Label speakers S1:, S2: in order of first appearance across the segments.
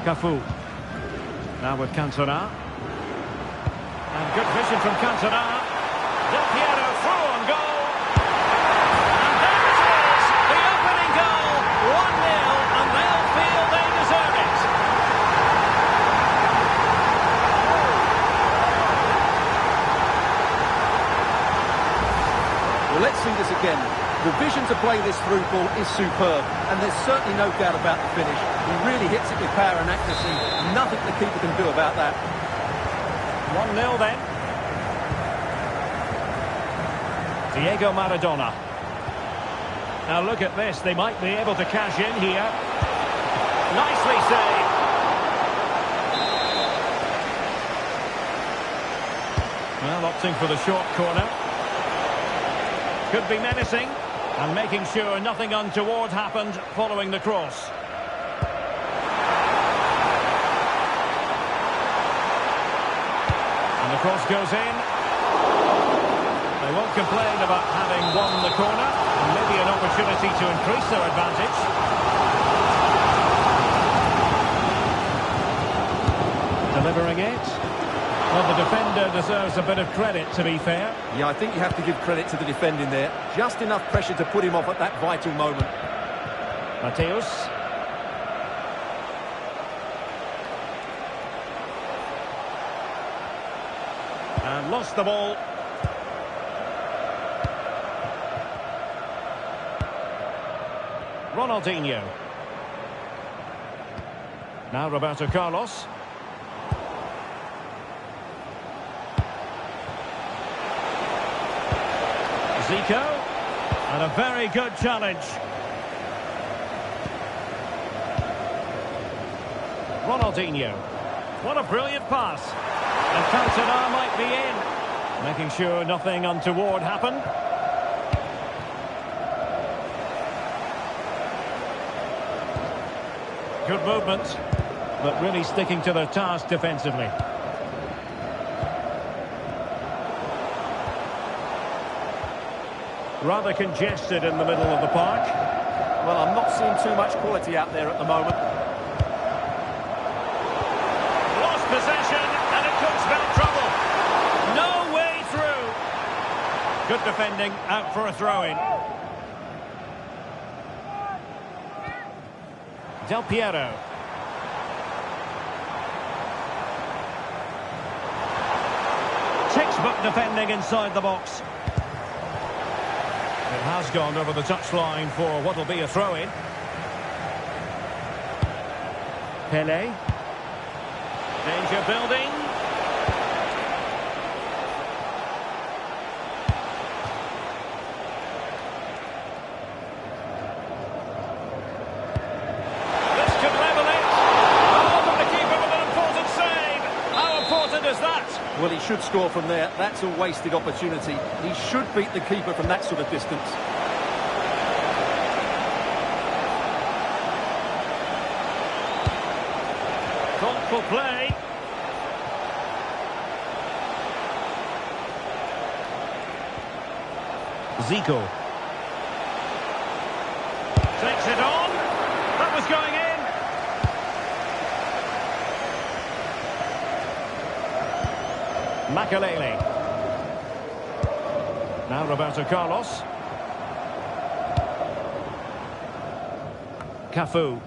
S1: Cafu. Now with Cantona. And good vision from Cantona. Del Piero through on goal. And there it is, the opening goal. 1-0, and they'll feel they deserve it.
S2: Well, let's see this again. The vision to play this through ball is superb, and there's certainly no doubt about the finish. He really hits it with power and accuracy. Nothing the keeper can do about that.
S1: 1-0 then. Diego Maradona. Now look at this, they might be able to cash in here. Nicely saved. Well, opting for the short corner. Could be menacing, and making sure nothing untoward happened following the cross. And the cross goes in. They won't complain about having won the corner, and maybe an opportunity to increase their advantage. Delivering it. Well, the defender deserves a bit of credit, to be fair.
S2: Yeah, I think you have to give credit to the defending there. Just enough pressure to put him off at that vital moment.
S1: Mateus. And lost the ball. Ronaldinho. Now Roberto Carlos. Zico, and a very good challenge. Ronaldinho. What a brilliant pass. And Cantona might be in. Making sure nothing untoward happened. Good movement, but really sticking to their task defensively. Rather congested in the middle of the park.
S2: Well, I'm not seeing too much quality out there at the moment.
S1: Lost possession, and it could spell trouble. No way through. Good defending, out for a throw-in. Del Piero. Textbook defending inside the box. It has gone over the touchline for what will be a throw-in. Pele. Danger building. This could level it. Oh, but the keeper with an important save. How important is that?
S2: Well, he should score from there. That's a wasted opportunity. He should beat the keeper from that sort of distance.
S1: Thoughtful play. Zico. Takes it on. That was going in. Makelele. Now Roberto Carlos. Cafu.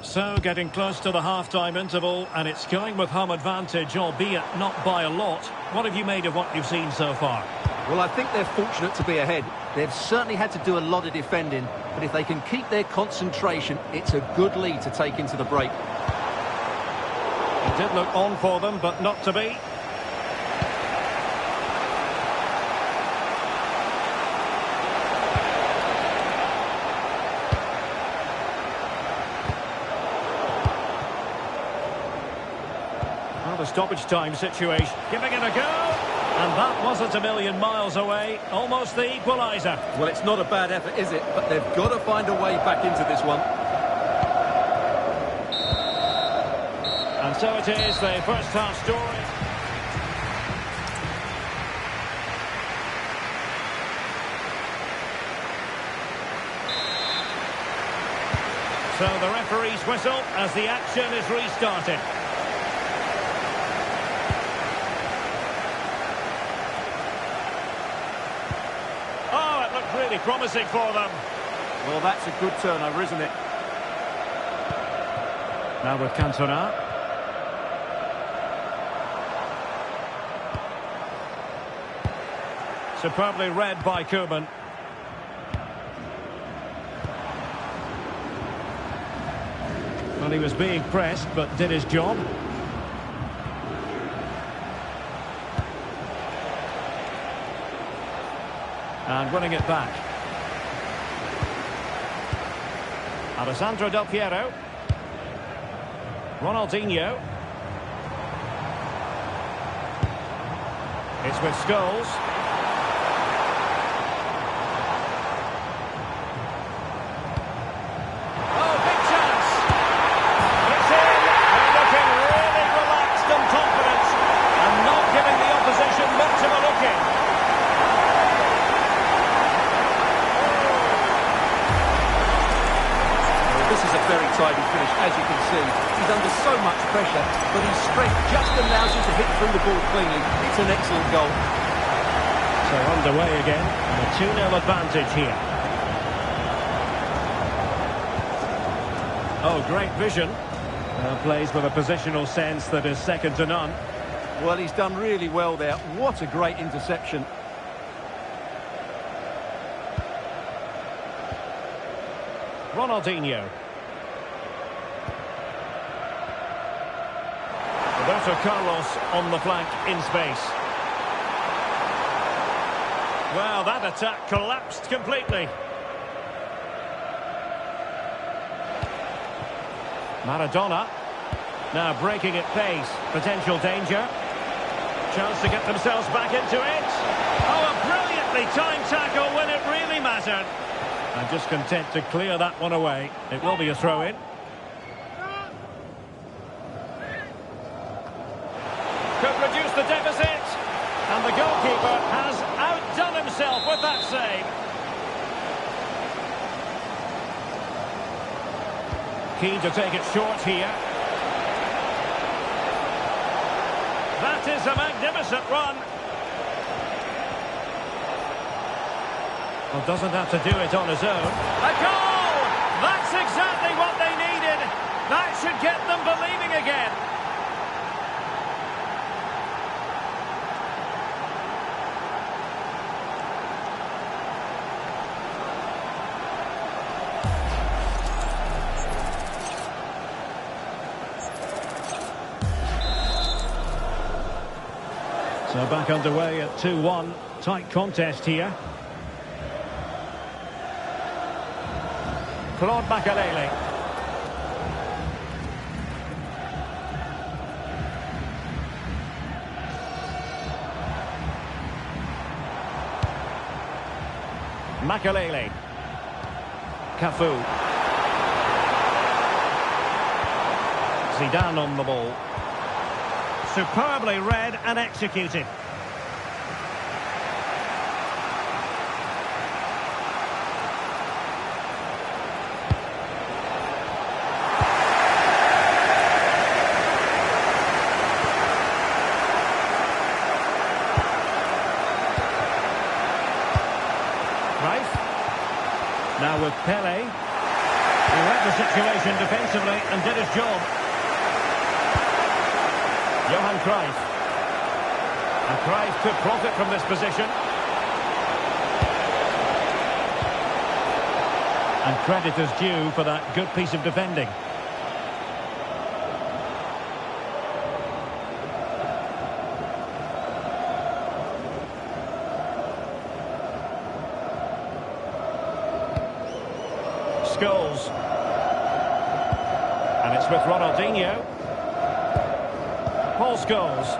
S1: So getting close to the half-time interval, and it's going with home advantage, albeit not by a lot. What have you made of what you've seen so far?
S2: Well, I think they're fortunate to be ahead. They've certainly had to do a lot of defending, but if they can keep their concentration, it's a good lead to take into the break.
S1: It did look on for them, but not to be. Well, the stoppage time situation. Giving it a go. And that wasn't a million miles away. Almost the equaliser.
S2: Well, it's not a bad effort, is it? But they've got to find a way back into this one.
S1: And so it is, the first half story. So the referee's whistle as the action is restarted. Oh, it looked really promising for them.
S2: Well, that's a good turnover, isn't it?
S1: Now with Cantona. Superbly read by Koeman. Well, he was being pressed, but did his job. And winning it back. Alessandro Del Piero. Ronaldinho. It's with Scholes. Oh, big chance. It's in. They're looking really relaxed and confident and not giving the opposition much of a look in.
S2: This is a very tidy finish, as you can see. He's under so much pressure, but his strength just allows him to hit through the ball cleanly. It's an excellent goal.
S1: So underway again, and a 2-0 advantage here. Oh, great vision. Plays with a positional sense that is second to none.
S2: Well, he's done really well there. What a great interception.
S1: Ronaldinho. Roberto Carlos on the flank in space. Well, that attack collapsed completely. Maradona. Now breaking at pace. Potential danger. Chance to get themselves back into it. Oh, a brilliantly timed tackle when it really mattered. I'm just content to clear that one away. It will be a throw-in. Could reduce the deficit. And the goalkeeper has outdone himself with that save. Keen to take it short here. That is a magnificent run. Well, doesn't have to do it on his own. A goal! That's exactly what they needed. That should get them believing again. So back underway at 2-1. Tight contest here. Claude Makelele. Makelele. Cafu. Zidane on the ball. Superbly read and executed. Now with Pele, he read the situation defensively and did his job. Johan Cruyff. And Cruyff could profit from this position. And credit is due for that good piece of defending. Scholes. And it's with Ronaldinho. Paul Scholes.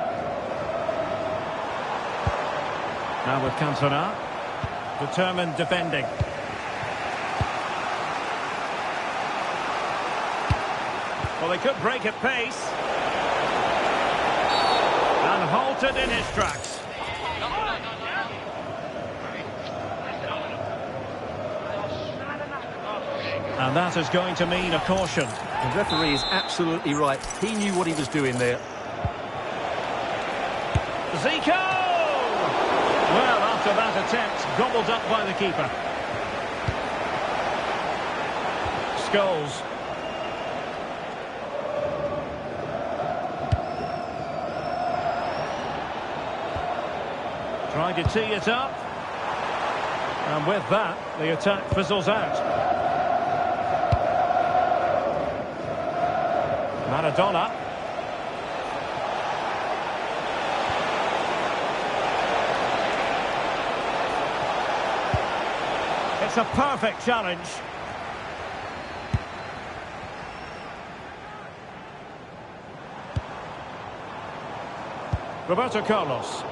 S1: Now with Cantona. Determined defending. Well, they could break at pace. And halted in his tracks. And that is going to mean a caution.
S2: The referee is absolutely right. He knew what he was doing there.
S1: Zico! Well, after that attempt, gobbled up by the keeper. Scholes. Tried to tee it up. And with that, the attack fizzles out. Maradona. It's a perfect challenge. Roberto Carlos.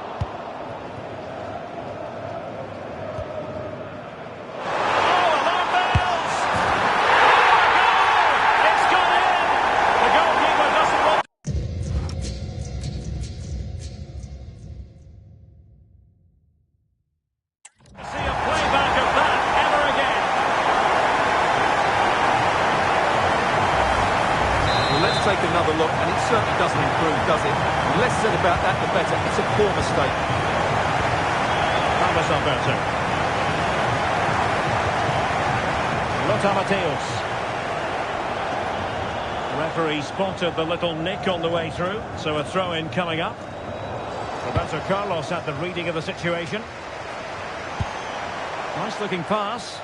S2: Take another look, and it certainly doesn't improve, does it? The less said about that, the better. It's a poor mistake.
S1: Carlos Alberto. Lothar Matthäus. The referee spotted the little nick on the way through, so a throw-in coming up. Roberto Carlos at the reading of the situation. Nice-looking pass.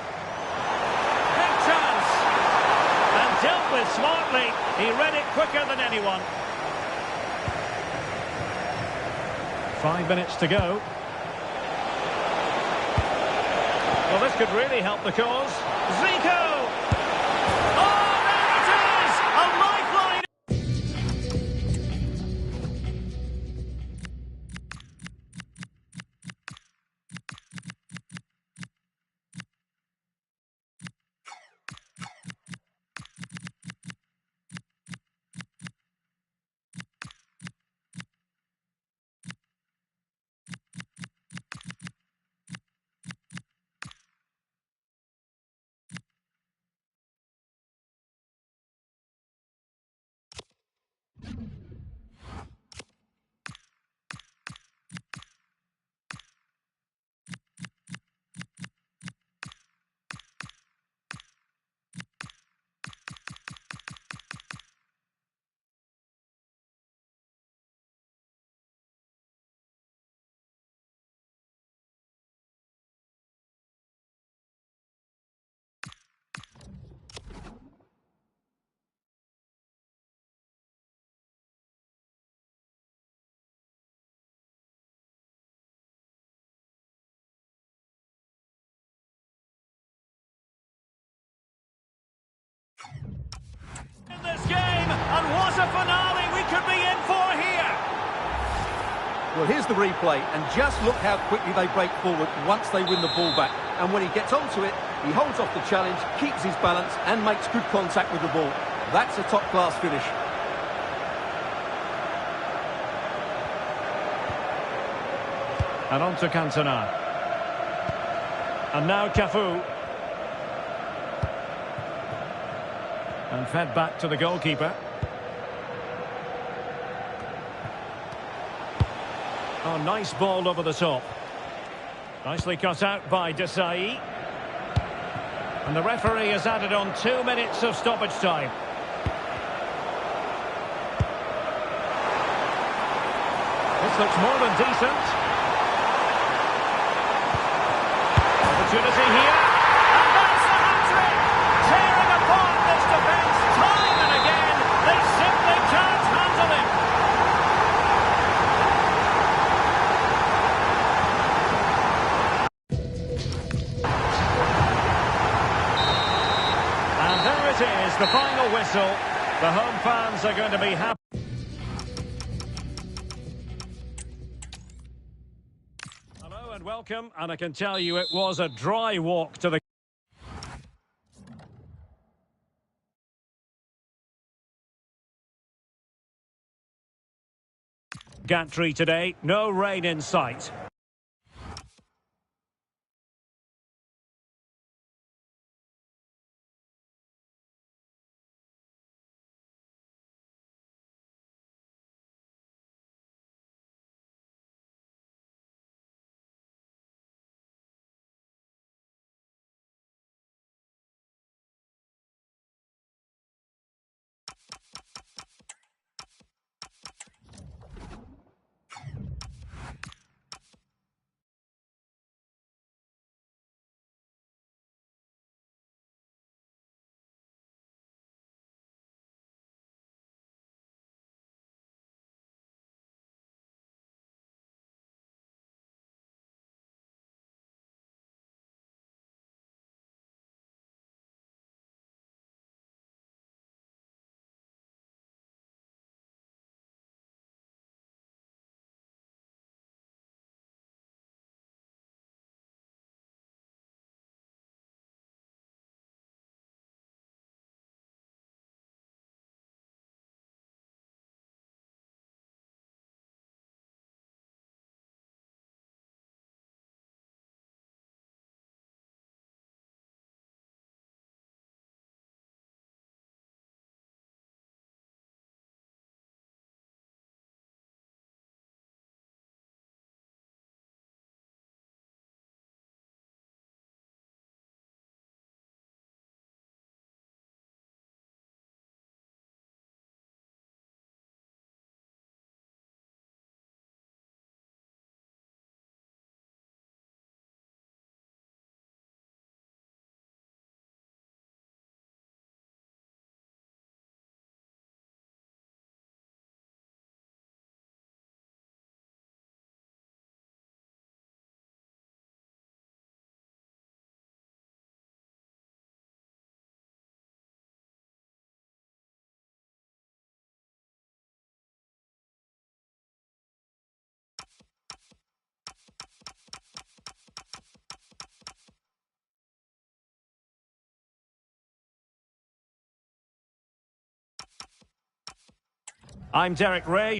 S1: Big chance! And dealt with smartly. He read it quicker than anyone. 5 minutes to go. Well, this could really help the cause. Zico! Oh, there it is! A lifeline! In this game, and what a finale we could be in for here!
S2: Well, here's the replay, and just look how quickly they break forward once they win the ball back. And when he gets onto it, he holds off the challenge, keeps his balance, and makes good contact with the ball. That's a top-class finish.
S1: And on to Cantona. And now Cafu. And fed back to the goalkeeper. Oh, nice ball over the top. Nicely cut out by Desailly. And the referee has added on 2 minutes of stoppage time. This looks more than decent. Opportunity here. And that's the hat-trick! Tearing apart this defence time and again. They simply can't handle him. And there it is, the final whistle. The home fans are going to be happy. Hello and welcome, and I can tell you it was a dry walk to the gantry today. No rain in sight. I'm Derek Ray.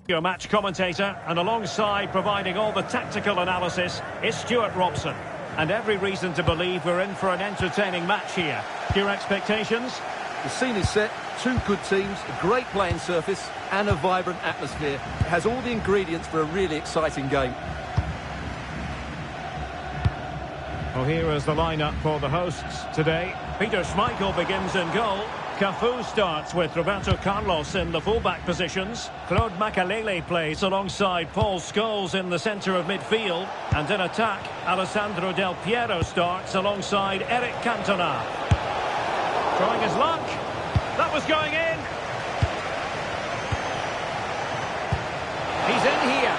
S1: Your match commentator, and alongside providing all the tactical analysis is Stuart Robson. And every reason to believe we're in for an entertaining match here. Your expectations?
S2: The scene is set, two good teams, a great playing surface and a vibrant atmosphere. It has all the ingredients for a really exciting game.
S1: Well, here is the lineup for the hosts today. Peter Schmeichel begins in goal. Cafu starts with Roberto Carlos in the fullback positions. Claude Makelele plays alongside Paul Scholes in the centre of midfield. And in attack, Alessandro Del Piero starts alongside Eric Cantona. Trying his luck. That was going in. He's in here.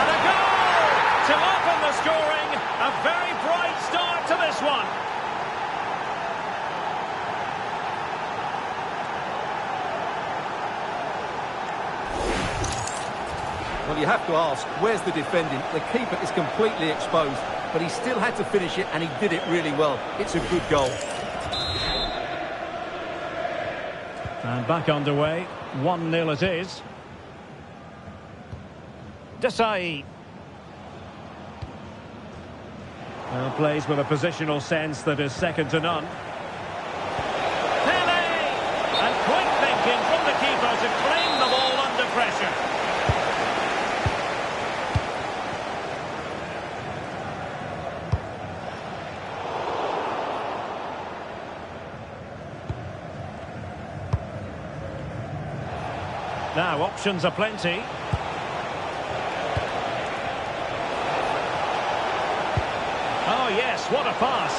S1: And a goal to open the scoring. A very bright start to this one.
S2: Well, you have to ask, where's the defending? The keeper is completely exposed, but he still had to finish it, and he did it really well. It's a good goal.
S1: And back underway, 1-0 it is. Desai. Well, plays with a positional sense that is second to none. Pele! And quick thinking from the keeper to claim the ball under pressure. Now, options are plenty. Oh, yes, what a pass.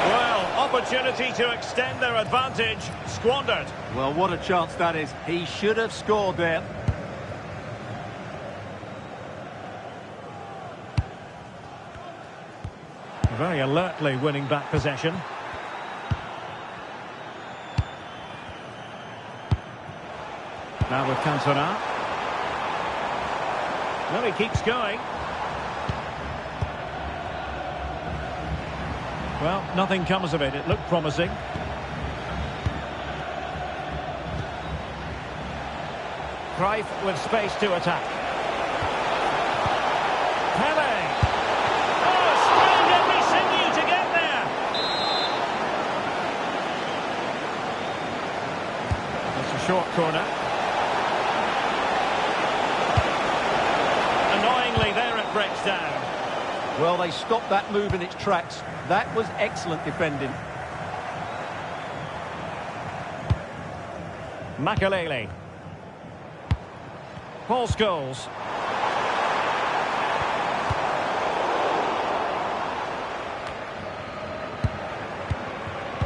S1: Well, opportunity to extend their advantage, squandered.
S2: Well, what a chance that is. He should have scored there.
S1: Very alertly winning back possession. Now with Cantona. Well, he keeps going. Well, nothing comes of it. It looked promising. Cruyff with space to attack. Pele. Oh, strained every sinew to get there. That's a short corner. Annoyingly, there it breaks down.
S2: Well, they stopped that move in its tracks. That was excellent defending.
S1: Makelele. Paul Scholes.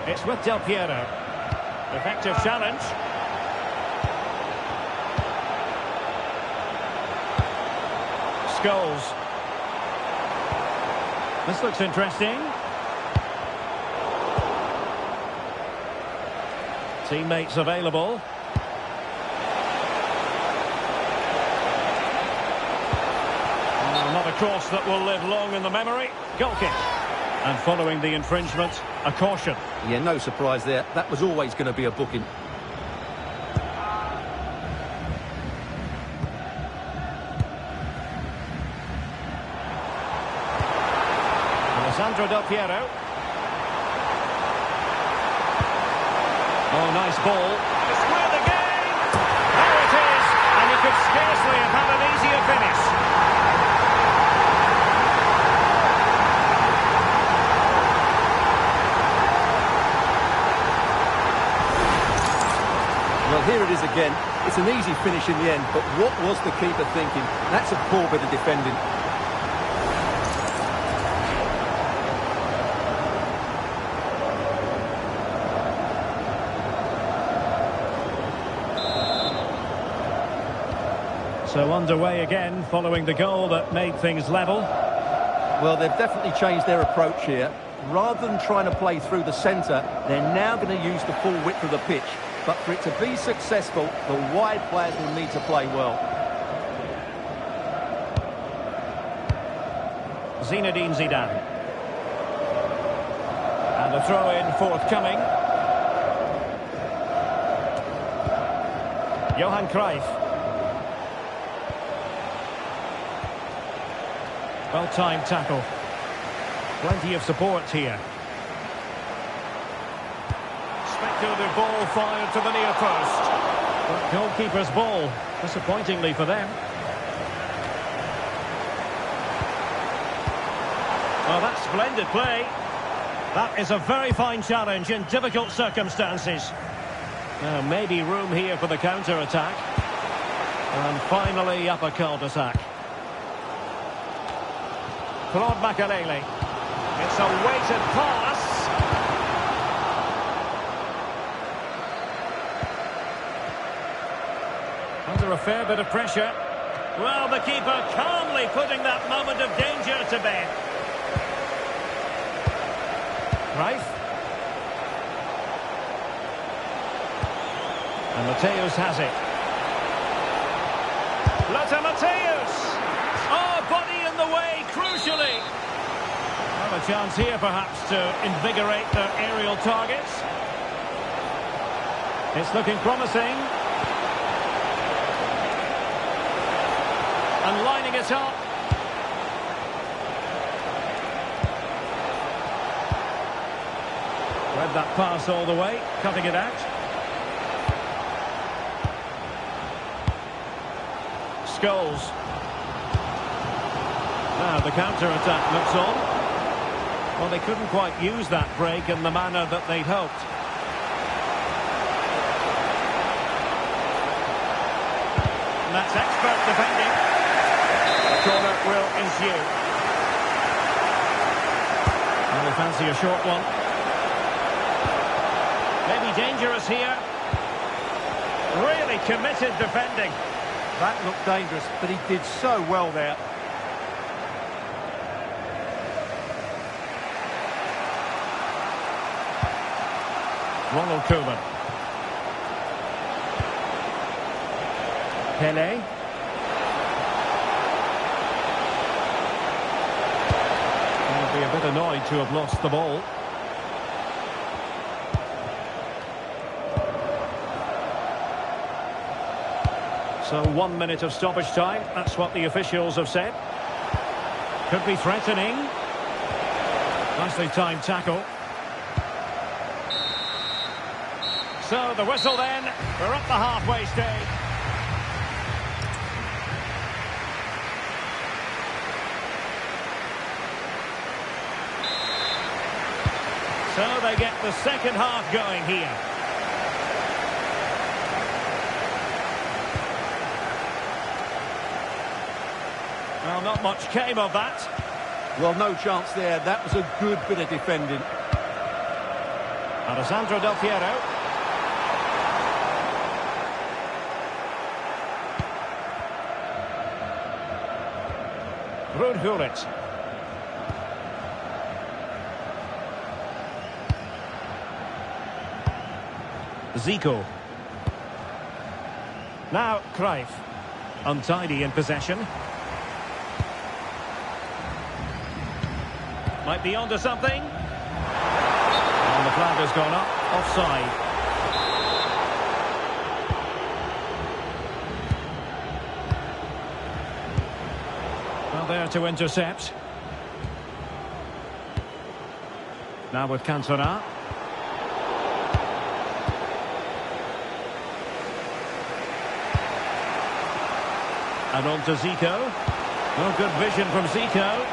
S1: It's with Del Piero. Effective challenge. Scholes. This looks interesting. Teammates available. cross that will live long in the memory. Goal kick. And following the infringement, a caution.
S2: Yeah, no surprise there. That was always going to be a booking.
S1: Alessandro Del Piero. Oh, nice ball. To square the game. There it is. And he could scarcely have had an easier finish.
S2: Well, here it is again. It's an easy finish in the end, but what was the keeper thinking? That's a poor bit of defending.
S1: So underway again, following the goal that made things level.
S2: Well, they've definitely changed their approach here. Rather than trying to play through the centre, they're now going to use the full width of the pitch. But for it to be successful, the wide players will need to play well.
S1: Zinedine Zidane. And a throw-in forthcoming. Johan Cruyff. Well-timed tackle. Plenty of support here. Speculative ball fired to the near post. But goalkeeper's ball, disappointingly for them. Oh, that's splendid play. That is a very fine challenge in difficult circumstances. Now, maybe room here for the counter-attack. And finally, up a cul-de-sac. Claude Makelele. It's a weighted pass. Under a fair bit of pressure. Well, the keeper calmly putting that moment of danger to bed. Cruyff. And Mateus has it. Lothar Mateus. Oh, body in the way, crucially. Well, a chance here, perhaps, to invigorate their aerial targets. It's looking promising. And lining it up. Read that pass all the way, cutting it out. Scholes. Now the counter-attack looks on. Well, they couldn't quite use that break in the manner that they'd hoped. And that's expert defending. The corner will ensue. Well, they fancy a short one. Maybe dangerous here. Really committed defending.
S2: That looked dangerous, but he did so well there.
S1: Ronald Koeman. Pele. I'll be a bit annoyed to have lost the ball. So 1 minute of stoppage time. That's what the officials have said. Could be threatening. Nicely timed tackle. So the whistle then. We're up the halfway stage. So they get the second half going here. Well, not much came of that.
S2: Well, no chance there. That was a good bit of defending.
S1: Alessandro Del Piero. Ruud Gullit. Zico. Now Cruyff. Untidy in possession. Might be onto something. And the flag has gone up. Offside. Well, there to intercept. Now with Cantona. And on to Zico. Well, good vision from Zico.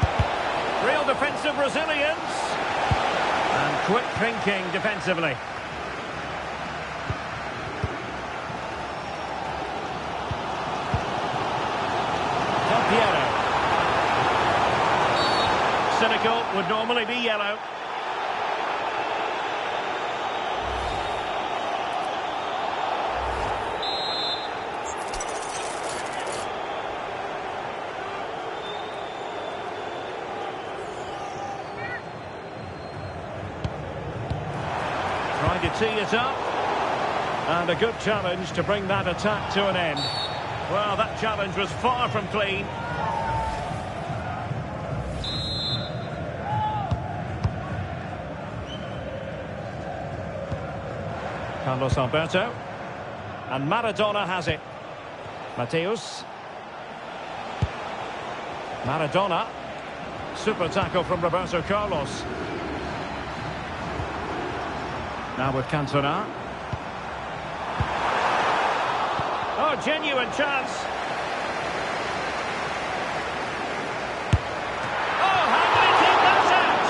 S1: Real defensive resilience. And quick thinking defensively. Del Piero. Cynical would normally be yellow. Trying to tee it up. And a good challenge to bring that attack to an end. Well, that challenge was far from clean. Carlos Alberto. And Maradona has it. Mateus. Maradona. Super tackle from Roberto Carlos. Now with Cantona. Oh, genuine chance. Oh, how did he keep that out?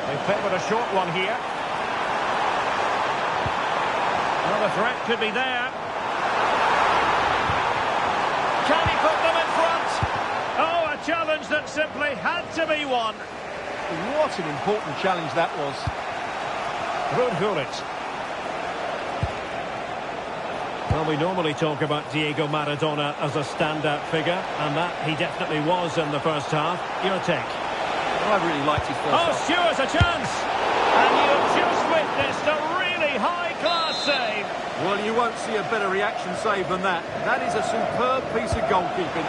S1: They favoured a short one here. Well, the threat could be there. Can he put them in front? Oh, a challenge that simply had to be won.
S2: What an important challenge that was.
S1: Ruud Gullit. Well, we normally talk about Diego Maradona as a standout figure, and that he definitely was in the first half. Your take?
S2: I really liked his first half.
S1: Oh, Stewart's a chance! And you've just witnessed a really high-class save.
S2: Well, you won't see a better reaction save than that. That is a superb piece of goalkeeping.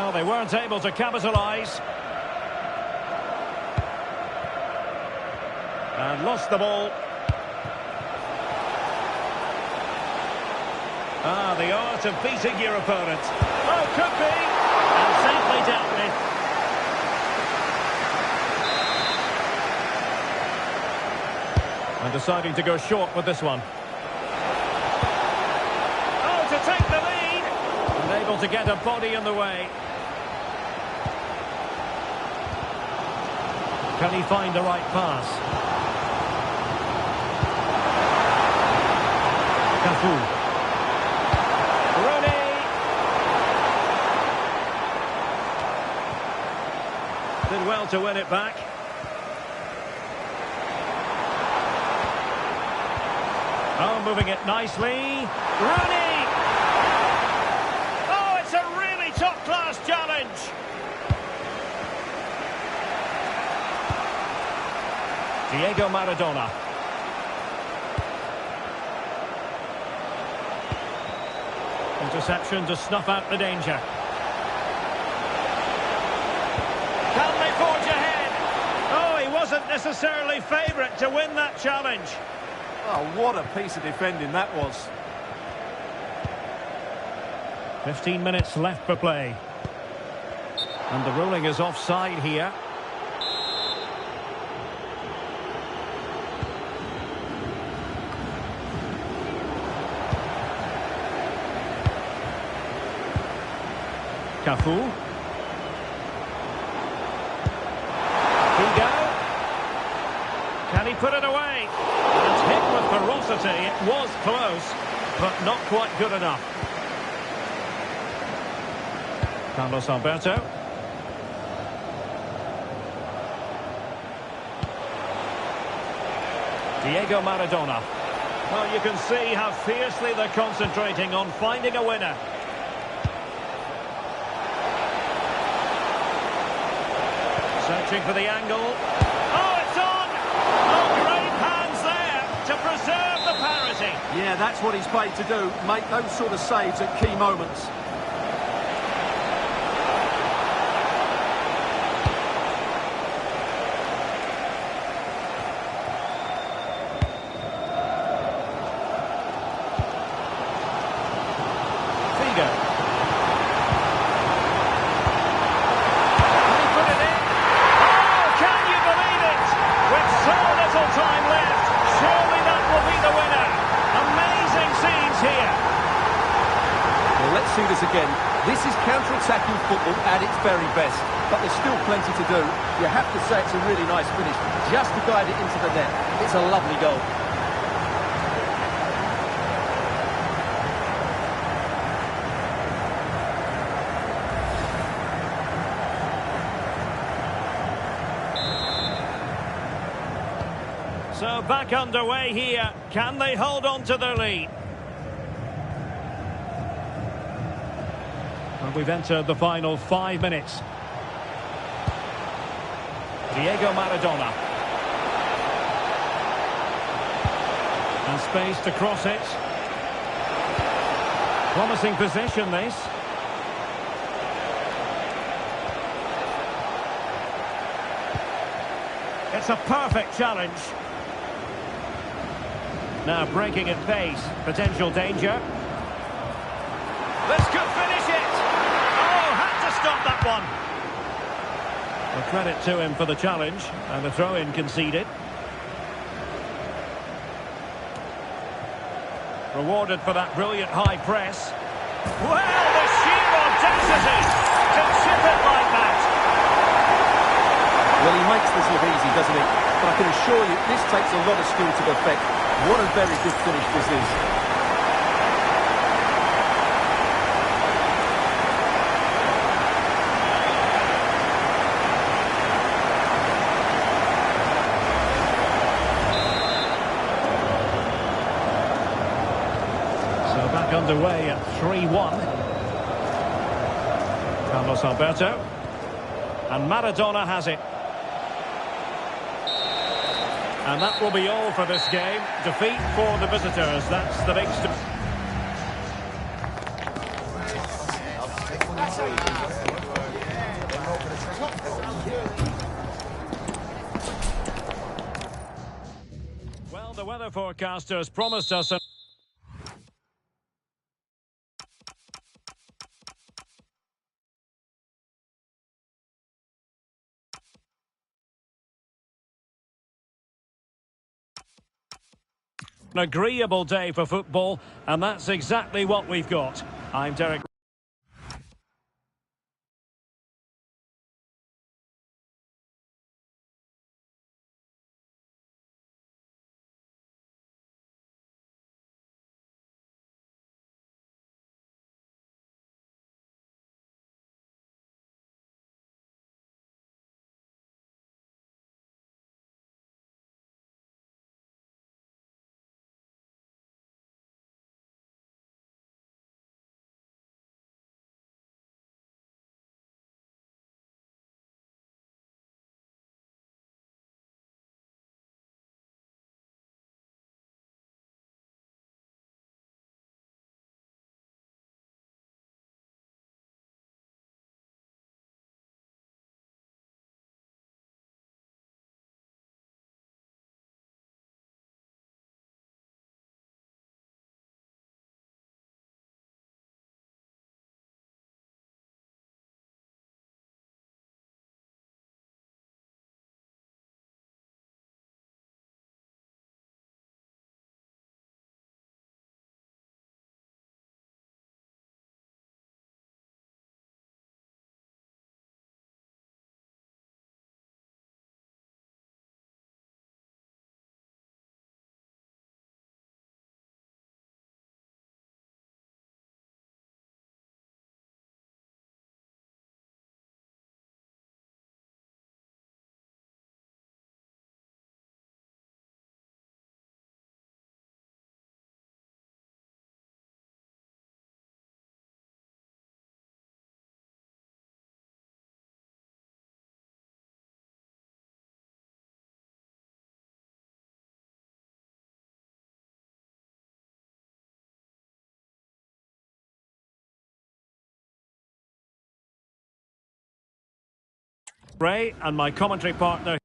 S1: Well, they weren't able to capitalise. And lost the ball. Ah, the art of beating your opponent. Oh, could be. And safely dealt with. And deciding to go short with this one. Oh, to take the lead. And able to get a body in the way. Can he find the right pass? Cafu. Rooney. Did well to win it back. Oh, moving it nicely. Rooney! Oh, it's a really top-class challenge. Diego Maradona. Interception to snuff out the danger. Can they forge ahead? Oh, he wasn't necessarily favourite to win that challenge.
S2: Oh, what a piece of defending that was.
S1: 15 minutes left for play. And the ruling is offside here. Cafu. Figo. Can he put it away? And hit with ferocity. It was close, but not quite good enough. Carlos Alberto. Diego Maradona. Well, you can see how fiercely they're concentrating on finding a winner. Searching for the angle. Oh, it's on! Oh, great hands there to preserve the parity.
S2: Yeah, that's what he's paid to do. Make those sort of saves at key moments.
S1: Figo. Time left. Surely that will be the winner. Amazing scenes here.
S2: Well, let's see this again. This is counter-attacking football at its very best. But there's still plenty to do. You have to say it's a really nice finish. Just to guide it into the net. It's a lovely goal.
S1: So back underway here. Can they hold on to their lead? And we've entered the final 5 minutes. Diego Maradona. And space to cross it. Promising position, this. It's a perfect challenge. Now breaking at pace, potential danger. This could finish it! Oh, had to stop that one! Well, credit to him for the challenge, and the throw-in conceded. Rewarded for that brilliant high press. Well, the sheer audacity to chip it like that!
S2: Well, he makes this look easy, doesn't he? But I can assure you, this takes a lot of skill to perfect. What a very good finish this is.
S1: So back underway at 3-1. Carlos Alberto. And Maradona has it. And that will be all for this game. Defeat for the visitors. That's the big story. weather forecasters promised us an agreeable day for football, and that's exactly what we've got. I'm Derek. Ray and my commentary partner.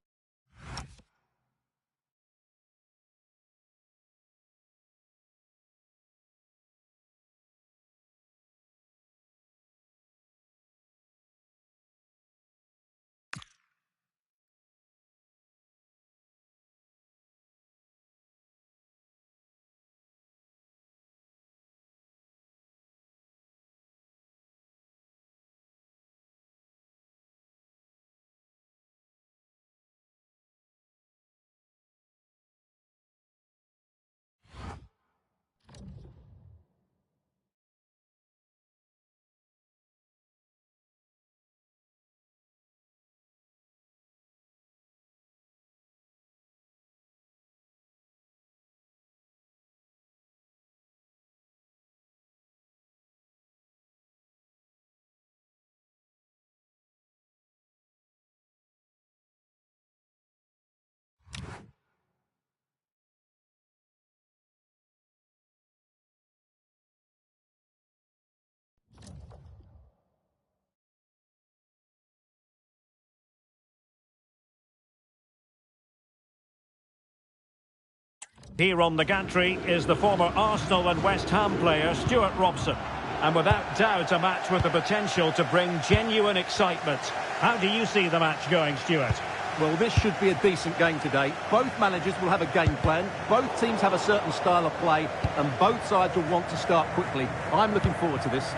S1: Here on the gantry is the former Arsenal and West Ham player Stuart Robson. And without doubt a match with the potential to bring genuine excitement. How do you see the match going, Stuart?
S2: Well, this should be a decent game today. Both managers will have a game plan. Both teams have a certain style of play. And both sides will want to start quickly. I'm looking forward to this.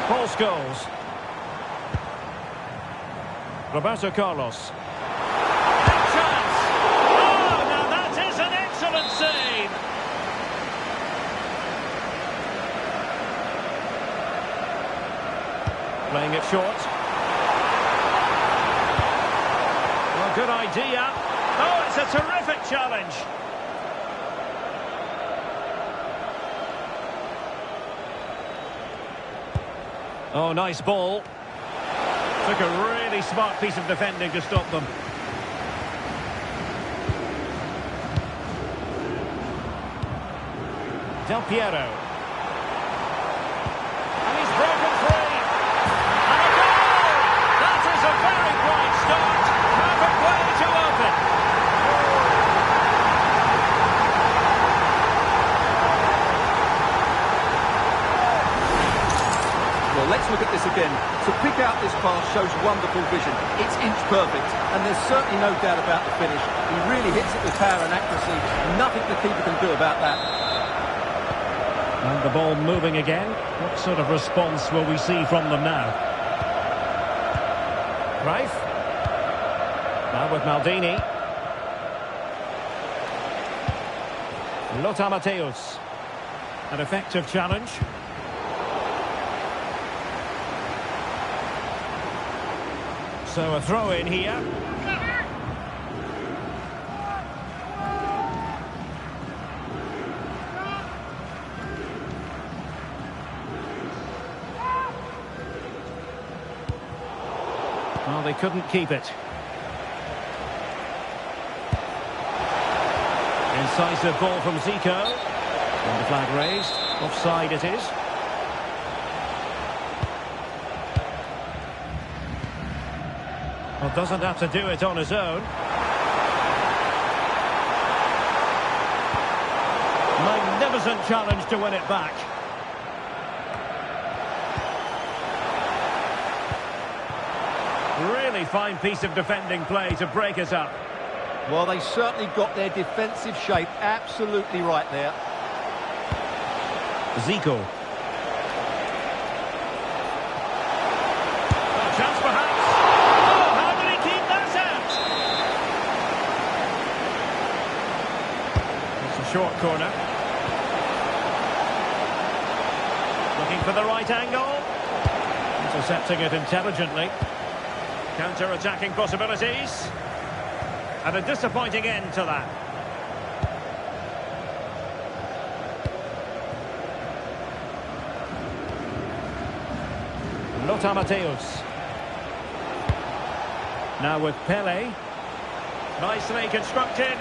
S1: Paul Scholes. Roberto Carlos. Chance! Oh, now that is an excellent save! Playing it short. Well, good idea. Oh, it's a terrific challenge. Oh, nice ball. Took a really smart piece of defending to stop them. Del Piero. And he's broken free. And a goal! That is a very bright start. Perfect way to open.
S2: this pass shows wonderful vision. It's inch perfect, and there's certainly no doubt about the finish. He really hits it with power and accuracy. Nothing the keeper can do about that.
S1: And the ball moving again. What sort of response will we see from them now? Cruyff. Now with Maldini. Lothar Matthäus. An effective challenge. So a throw in here. Well, they couldn't keep it. Incisive ball from Zico. And the flag raised. Offside it is. Well, doesn't have to do it on his own. Magnificent challenge to win it back. Really fine piece of defending play to break us up.
S2: Well, they certainly got their defensive shape absolutely right there.
S1: Zico. A chance perhaps. Oh, how did he keep that out? It's a short corner. Looking for the right angle. Intercepting it intelligently. Counter-attacking possibilities. And a disappointing end to that. Lothar Matthäus. Now with Pele. Nicely constructed.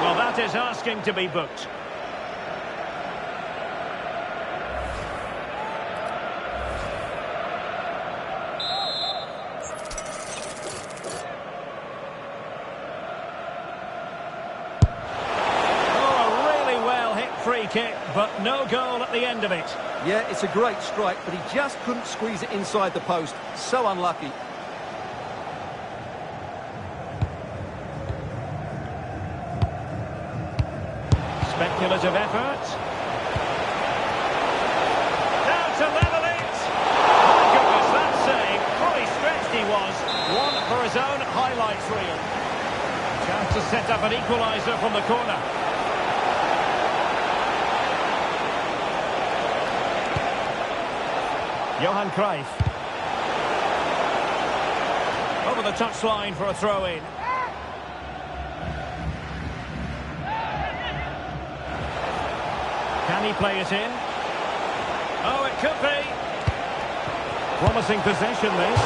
S1: Well, that is asking to be booked. Free kick, but no goal at the end of it.
S2: Yeah, it's a great strike, but he just couldn't squeeze it inside the post. So unlucky.
S1: Speculative effort. Now to level it. My goodness, that save. Fully stretched he was. One for his own highlights reel. Chance to set up an equaliser from the corner. Johan Cruyff. Over the touchline for a throw-in. Can he play it in? Oh, it could be. Promising possession, this.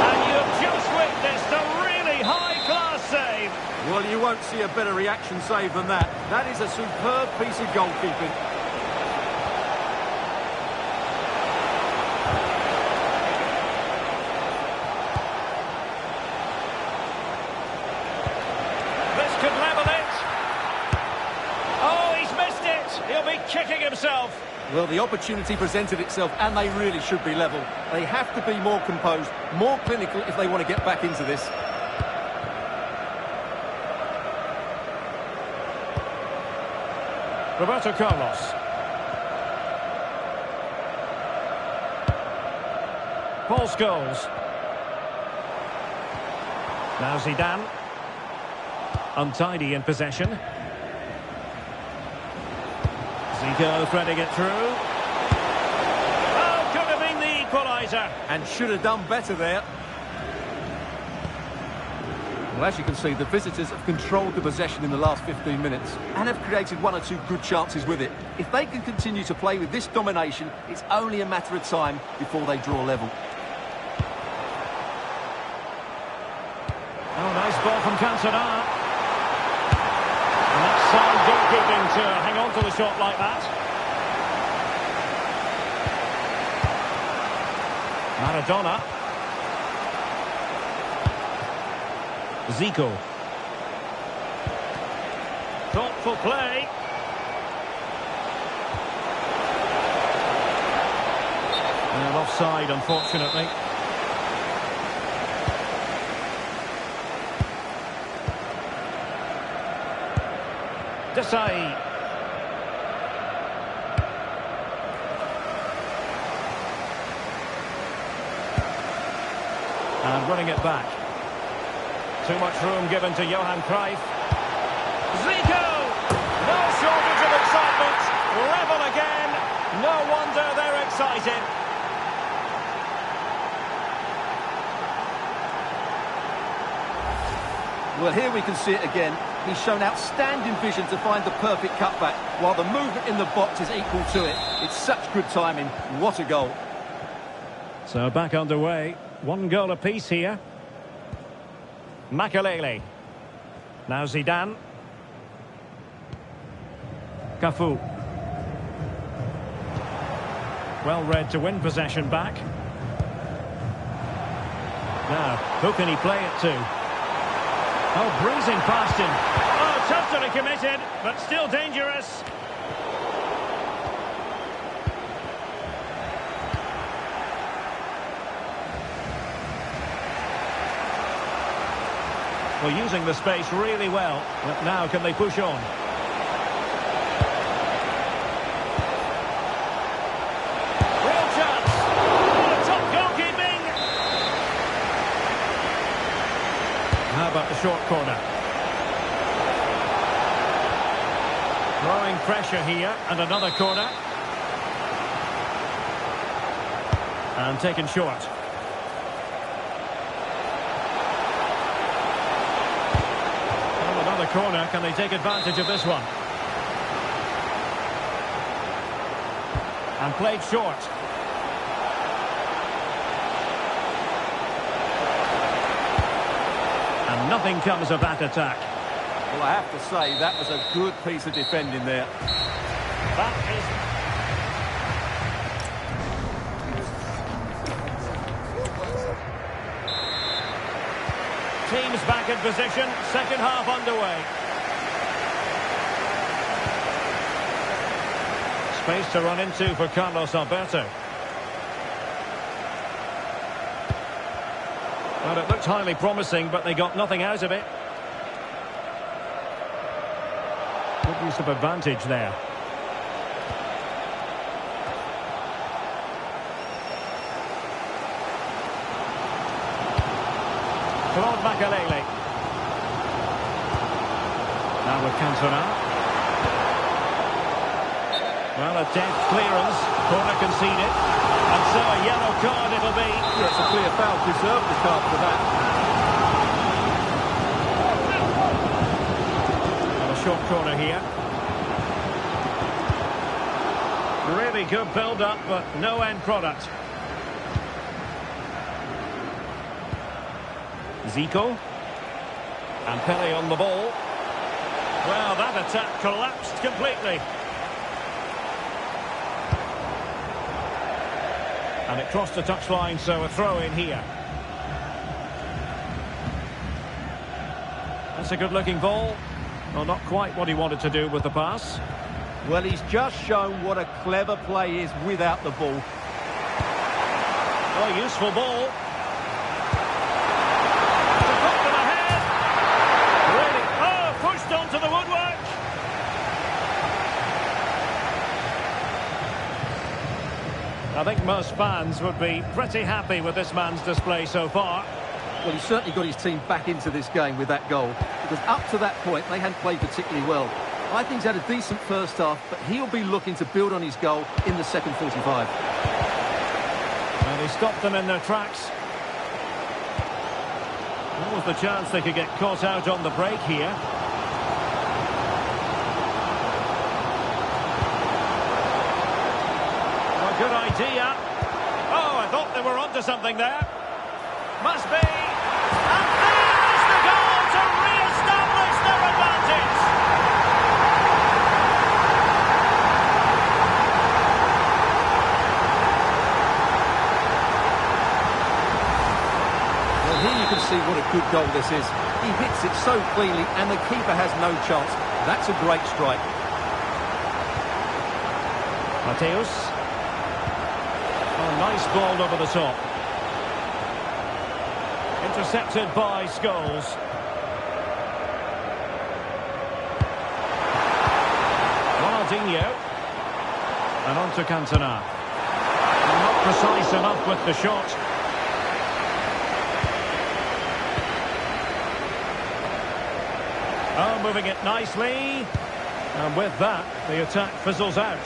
S1: And you've just witnessed a really high-class save.
S2: Well, you won't see a better reaction save than that. That is a superb piece of goalkeeping.
S1: Could level it. Oh, he's missed it. He'll be kicking himself.
S2: Well, the opportunity presented itself, and they really should be level. They have to be more composed, more clinical if they want to get back into this.
S1: Roberto Carlos. Paul Scholes. Now Zidane. Untidy in possession. Zico threading it through. Oh, could have been the equaliser.
S2: And should have done better there. Well, as you can see, the visitors have controlled the possession in the last 15 minutes and have created one or two good chances with it. If they can continue to play with this domination, it's only a matter of time before they draw level.
S1: Oh, nice ball from Cantona. And that's sound goalkeeping to hang on to the shot like that. Maradona. Zico. Thoughtful play. And offside, unfortunately. Desai. And running it back. Too much room given to Johan Cruyff. Zico! No shortage of excitement. Level again. No wonder they're excited.
S2: Well, here we can see it again. He's shown outstanding vision to find the perfect cutback, while the movement in the box is equal to it. It's such good timing. What a goal.
S1: So back underway. 1 goal apiece here. Makelele. Now Zidane. Cafu. Well read to win possession back. Now, who can he play it to? Oh, breezing past him. Oh, totally committed, but still dangerous. Well, using the space really well. But now can they push on? Real chance. Oh, top goalkeeping. How about the short corner? Growing pressure here, and another corner. And taken short. Another corner, can they take advantage of this one? And played short. And nothing comes of that attack.
S2: Well, I have to say, that was a good piece of defending there.
S1: That is... Teams back in position, second half underway. Space to run into for Carlos Alberto. Well, it looked highly promising, but they got nothing out of it. Good use of advantage there. Claude Makelele. Now with Cantona. Well, a deft clearance. Corner conceded. And so a yellow card it'll be.
S2: Yeah, it's a clear foul. Deserved the card for that.
S1: And a short corner here. Really good build-up, but no end product. Zico. And Pele on the ball. Well, that attack collapsed completely. And it crossed the touchline, so a throw in here. That's a good-looking ball. Well, not quite what he wanted to do with the pass.
S2: Well, he's just shown what a clever play is without the ball.
S1: Oh, useful ball. Onto the woodwork. I think most fans would be pretty happy with this man's display so far.
S2: Well, he certainly got his team back into this game with that goal, because up to that point they hadn't played particularly well. I think he's had a decent first half, but he'll be looking to build on his goal in the second 45.
S1: And he stopped them in their tracks. What was the chance they could get caught out on the break here? Good idea. Oh, I thought they were onto something there. Must be. And there's the goal to re-establish their advantage.
S2: Well, here you can see what a good goal this is. He hits it so cleanly and the keeper has no chance. That's a great strike.
S1: Mateus. Oh, nice ball over the top. Intercepted by Scholes. Ronaldinho. And on to Cantona. Not precise enough with the shot. Oh, moving it nicely. And with that, the attack fizzles out.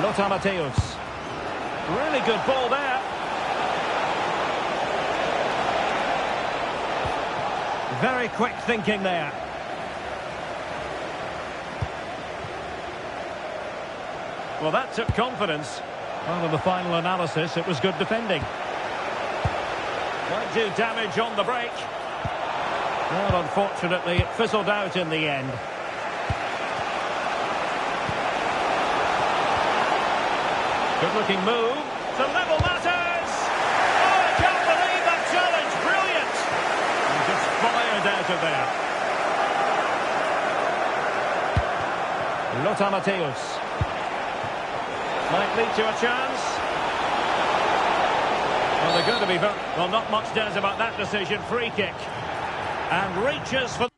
S1: Lothar Matthäus. Really good ball there. Very quick thinking there. Well, that took confidence. Well, in the final analysis, it was good defending. Might do damage on the break. Well, unfortunately, it fizzled out in the end. Good-looking move to level matters. Oh, I can't believe that challenge. Brilliant. And just fired out of there. Lothar Matthäus. Might lead to a chance. Well, they're going to be... Well, not much doubt about that decision. Free kick. And reaches for...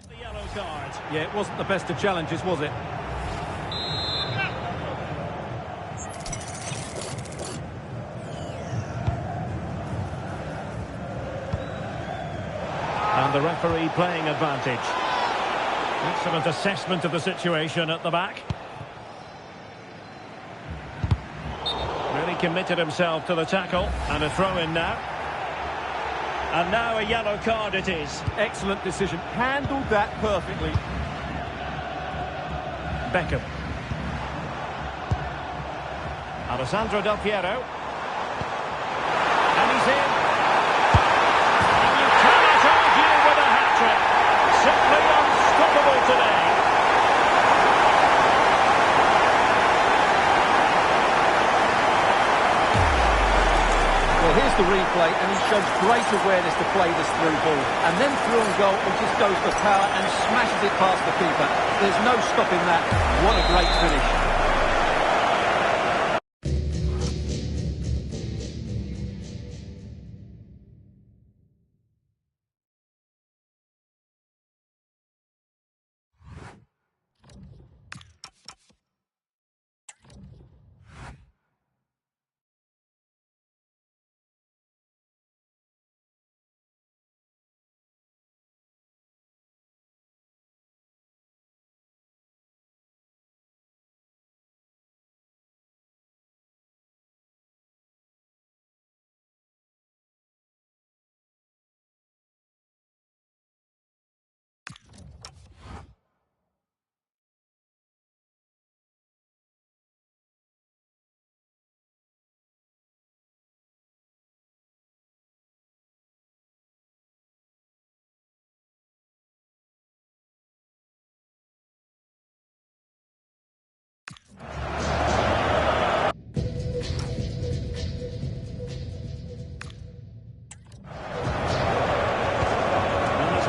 S1: The yellow card.
S2: Yeah, it wasn't the best of challenges, was it?
S1: And the referee playing advantage. Excellent assessment of the situation at the back. Really committed himself to the tackle. And a throw-in now. And now a yellow card it is.
S2: Excellent decision. Handled that perfectly.
S1: Beckham. Alessandro Del Piero. And he's in. And you cannot argue with a hat-trick. Simply unstoppable today.
S2: Well, here's the replay, and he shows great awareness to play this through ball. And then through and goal, he just goes for power and smashes it past the keeper. There's no stopping that. What a great finish.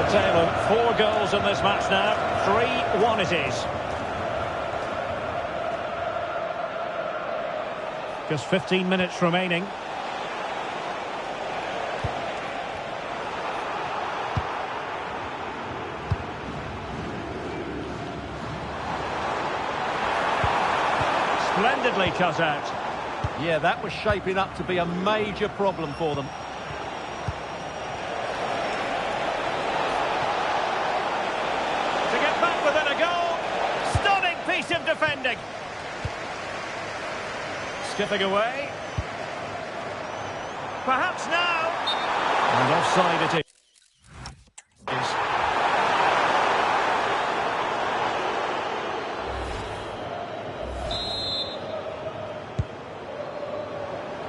S1: Taylor, 4 goals in this match now. 3-1 it is. Just 15 minutes remaining. Splendidly cut out.
S2: Yeah, that was shaping up to be a major problem for them.
S1: Within a goal. Stunning piece of defending. Skipping away. Perhaps now. And offside it is.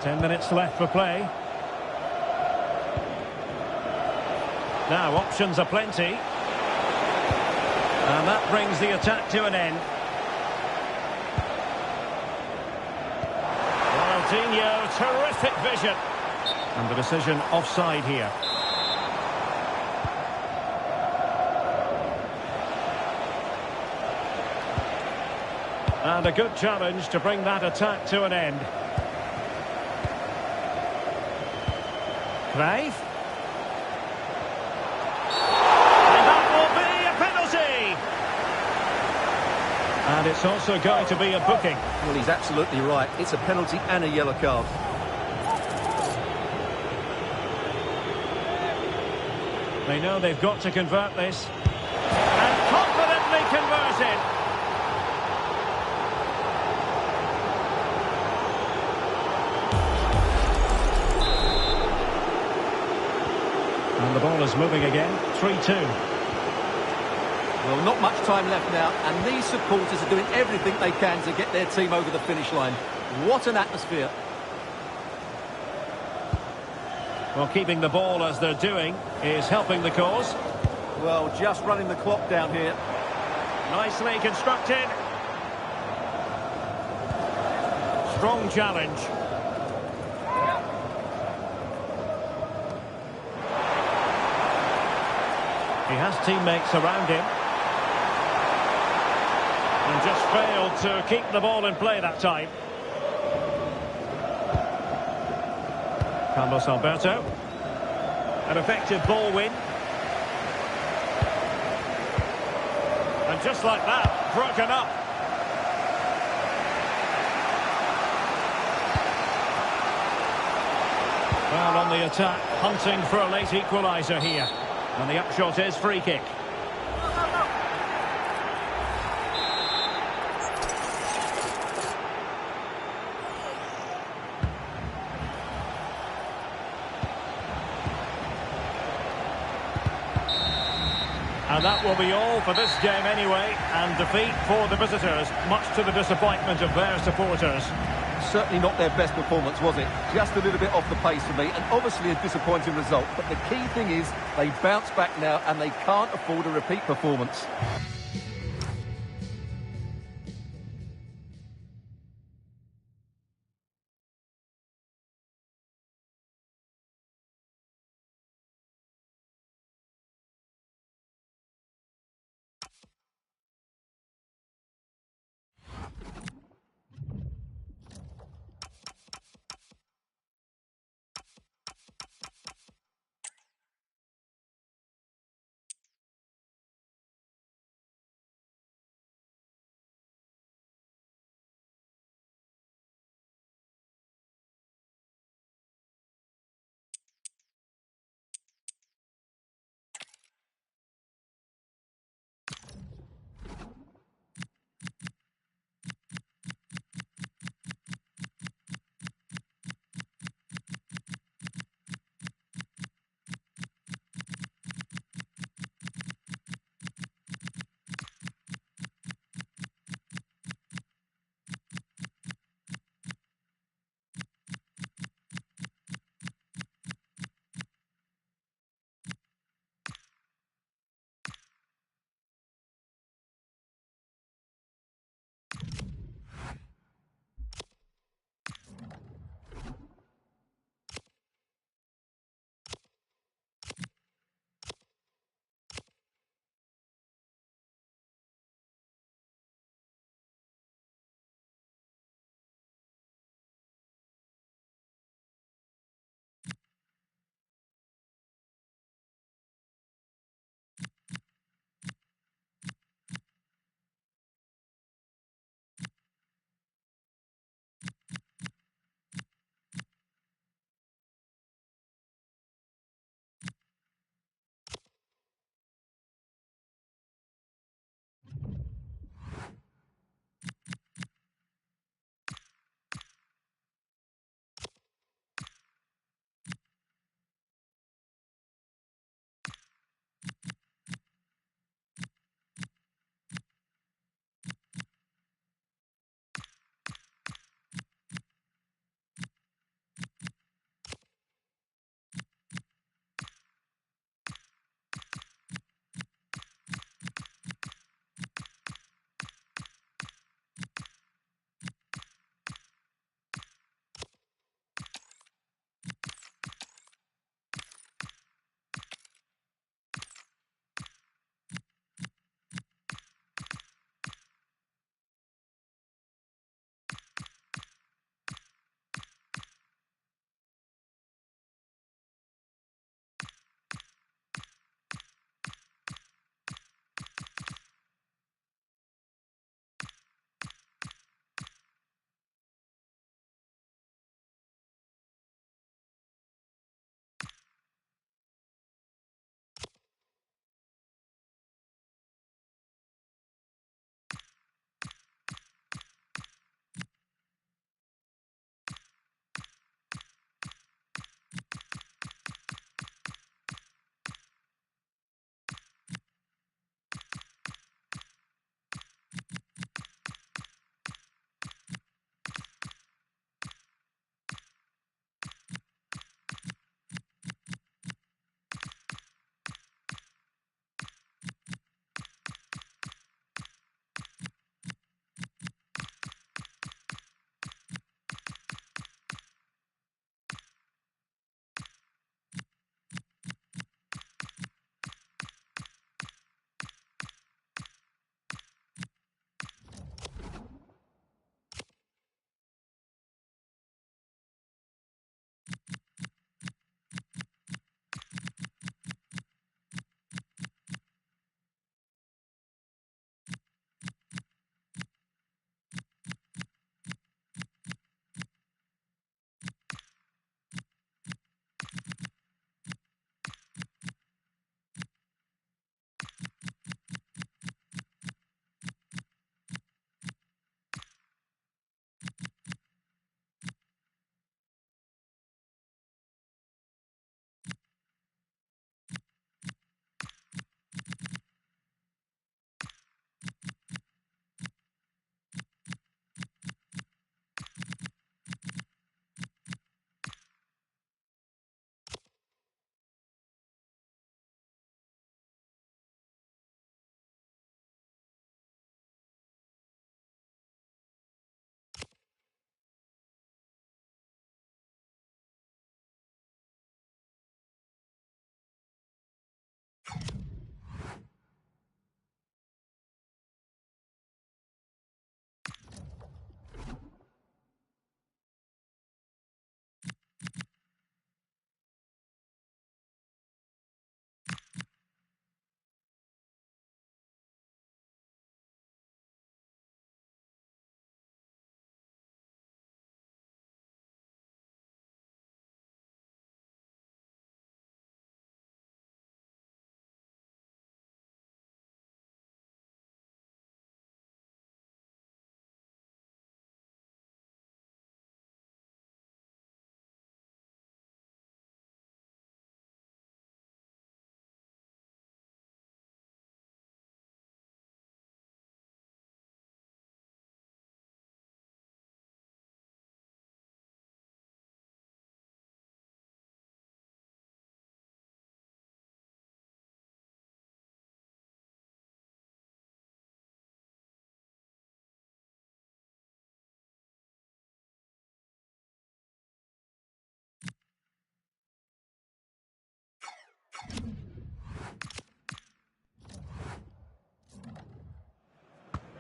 S1: Ten minutes left for play. Now options are plenty. And that brings the attack to an end. Ronaldinho, terrific vision. And the decision offside here. And a good challenge to bring that attack to an end. Craig. And it's also going to be a booking.
S2: Well, he's absolutely right. It's a penalty and a yellow card.
S1: They know they've got to convert this. And confidently converted. And the ball is moving again. 3-2.
S2: Well, not much time left now, and these supporters are doing everything they can to get their team over the finish line. What an atmosphere.
S1: Well, keeping the ball as they're doing is helping the cause.
S2: Well, just running the clock down here.
S1: Nicely constructed. Strong challenge. He has teammates around him. And just failed to keep the ball in play that time. Carlos Alberto. An effective ball win. And just like that, broken up. Well, on the attack, hunting for a late equaliser here. And the upshot is free kick. And that will be all for this game anyway. And defeat for the visitors, much to the disappointment of their supporters.
S2: Certainly not their best performance, was it? Just a little bit off the pace for me, and obviously a disappointing result. But the key thing is they bounce back now and they can't afford a repeat performance.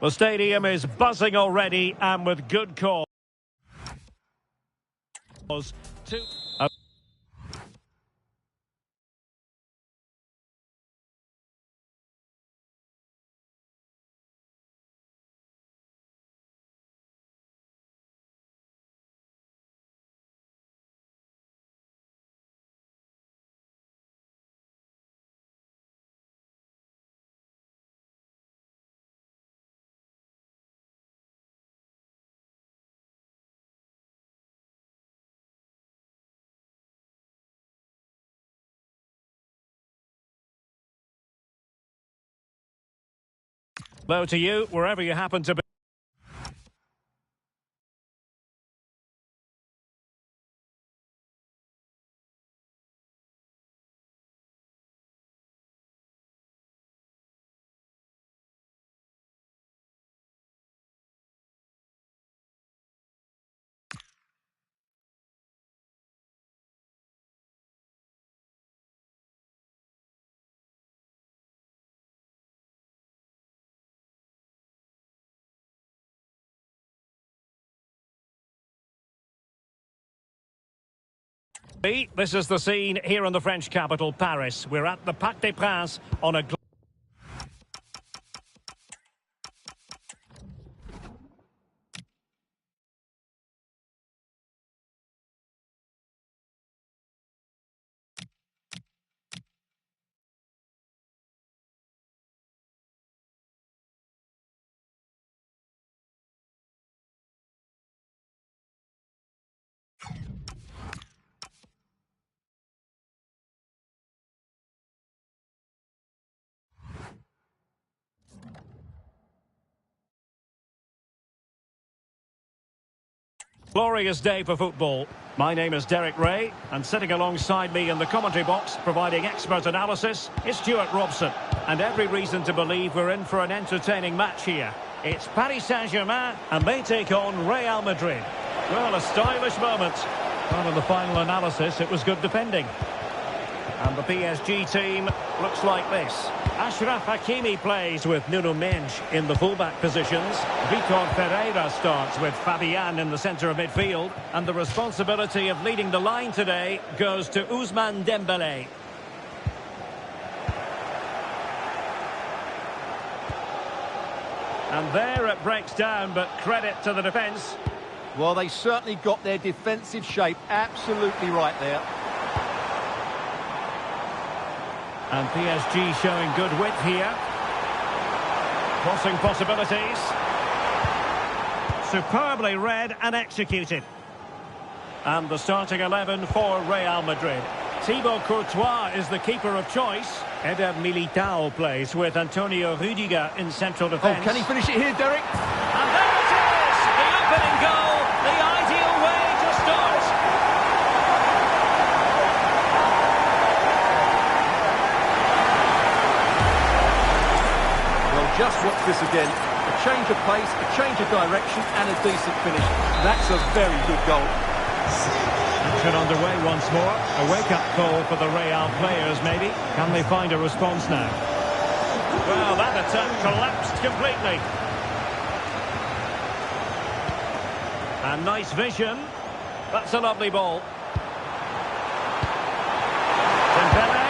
S1: The stadium is buzzing already, and with good cause. Two. Hello to you, wherever you happen to be. This is the scene here in the French capital, Paris. We're at the Parc des Princes on a... Glorious day for football. My name is Derek Ray, and sitting alongside me in the commentary box, providing expert analysis, is Stuart Robson. And every reason to believe we're in for an entertaining match here. It's Paris Saint-Germain, and they take on Real Madrid. Well, a stylish moment. But in the final analysis, it was good defending. And the PSG team looks like this. Achraf Hakimi plays with Nuno Mendes in the fullback positions. Vitor Ferreira starts with Fabian in the centre of midfield. And the responsibility of leading the line today goes to Ousmane Dembélé. And there it breaks down, but credit to the defence.
S2: Well, they certainly got their defensive shape absolutely right there.
S1: And PSG showing good width here. Crossing possibilities. Superbly read and executed. And the starting 11 for Real Madrid. Thibaut Courtois is the keeper of choice. Eder Militao plays with Antonio Rudiger in central defence.
S2: Oh, can he finish it here, Derek?
S1: And there it is! The opening goal! The ideal way to start!
S2: Just watch this again. A change of pace, a change of direction, and a decent finish. That's a very good goal.
S1: Action underway once more. A wake-up call for the Real players, maybe. Can they find a response now? Well, that attack collapsed completely. And nice vision. That's a lovely ball. Dembélé.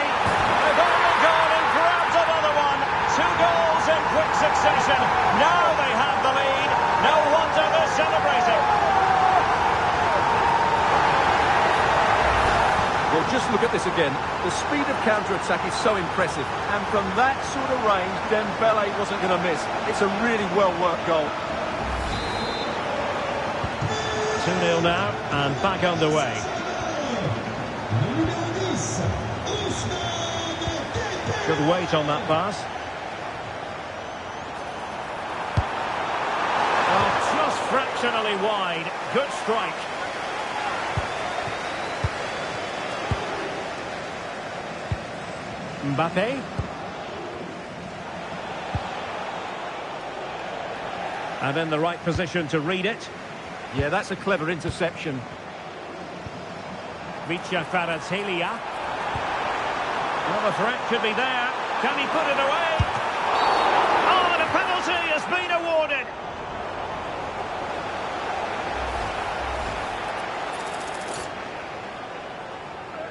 S1: They've only gone and grabbed another one. 2 goals in quick succession. Now they have the lead. No wonder they're celebrating.
S2: Well, just look at this again. The speed of counter-attack is so impressive. And from that sort of range, Dembélé wasn't going to miss. It's a really well-worked goal.
S1: 2-0 now, and back underway. Good weight on that pass. Fractionally wide. Good strike. Mbappe. And in the right position to read it.
S2: Yeah, that's a clever interception.
S1: Vicha Kvaratskhelia. Well, the threat could be there. Can he put it away? Oh, and a penalty has been awarded.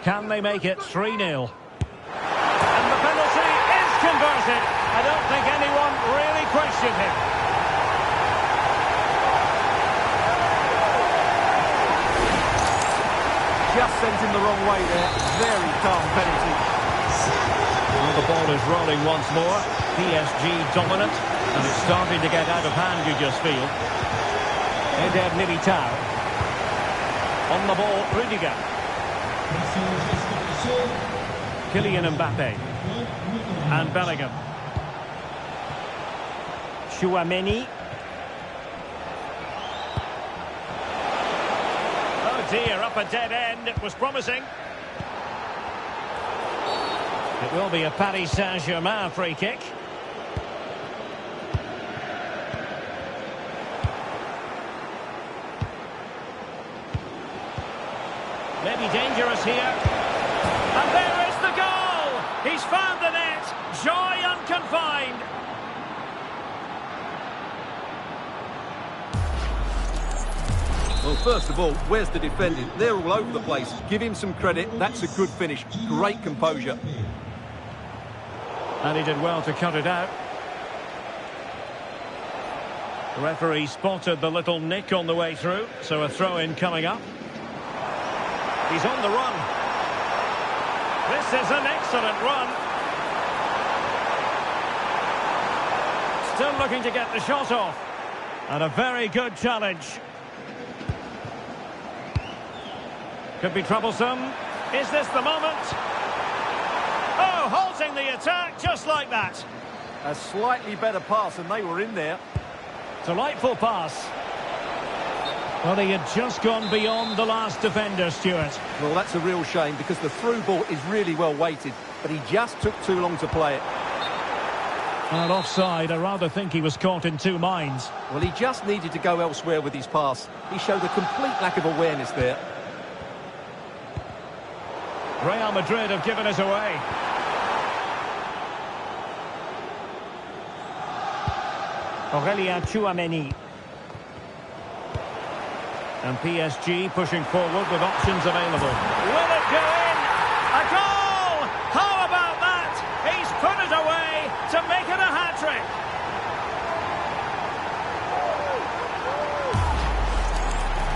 S1: Can they make it 3-0? And the penalty is converted. I don't think anyone really questioned him.
S2: Just sent him the wrong way there. Very calm penalty.
S1: Well, the ball is rolling once more. PSG dominant. And it's starting to get out of hand, you just feel. Eder Militao. On the ball, Rudiger. Kylian Mbappe. And Bellingham. Tchouaméni. Oh dear, up a dead end. It was promising. It will be a Paris Saint-Germain free kick. Maybe dangerous here. And there is the goal! He's found the net. Joy unconfined.
S2: Well, first of all, where's the defending? They're all over the place. Give him some credit. That's a good finish. Great composure.
S1: And he did well to cut it out. The referee spotted the little nick on the way through, so a throw-in coming up. He's on the run. This is an excellent run. Still looking to get the shot off. And a very good challenge. Could be troublesome. Is this the moment? Oh, halting the attack just like that.
S2: A slightly better pass and they were in there.
S1: Delightful pass. Well, he had just gone beyond the last defender, Stuart.
S2: Well, that's a real shame because the through ball is really well weighted, but he just took too long to play it.
S1: And offside, I rather think he was caught in two minds.
S2: Well, he just needed to go elsewhere with his pass. He showed a complete lack of awareness there.
S1: Real Madrid have given us away. Aurélien Tchouaméni. And PSG pushing forward with options available. Will it go in? A goal! How about that? He's put it away to make it a hat-trick.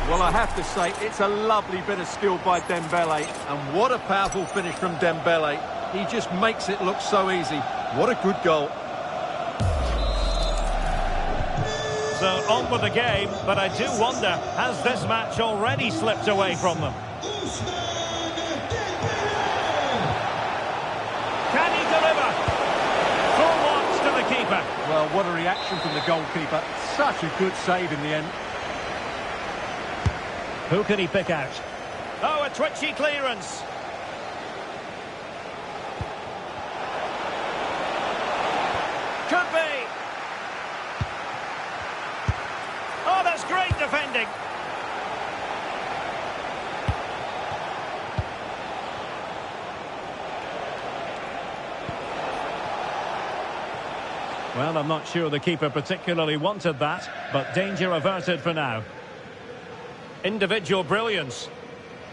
S2: Well, I have to say, it's a lovely bit of skill by Dembele. And what a powerful finish from Dembele. He just makes it look so easy. What a good goal.
S1: So on with the game, but I do wonder, has this match already slipped away from them? Can he deliver? Full marks to the keeper.
S2: Well, what a reaction from the goalkeeper. Such a good save in the end.
S1: Who can he pick out? Oh, a twitchy clearance. Could be. Oh, that's great defending. Well, I'm not sure the keeper particularly wanted that, but danger averted for now. Individual brilliance.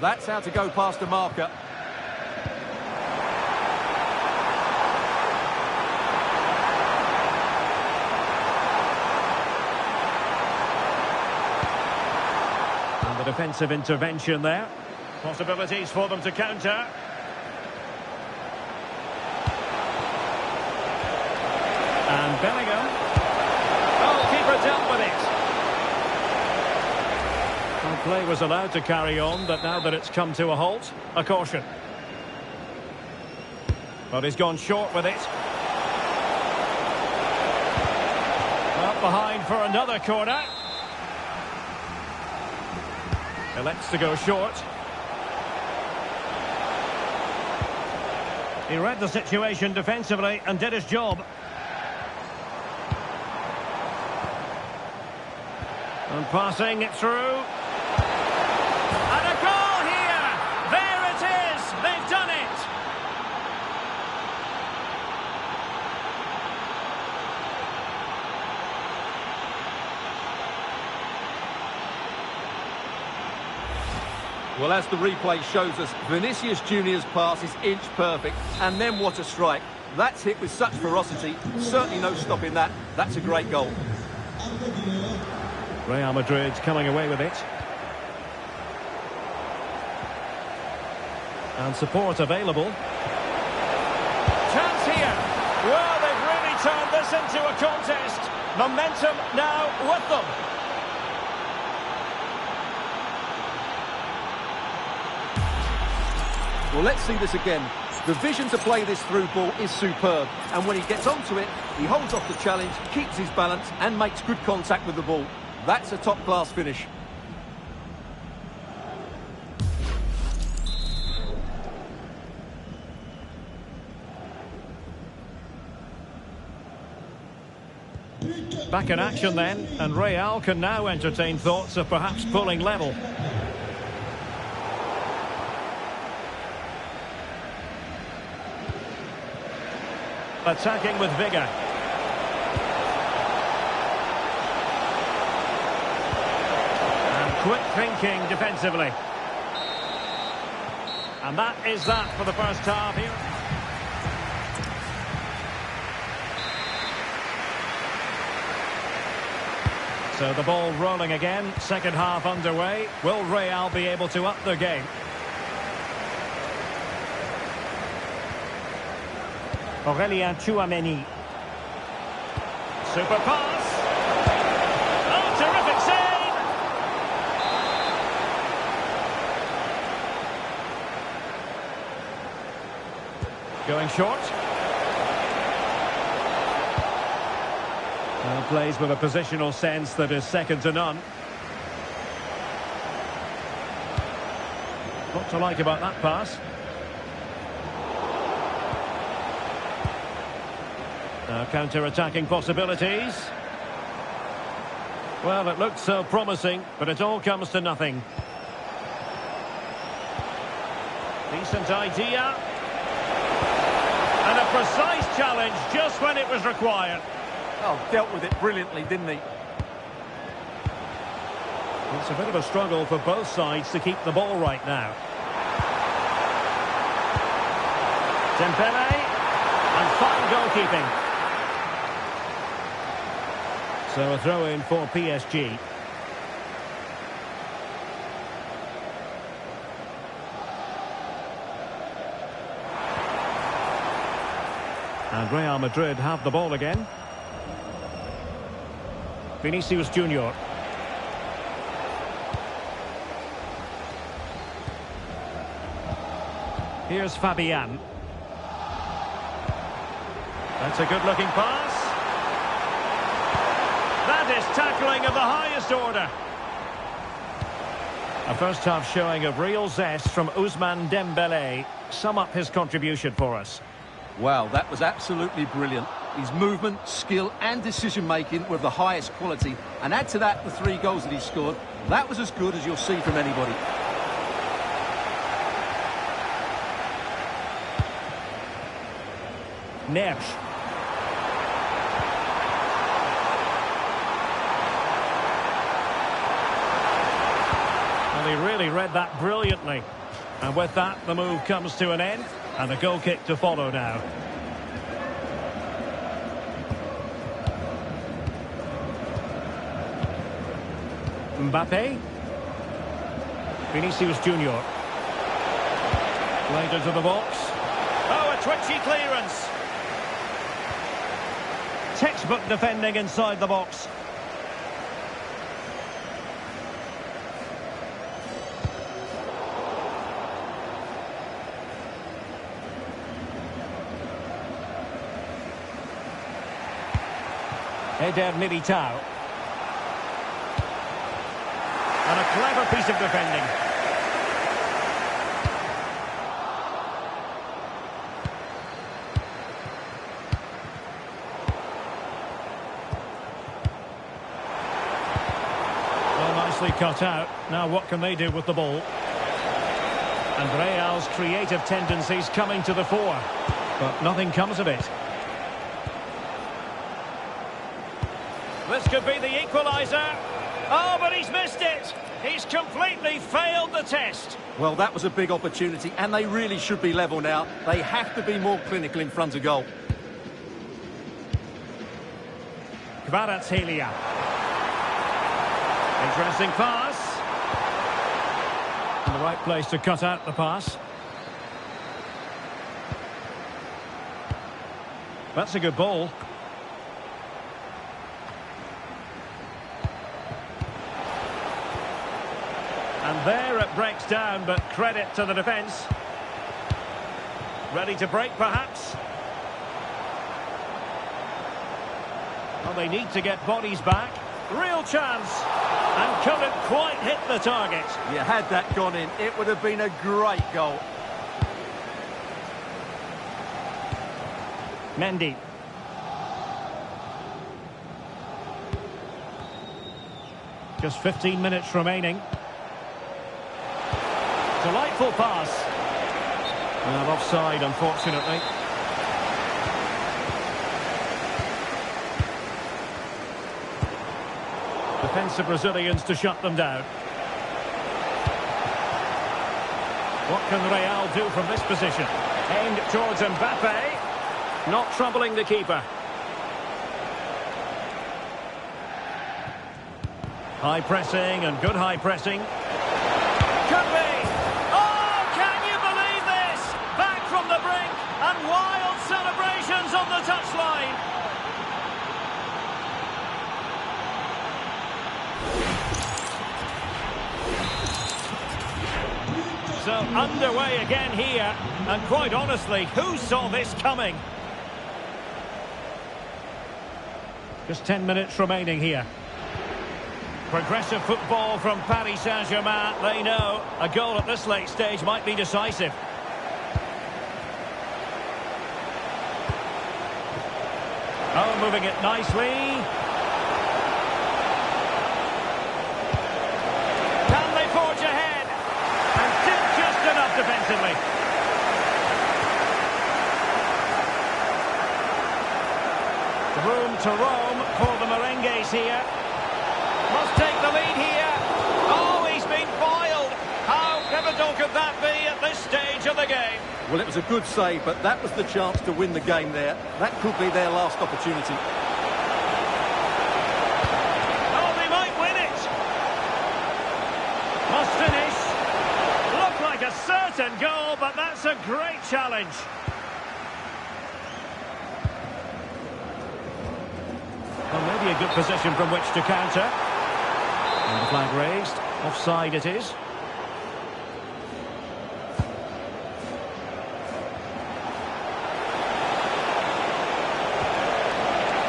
S2: That's how to go past a marker.
S1: And the defensive intervention there. Possibilities for them to counter. And Bellingham. Oh, keeper dealt with it. Well, play was allowed to carry on, but now that it's come to a halt, a caution. But he's gone short with it. Up behind for another corner. Elects to go short. He read the situation defensively and did his job. And passing it through. And a goal here! There it is! They've done it!
S2: Well, as the replay shows us, Vinicius Junior's pass is inch perfect. And then what a strike. That's hit with such ferocity. Certainly no stopping that. That's a great goal.
S1: Real Madrid coming away with it. And support available. Chance here. Well, they've really turned this into a contest. Momentum now with them.
S2: Well, let's see this again. The vision to play this through ball is superb. And when he gets onto it, he holds off the challenge, keeps his balance and makes good contact with the ball. That's a top-class finish.
S1: Back in action then, and Real can now entertain thoughts of perhaps pulling level. Attacking with vigour. And quick thinking defensively. And that is that for the first half here. So the ball rolling again, second half underway. Will Real be able to up their game? Aurélien Tchouaméni. Super pass. Oh, terrific save! Going short. Well, plays with a positional sense that is second to none. What to like about that pass? Now counter-attacking possibilities. Well, it looked so promising, but it all comes to nothing. Decent idea. And a precise challenge just when it was required.
S2: Oh, dealt with it brilliantly, didn't he?
S1: It's a bit of a struggle for both sides to keep the ball right now. Dembele, and fine goalkeeping. So a throw-in for PSG. And Real Madrid have the ball again. Vinicius Junior. Here's Fabian. That's a good-looking pass. That is tackling of the highest order. A first-half showing of real zest from Ousmane Dembele. Sum up his contribution for us.
S2: Wow, that was absolutely brilliant. His movement, skill and decision-making were of the highest quality. And add to that the 3 goals that he scored. That was as good as you'll see from anybody.
S1: Neres. Well, he really read that brilliantly. And with that, the move comes to an end. And a goal kick to follow now. Mbappe. Vinicius Junior. Played into the box. Oh, a twitchy clearance. Textbook defending inside the box. Eder Militao. And a clever piece of defending. Well, nicely cut out. Now what can they do with the ball? And Real's creative tendencies coming to the fore. But nothing comes of it. This could be the equaliser. Oh, but he's missed it. He's completely failed the test.
S2: Well, that was a big opportunity, and they really should be level now. They have to be more clinical in front of goal.
S1: Kvaratskhelia. Interesting pass. In the right place to cut out the pass. That's a good ball. And there it breaks down, but credit to the defence. Ready to break, perhaps. Well, they need to get bodies back. Real chance. And couldn't quite hit the target.
S2: You had that gone in, it would have been a great goal.
S1: Mendy. Just 15 minutes remaining. Delightful pass. Well, offside, unfortunately. Defensive Brazilians to shut them down. What can Real do from this position? Aimed towards Mbappe. Not troubling the keeper. High pressing and good high pressing. Could be. Oh, can you believe this? Back from the brink and wild celebrations on the touchline. So underway again here, and quite honestly, who saw this coming? Just 10 minutes remaining here. Progressive football from Paris Saint-Germain. They know a goal at this late stage might be decisive. Oh, moving it nicely. Can they forge ahead? And did just enough defensively. Room to roam for the Merengues here. Must take the lead here. Oh, he's been foiled. How pivotal could that be at this stage of the game?
S2: Well, it was a good save, but that was the chance to win the game there. That could be their last opportunity.
S1: Oh, they might win it. Must finish. Looked like a certain goal, but that's a great challenge. Well, maybe a good position from which to counter. And the flag raised. Offside it is.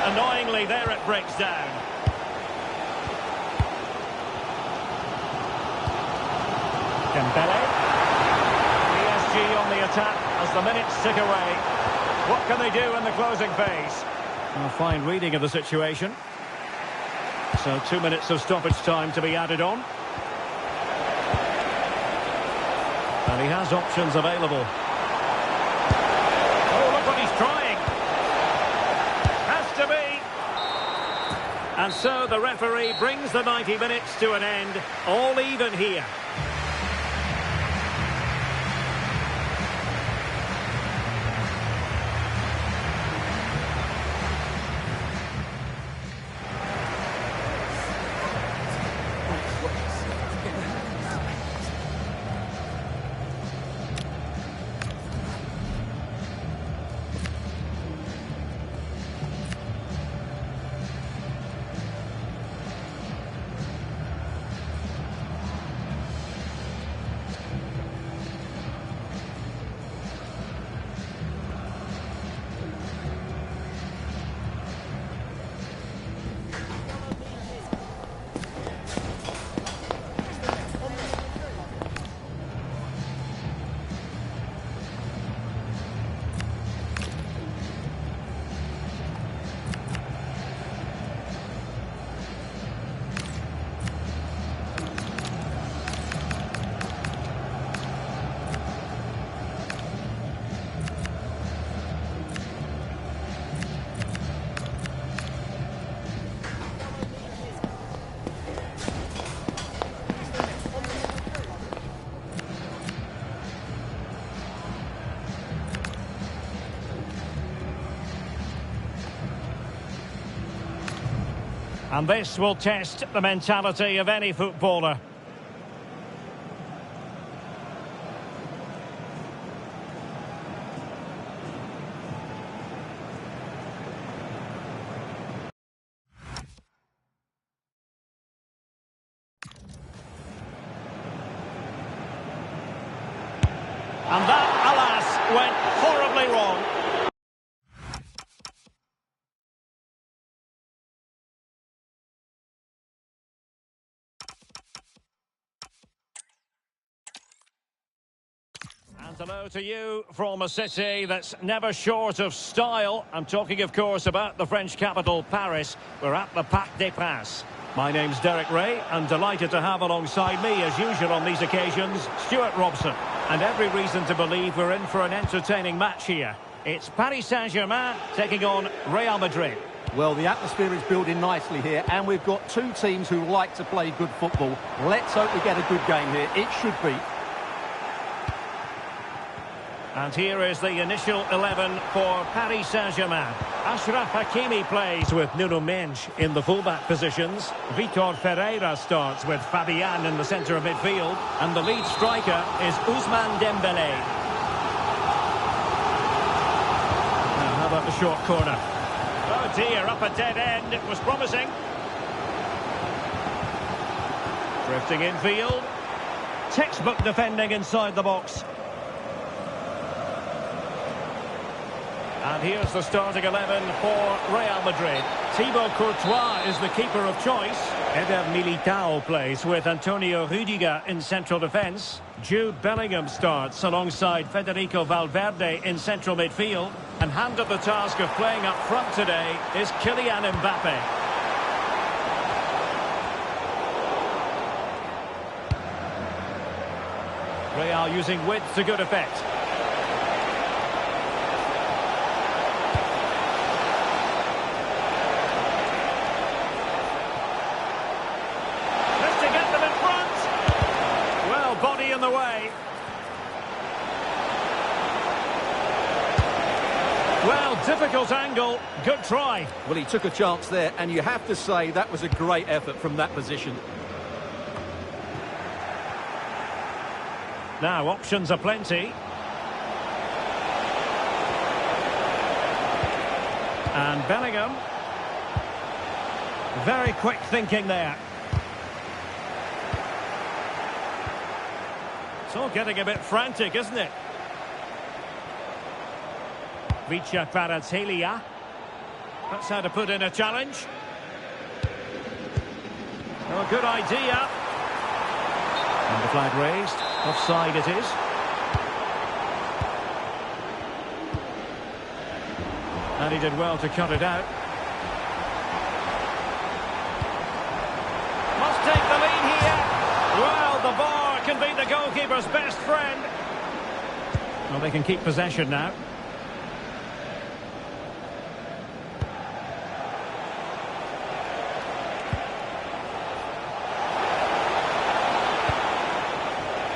S1: Annoyingly, there it breaks down. Dembele. PSG on the attack as the minutes tick away. What can they do in the closing phase? A fine reading of the situation. So 2 minutes of stoppage time to be added on. And he has options available. Oh, look what he's trying. Has to be. And so the referee brings the 90 minutes to an end. All even here. And this will test the mentality of any footballer. And that, alas, went horribly wrong. And hello to you from a city that's never short of style. I'm talking, of course, about the French capital, Paris. We're at the Parc des Princes. My name's Derek Ray, and delighted to have alongside me, as usual on these occasions, Stuart Robson. And every reason to believe we're in for an entertaining match here. It's Paris Saint-Germain taking on Real Madrid.
S2: Well, the atmosphere is building nicely here, and we've got two teams who like to play good football. Let's hope we get a good game here. It should be.
S1: And here is the initial 11 for Paris Saint-Germain. Achraf Hakimi plays with Nuno Mendes in the fullback positions. Vitor Ferreira starts with Fabian in the centre of midfield. And the lead striker is Ousmane Dembélé. Now, how about the short corner? Oh dear, up a dead end. It was promising. Drifting infield. Textbook defending inside the box. And here's the starting 11 for Real Madrid. Thibaut Courtois is the keeper of choice. Eder Militao plays with Antonio Rüdiger in central defence. Jude Bellingham starts alongside Federico Valverde in central midfield. And handed the task of playing up front today is Kylian Mbappe. Real using width to good effect. Body in the way. Well, difficult angle. Good try.
S2: Well, he took a chance there, and you have to say that was a great effort from that position.
S1: Now, options are plenty. And Bellingham. Very quick thinking there. It's all getting a bit frantic, isn't it? Vicha Kvaratskhelia. That's how to put in a challenge. Oh, good idea. And the flag raised. Offside it is. And he did well to cut it out. Must take the lead here. Well, the bar can be the goalkeeper's best friend. Well, they can keep possession now.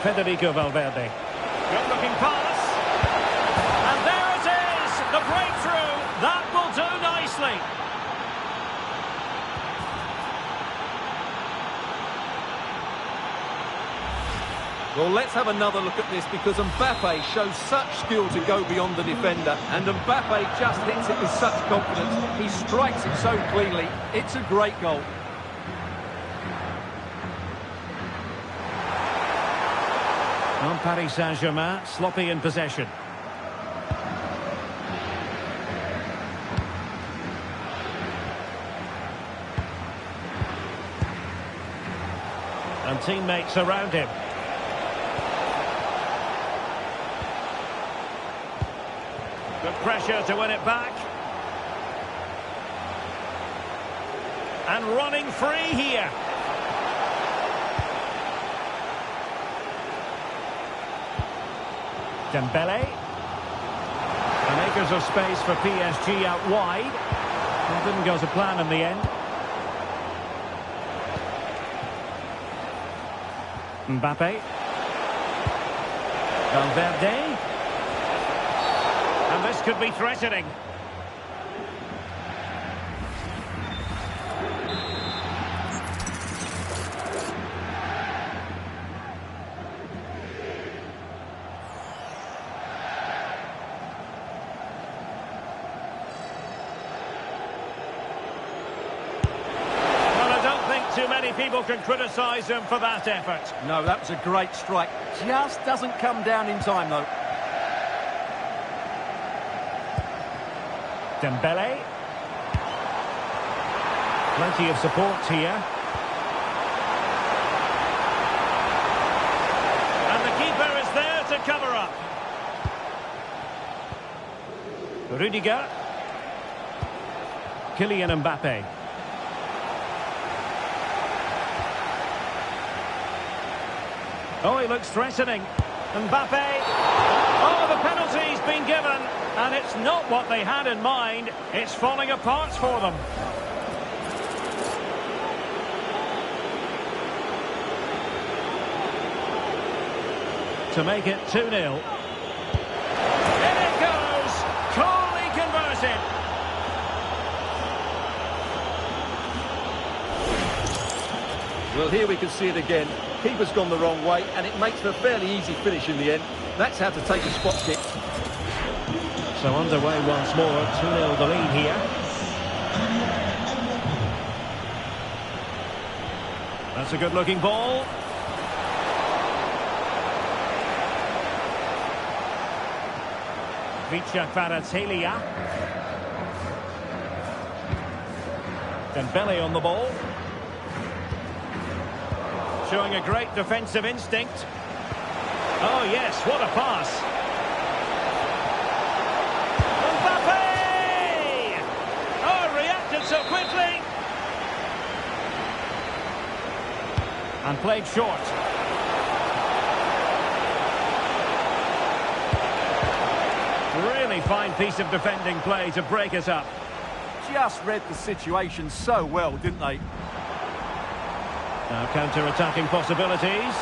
S1: Federico Valverde. Good looking pass. And there it is, the breakthrough. That will do nicely.
S2: Well, let's have another look at this, because Mbappe shows such skill to go beyond the defender, and Mbappe just hits it with such confidence. He strikes it so cleanly. It's a great goal.
S1: On Paris Saint-Germain, sloppy in possession. And teammates around him. Good pressure to win it back. And running free here. Dembele. And acres of space for PSG out wide. Well, didn't go to plan in the end. Mbappe. Valverde. And this could be threatening. many people can criticise him for that effort.
S2: No, that was a great strike. Just doesn't come down in time, though.
S1: Dembele. Plenty of support here. And the keeper is there to cover up. Rudiger. Kylian Mbappe. Oh, he looks threatening. Mbappe. Oh, the penalty's been given. And it's not what they had in mind. It's falling apart for them. To make it 2-0. In it goes. Coolly converted.
S2: Well, here we can see it again. Keeper's gone the wrong way, and it makes for a fairly easy finish in the end. That's how to take a spot kick.
S1: So underway once more, 2-0 the lead here. That's a good-looking ball. Vicha Kvaratskhelia. Dembele on the ball. Showing a great defensive instinct. Oh yes, what a pass. Mbappe! Oh, reacted so quickly. And played short. Really fine piece of defending play to break us up.
S2: Just read the situation so well, didn't they?
S1: Now counter-attacking possibilities.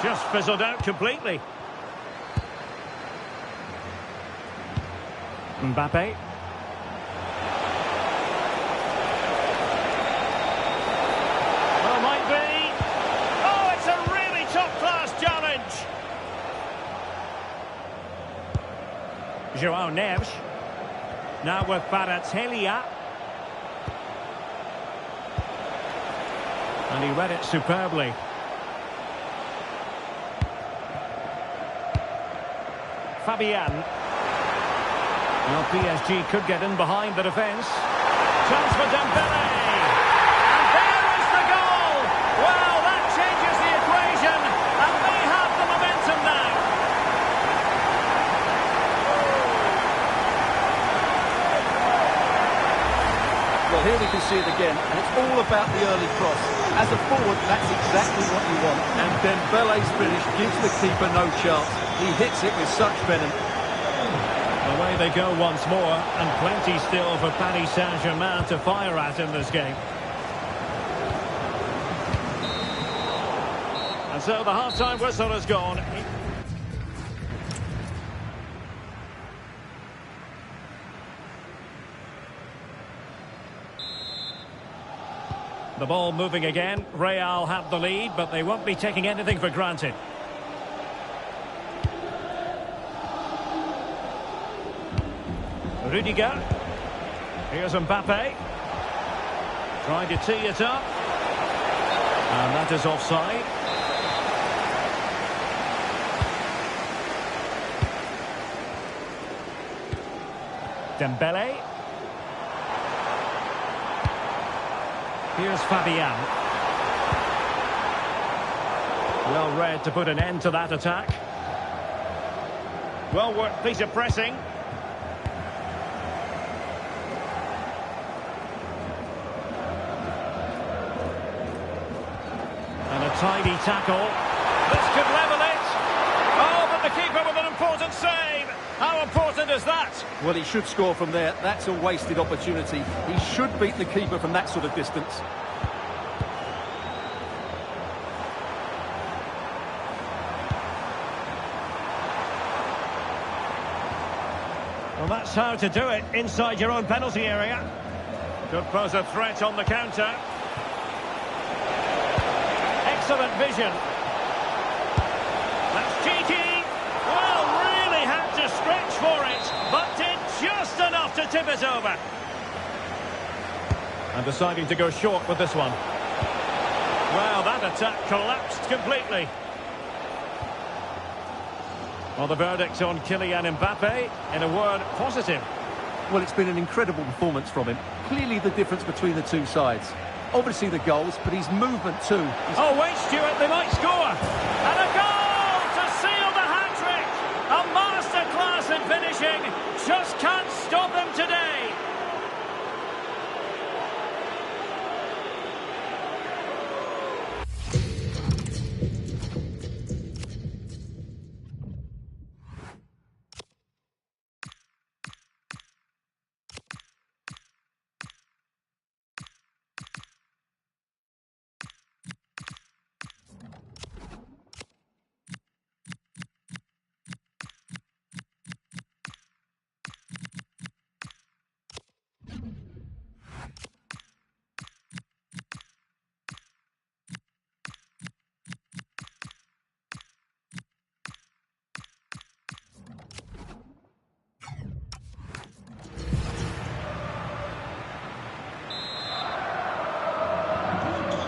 S1: Just fizzled out completely. Mbappe. Well, might be. Oh, it's a really top-class challenge. João Neves. Now with Kvaratskhelia. And he read it superbly. Fabian. Well, PSG could get in behind the defence. Chance for Dembele. And there is the goal. Well, that changes the equation. And they have the momentum now.
S2: Well, here we can see it again, and it's all about the early cross. As a forward, that's exactly what you want. And Dembele's finish gives the keeper no chance. He hits it with such venom.
S1: Away they go once more, and plenty still for Paris Saint-Germain to fire at in this game. And so the half-time whistle has gone. The ball moving again. Real have the lead, but they won't be taking anything for granted. Rudiger. Here's Mbappe. Trying to tee it up. And that is offside. Dembele. Here's Fabian. Well read to put an end to that attack. Well worked piece of pressing. And a tidy tackle. This could level it. Oh, but the keeper with an important save. How important is that?
S2: Well, he should score from there. That's a wasted opportunity. He should beat the keeper from that sort of distance.
S1: Well, that's how to do it inside your own penalty area. Could pose a threat on the counter. Excellent vision. That's cheeky. Well, really had to stretch for it, but did just enough to tip it over. And deciding to go short with this one. That attack collapsed completely. Well, the verdict on Kylian Mbappe, in a word, positive.
S2: Well, it's been an incredible performance from him. Clearly the difference between the two sides. Obviously the goals, but his movement too.
S1: Oh, wait, Stuart, they might score. And a goal to seal the hat-trick. A masterclass in finishing. Just can't stop him today.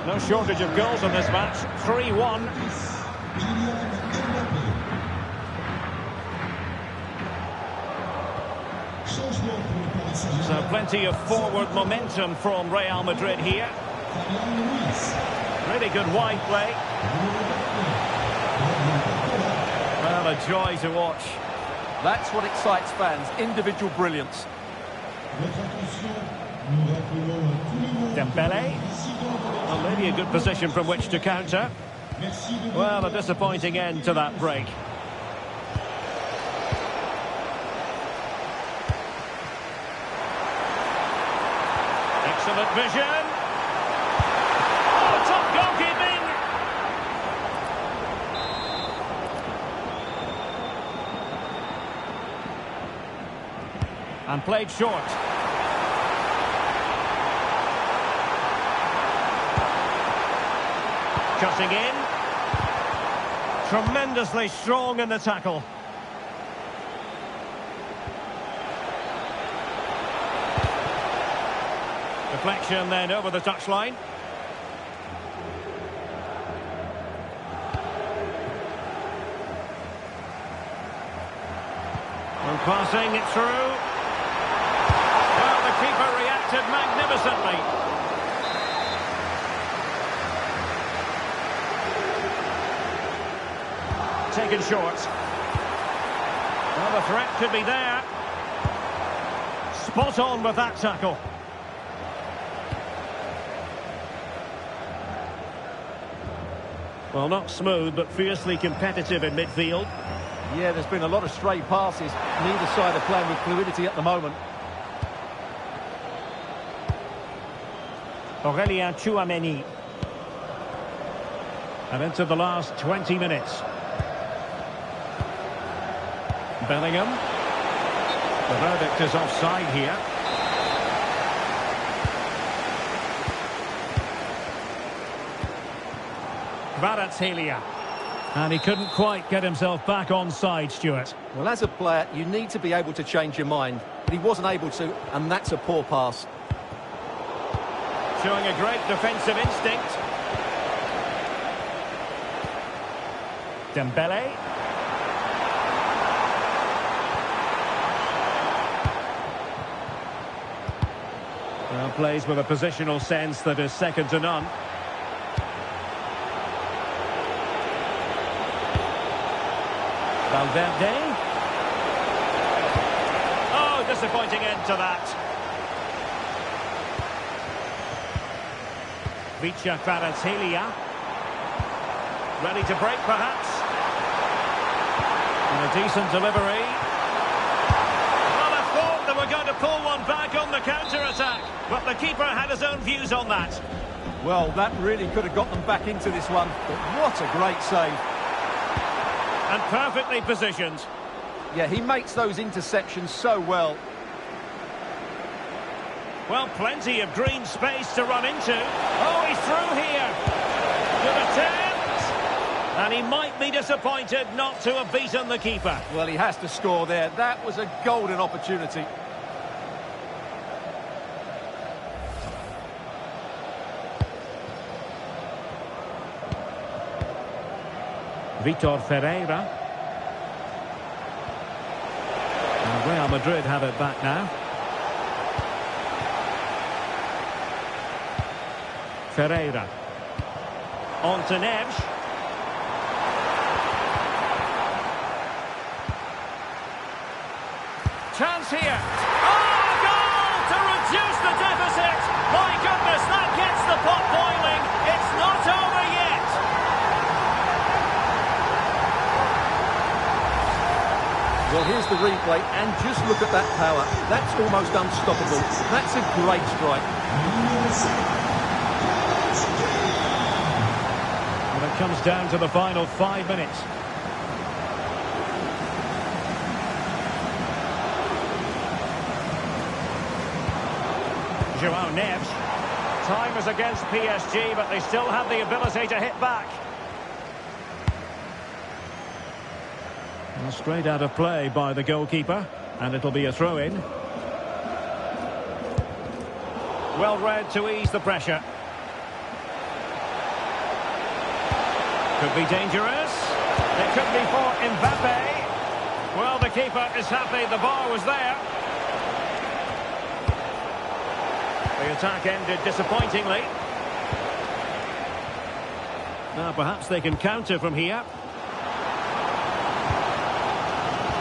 S1: No shortage of goals in this match. 3-1. So plenty of forward momentum from Real Madrid here. Really good wide play. Well, a joy to watch.
S2: That's what excites fans, individual brilliance.
S1: Dembele. Well, maybe a good position from which to counter. Well, a disappointing end to that break. Excellent vision. Oh, top goalkeeping. And played short. Cutting in. Tremendously strong in the tackle. Deflection then over the touchline. And passing it through. Well, the keeper reacted magnificently. Taken short. Well, the threat could be there. Spot on with that tackle. Well, not smooth, but fiercely competitive in midfield.
S2: Yeah, there's been a lot of stray passes. Neither side are playing with fluidity at the moment.
S1: Aurélien Tchouameni. And into the last 20 minutes. Bellingham. The verdict is offside here. Kvaratskhelia. And he couldn't quite get himself back on side, Stuart.
S2: Well, as a player, you need to be able to change your mind. But he wasn't able to, and that's a poor pass.
S1: Showing a great defensive instinct. Dembele. Well, plays with a positional sense that is second to none. Valverde. Oh, disappointing end to that. Vicha Kvaratskhelia. Ready to break, perhaps. And a decent delivery. Well, I thought they were going to pull one back on the counter-attack, but the keeper had his own views on that.
S2: Well, that really could have got them back into this one, but what a great save.
S1: And perfectly positioned.
S2: Yeah, he makes those interceptions so well.
S1: Well, plenty of green space to run into. Oh, he's through here. Good attempt. And he might be disappointed not to have beaten the keeper.
S2: Well, he has to score there. That was a golden opportunity.
S1: Vitor Ferreira. And Real Madrid have it back now. Ferreira. On to Neves. Chance here. Oh, goal to reduce the deficit. My goodness, that gets the pot boiling. It's not over yet.
S2: Well, here's the replay, and just look at that power. That's almost unstoppable. That's a great strike.
S1: And it comes down to the final 5 minutes. João Neves. Time is against PSG, but they still have the ability to hit back. Well, straight out of play by the goalkeeper, and it'll be a throw-in. Well read to ease the pressure. Could be dangerous. It could be for Mbappe. Well, the keeper is happy the bar was there. The attack ended disappointingly. Now perhaps they can counter from here.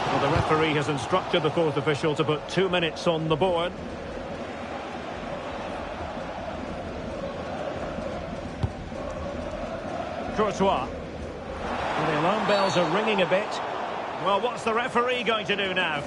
S1: Well, the referee has instructed the fourth official to put 2 minutes on the board. Courtois. Well, the alarm bells are ringing a bit. Well, what's the referee going to do now?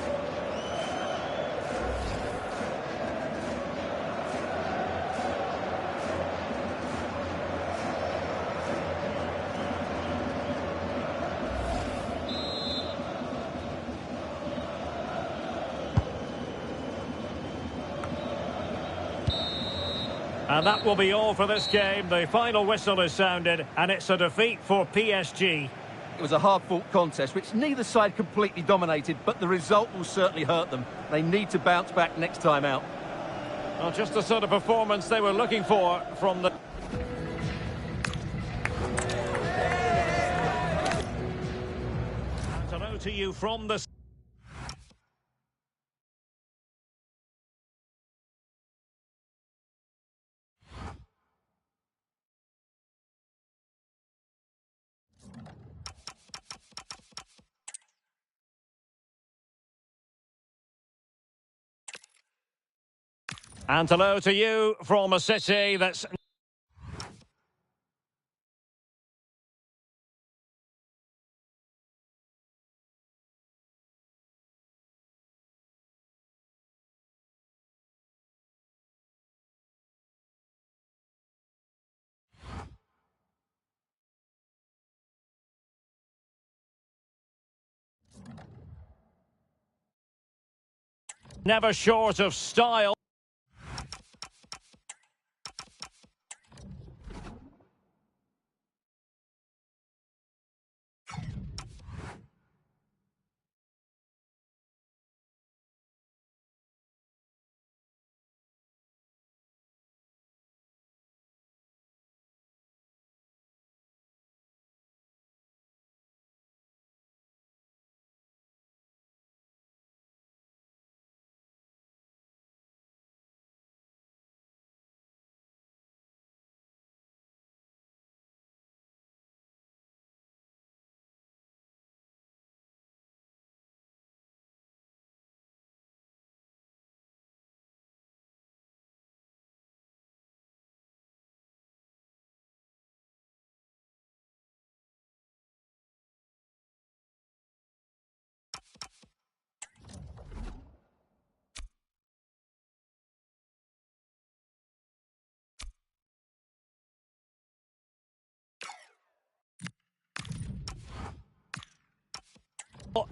S1: And that will be all for this game. The final whistle is sounded, and it's a defeat for PSG.
S2: It was a hard-fought contest, which neither side completely dominated, but the result will certainly hurt them. They need to bounce back next time out.
S1: Well, just the sort of performance they were looking for from the... And hello to you from the... And hello to you from a city that's... never short of style.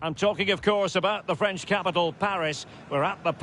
S1: I'm talking, of course, about the French capital, Paris. We're at the...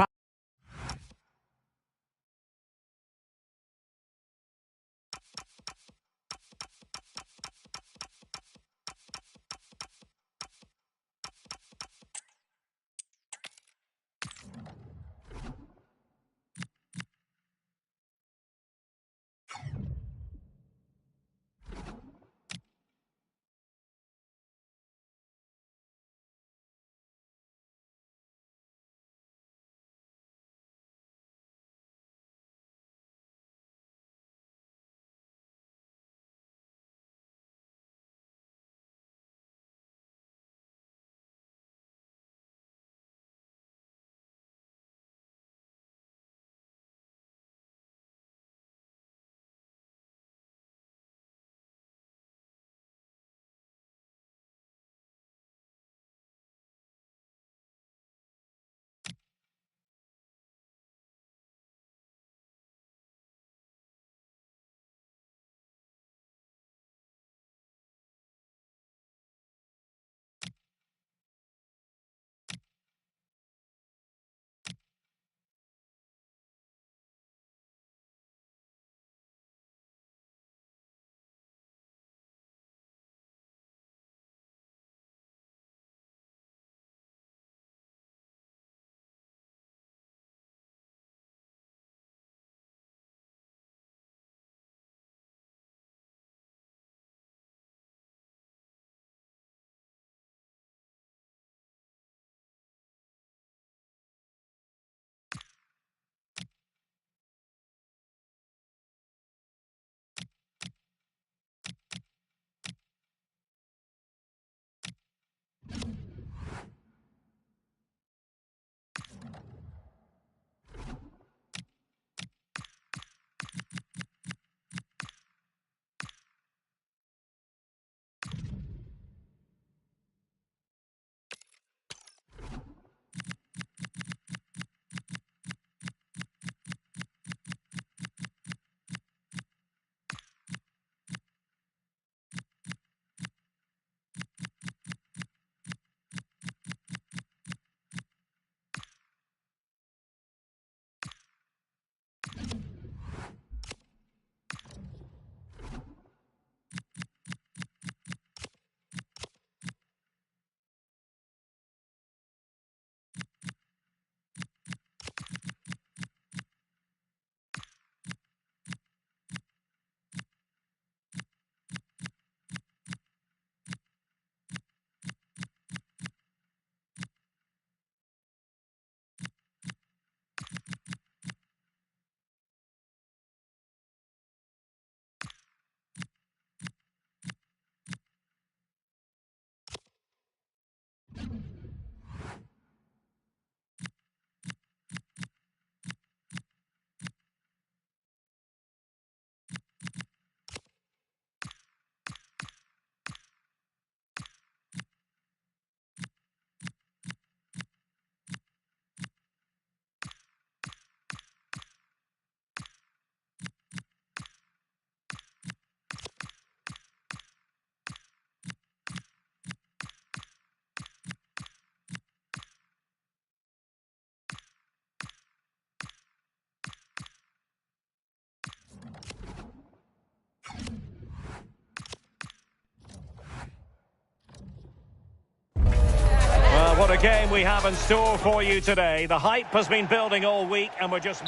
S1: The game we have in store for you today. The hype has been building all week and we're just...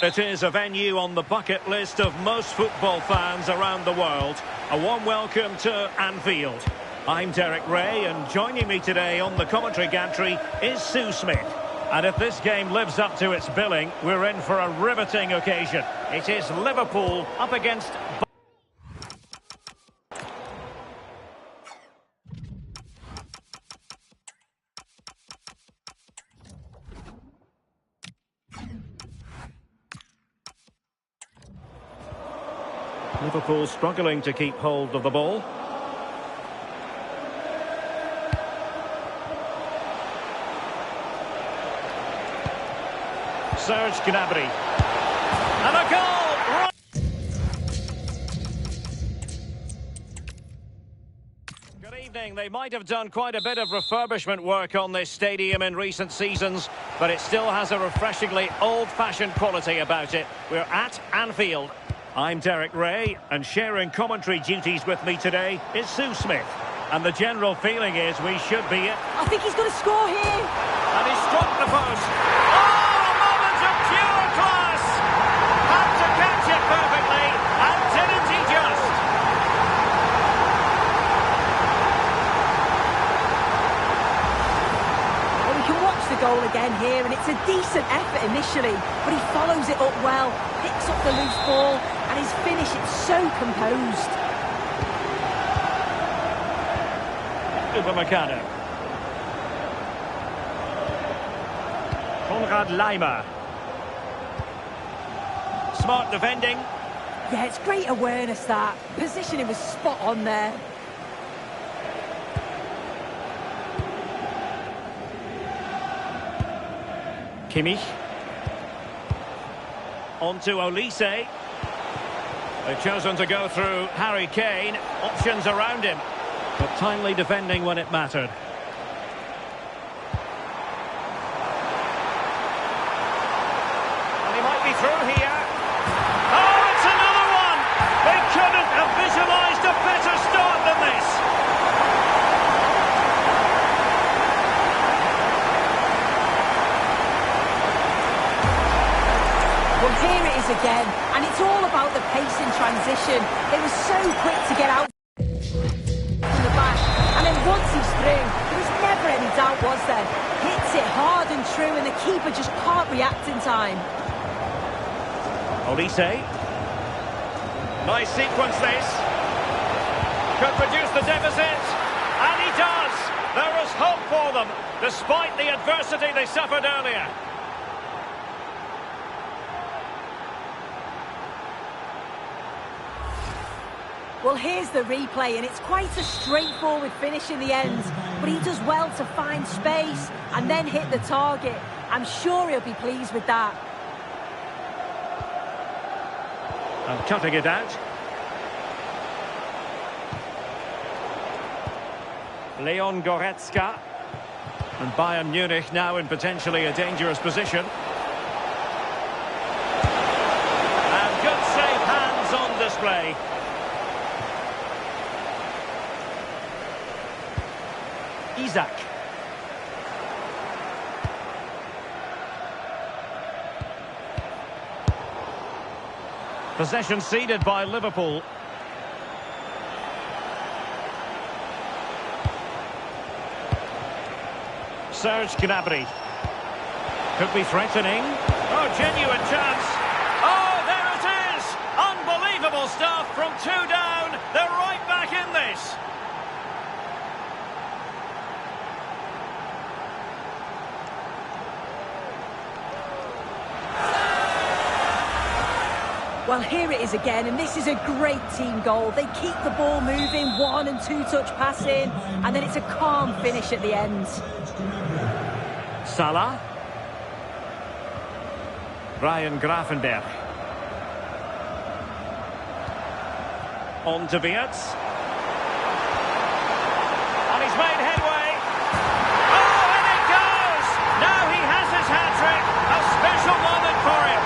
S1: It is a venue on the bucket list of most football fans around the world. A warm welcome to Anfield. I'm Derek Ray, and joining me today on the commentary gantry is Sue Smith. And if this game lives up to its billing, we're in for a riveting occasion. It is Liverpool up against... Liverpool struggling to keep hold of the ball. Serge Gnabry. And a goal! Good evening. They might have done quite a bit of refurbishment work on this stadium in recent seasons, but it still has a refreshingly old-fashioned quality about it. We're at Anfield. I'm Derek Ray, and sharing commentary duties with me today is Sue Smith. And the general feeling is we should be it.
S3: I think he's going to score here.
S1: And he struck the post. Oh, a moment of pure class! Had to catch it perfectly, and didn't he just?
S3: Well, we can watch the goal again here, and it's a decent effort initially, but he follows it up well, picks up the loose ball, and his finish, it's so composed.
S1: Upamecano. Konrad Laimer. Smart defending.
S3: Yeah, it's great awareness, that. Positioning was spot on there.
S1: Kimmich. On to Olise. They've chosen to go through Harry Kane. Options around him. But timely defending when it mattered. And he might be through here. Oh, it's another one! They couldn't have visualised a better start than this.
S3: Well, here it is again, and it's all about the pace in transition. They were so quick to get out from the back, and then once he's through, there was never any doubt, was there? Hits it hard and true, and the keeper just can't react in time.
S1: Olise. Nice sequence this. Could reduce the deficit. And he does. There was hope for them, despite the adversity they suffered earlier.
S3: Well, here's the replay, and it's quite a straightforward finish in the end. But he does well to find space and then hit the target. I'm sure he'll be pleased with that.
S1: And cutting it out. Leon Goretzka. And Bayern Munich now in potentially a dangerous position. And good safe hands on display. Isak. Possession ceded by Liverpool. Serge Gnabry. Could be threatening. Oh, genuine chance. Oh, there it is! Unbelievable stuff from 2 down. They're right back in this.
S3: Well, here it is again, and this is a great team goal. They keep the ball moving, 1- and 2-touch passing, and then it's a calm finish at the end.
S1: Salah. Ryan Gravenberch. On to Wirtz. And he's made headway. Oh, and it goes! Now he has his hat-trick. A special moment for him.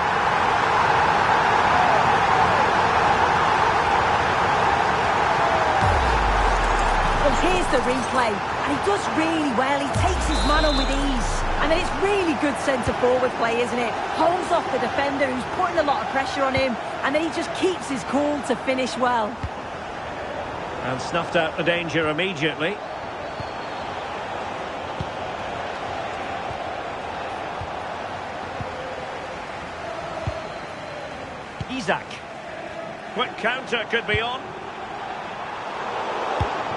S3: Well, here's the replay, and And he does really well. He takes his man on with ease. And then it's really good centre-forward play, isn't it? Holds off the defender who's putting a lot of pressure on him. And then he just keeps his cool to finish well.
S1: And snuffed out the danger immediately. Isak. Quick counter could be on.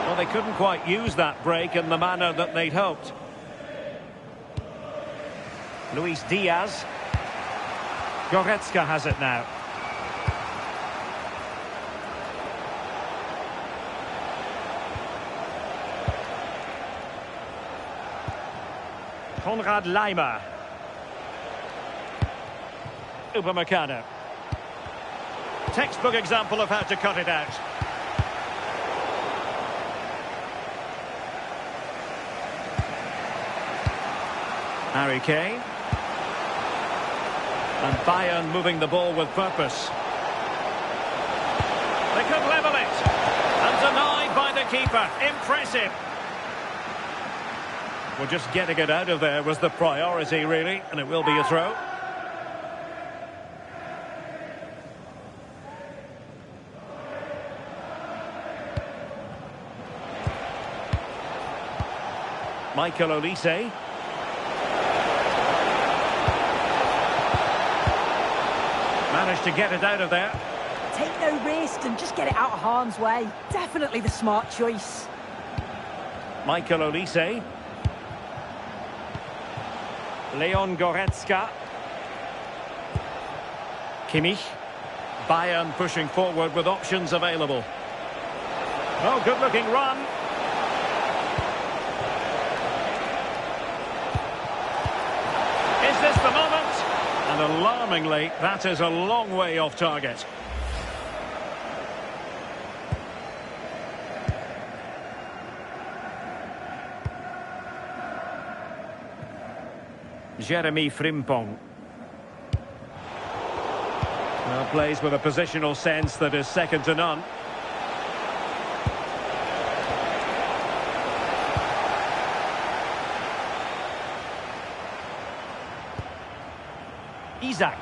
S1: Well, they couldn't quite use that break in the manner that they'd hoped. Luis Diaz. Goretzka has it now. Konrad Laimer. Upamecano. Textbook example of how to cut it out. Harry Kane. And Bayern moving the ball with purpose. They could level it. And denied by the keeper. Impressive. Well, just getting it out of there was the priority, really. And it will be a throw. Michael Olise. Managed to get it out of there.
S3: Take no risk and just get it out of harm's way. Definitely the smart choice.
S1: Michael Olise. Leon Goretzka. Kimmich. Bayern pushing forward with options available. Oh, good-looking run. Is this the moment? And alarmingly, that is a long way off target. Jeremy Frimpong. Well, plays with a positional sense that is second to none. Isak.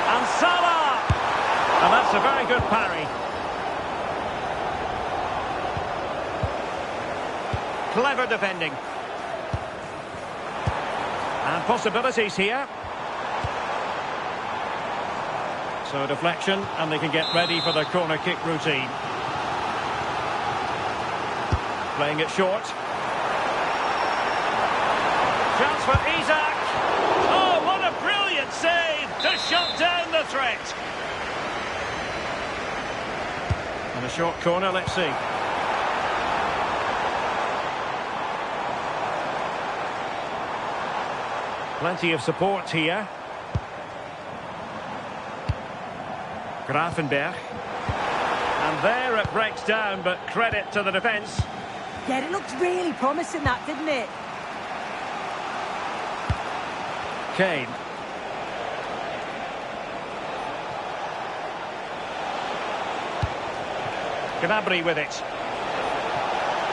S1: And Salah! And that's a very good parry. Clever defending. And possibilities here. So deflection, and they can get ready for the corner kick routine. Playing it short. Chance for Isak. Oh, what a brilliant save to shut down the threat. And a short corner, let's see. Plenty of support here. Grafenberg. And there it breaks down, but credit to the defence.
S3: Yeah, it looked really promising, that, didn't it?
S1: Kane. Gnabry with it.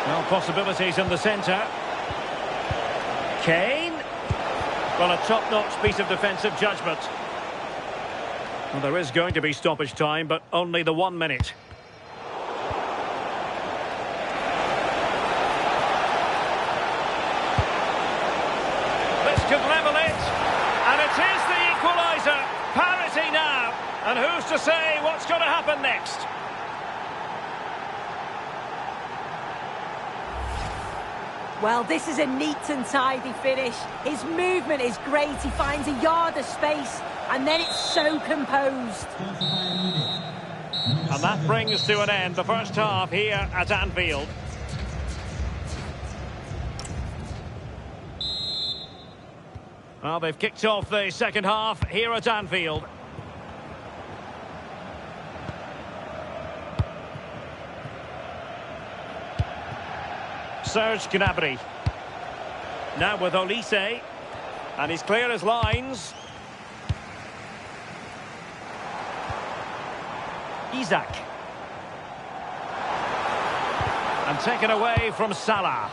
S1: Well, possibilities in the centre. Kane. Well, a top-notch piece of defensive judgment. Well, there is going to be stoppage time, but only the 1 minute. This could level it. And it is the equaliser. Parity now. And who's to say what's going to happen next?
S3: Well, this is a neat and tidy finish. His movement is great. He finds a yard of space, and then it's so composed.
S1: And that brings to an end the first half here at Anfield. Well, they've kicked off the second half here at Anfield. Serge Gnabry. Now with Olise. And he's clear as lines. Isak. And taken away from Salah.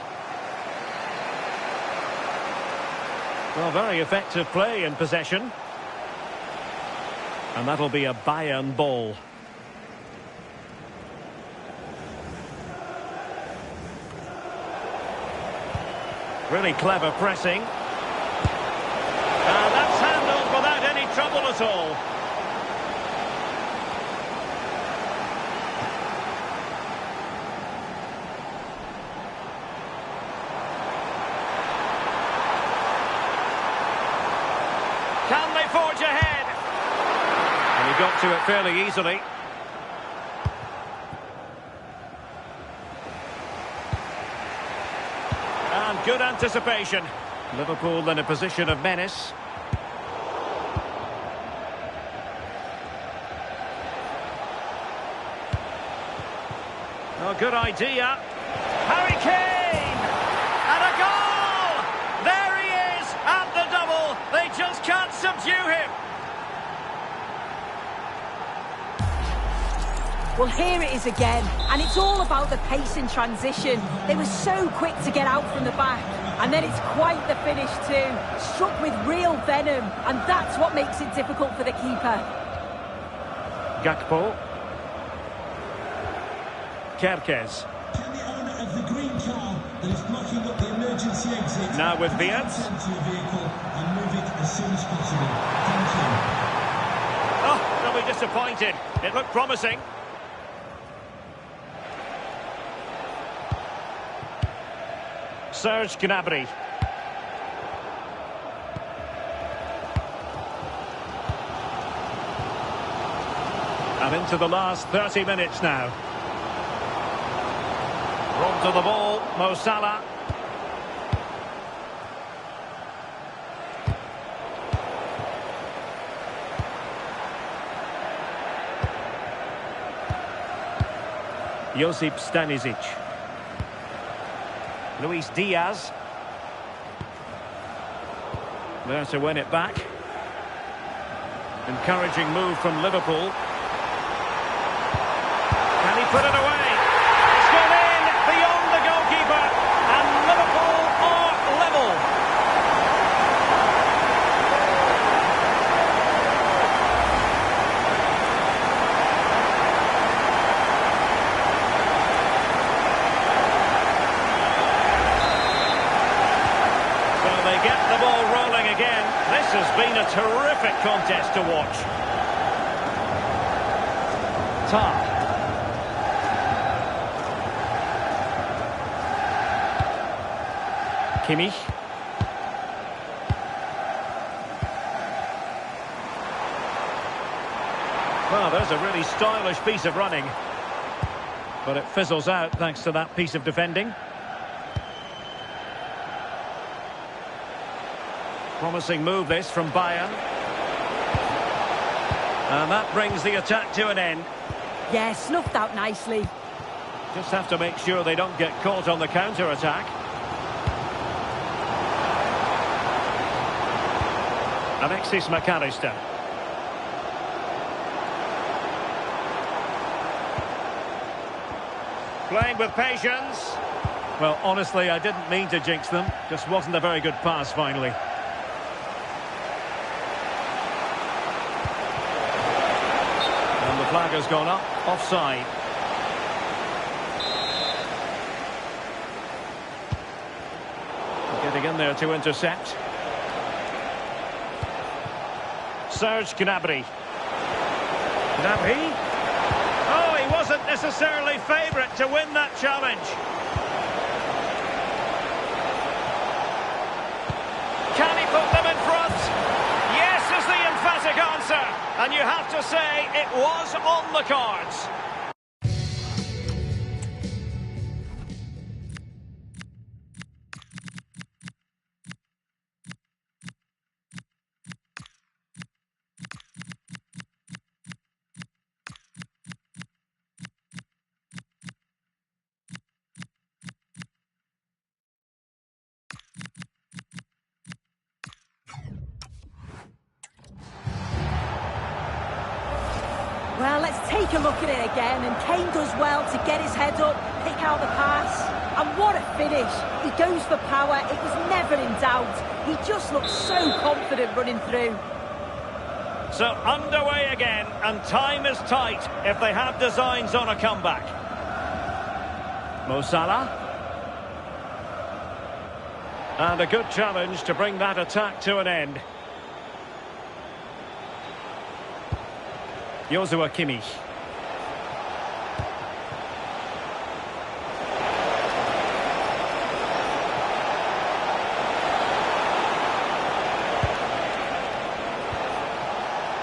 S1: Well, very effective play in possession. And that'll be a Bayern ball. Really clever pressing. And that's handled without any trouble at all. Can they forge ahead? And he got to it fairly easily. And good anticipation. Liverpool in a position of menace. Oh, good idea. Harry Kane! And a goal! There he is at the double. They just can't subdue him.
S3: Well, here it is again, and it's all about the pace in transition. They were so quick to get out from the back, and then it's quite the finish too. Struck with real venom, and that's what makes it difficult for the keeper.
S1: Gakpo. Kerkez.
S4: Can the owner of the green car that is blocking up the emergency exit
S1: Now with Viet.
S4: attend to your vehicle and move it as soon as possible? Thank you.
S1: Oh, they'll be disappointed. It looked promising. Serge Gnabry. And into the last 30 minutes now. Robbed to the ball, Mo Salah. Josip Stanisic. Luis Diaz. There to win it back. Encouraging move from Liverpool. Can he put it away? It's gone in beyond the goalkeeper. And Liverpool are level. They get the ball rolling again. This has been a terrific contest to watch. Tar. Kimmich. Well, there's a really stylish piece of running. But it fizzles out thanks to that piece of defending. Promising move this from Bayern. And that brings the attack to an end.
S3: Yeah, snuffed out nicely.
S1: Just have to make sure they don't get caught on the counter-attack. Alexis McAllister. Playing with patience. Well, honestly, I didn't mean to jinx them. Just wasn't a very good pass, finally. And the flag has gone up. Offside. Getting in there to intercept. Serge Gnabry. Gnabry. Oh, he wasn't necessarily favourite to win that challenge. Can he put them in front? Yes is the emphatic answer. And you have to say it was on the cards.
S3: Well, let's take a look at it again, and Kane does well to get his head up, pick out the pass. And what a finish. He goes for power. It was never in doubt. He just looked so confident running through.
S1: So underway again, and time is tight if they have designs on a comeback. Mo Salah. And a good challenge to bring that attack to an end. Joshua Kimmich.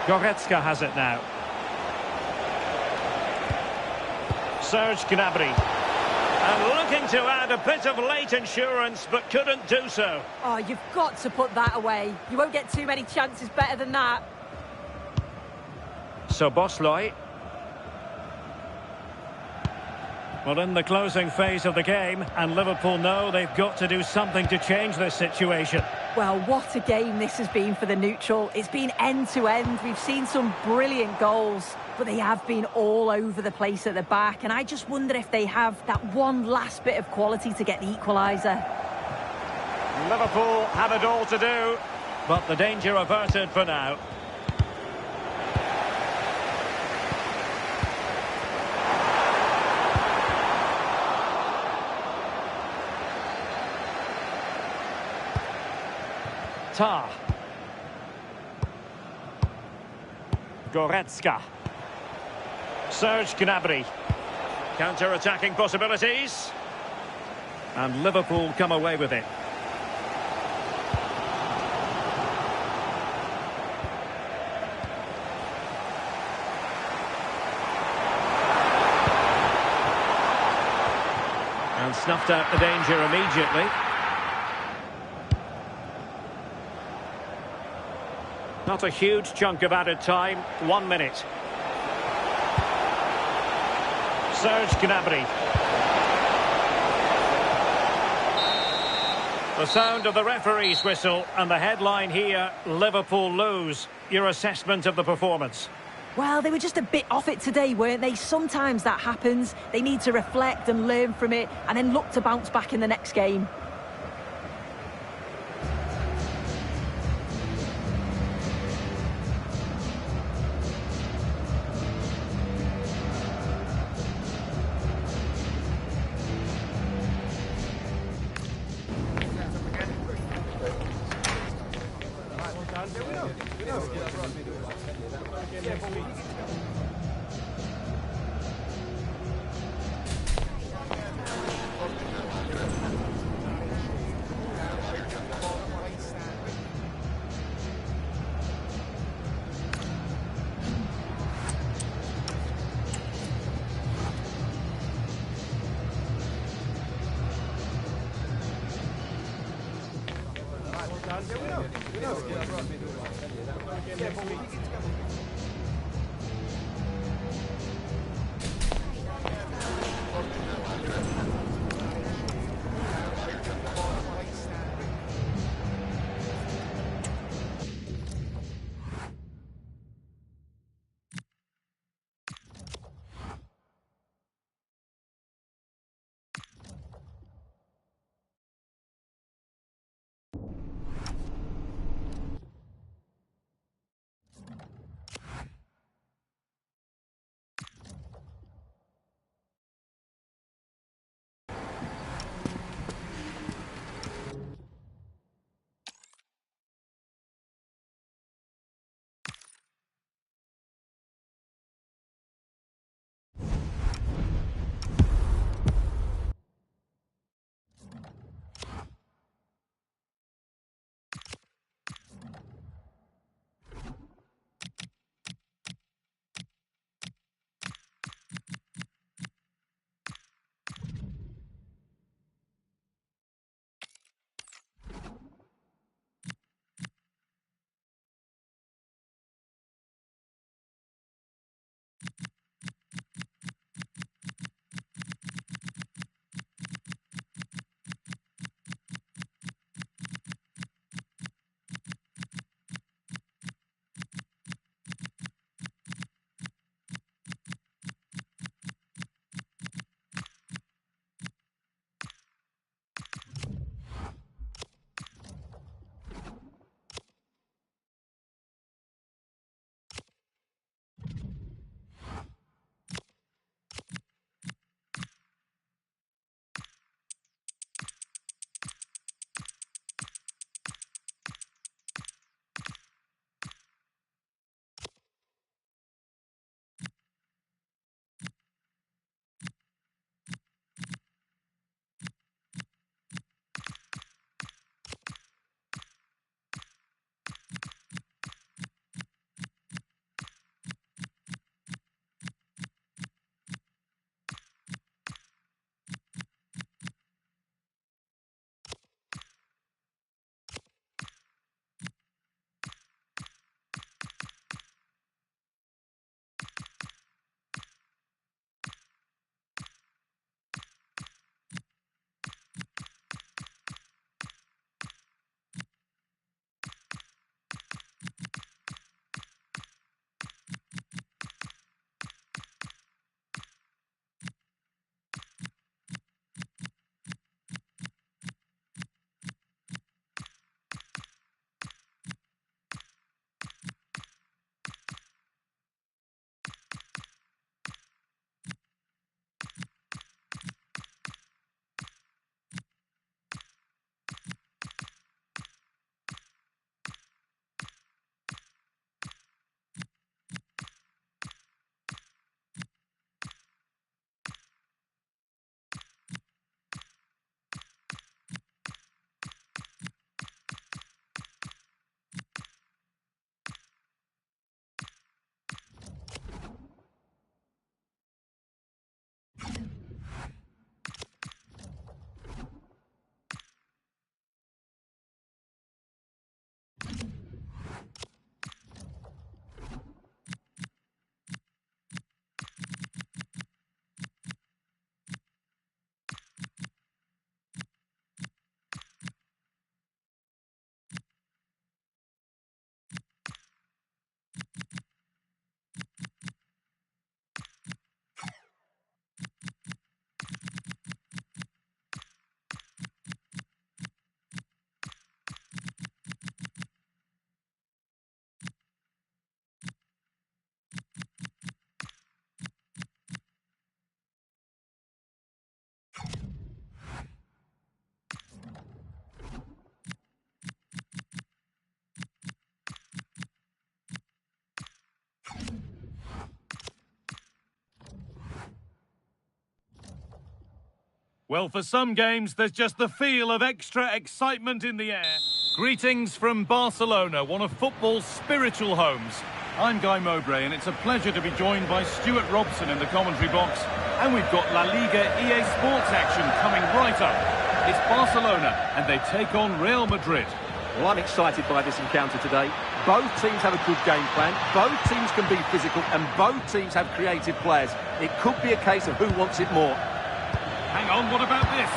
S1: Goretzka has it now. Serge Gnabry. And looking to add a bit of late insurance, but couldn't do so.
S3: Oh, you've got to put that away. You won't get too many chances better than that.
S1: So Bosley. Well, in the closing phase of the game, and Liverpool know they've got to do something to change this situation.
S3: Well, what a game this has been for the neutral. It's been end-to-end. We've seen some brilliant goals, but they have been all over the place at the back. And I just wonder if they have that one last bit of quality to get the equaliser.
S1: Liverpool have it all to do, but the danger averted for now. Tah. Goretzka. Serge Gnabry. Counter-attacking possibilities. And Liverpool come away with it. And snuffed out the danger immediately. Not a huge chunk of added time, 1 minute. Serge Gnabry. The sound of the referee's whistle and the headline here, Liverpool lose. Your assessment of the performance?
S3: Well, they were just a bit off it today, weren't they? Sometimes that happens. They need to reflect and learn from it and then look to bounce back in the next game.
S1: Well, for some games, there's just the feel of extra excitement in the air. Greetings from Barcelona, one of football's spiritual homes. I'm Guy Mowbray, and it's a pleasure to be joined by Stuart Robson in the commentary box. And we've got La Liga EA Sports action coming right up. It's Barcelona, and they take on Real Madrid.
S2: Well, I'm excited by this encounter today. Both teams have a good game plan, both teams can be physical, and both teams have creative players. It could be a case of who wants it more.
S1: Hang on, what about this?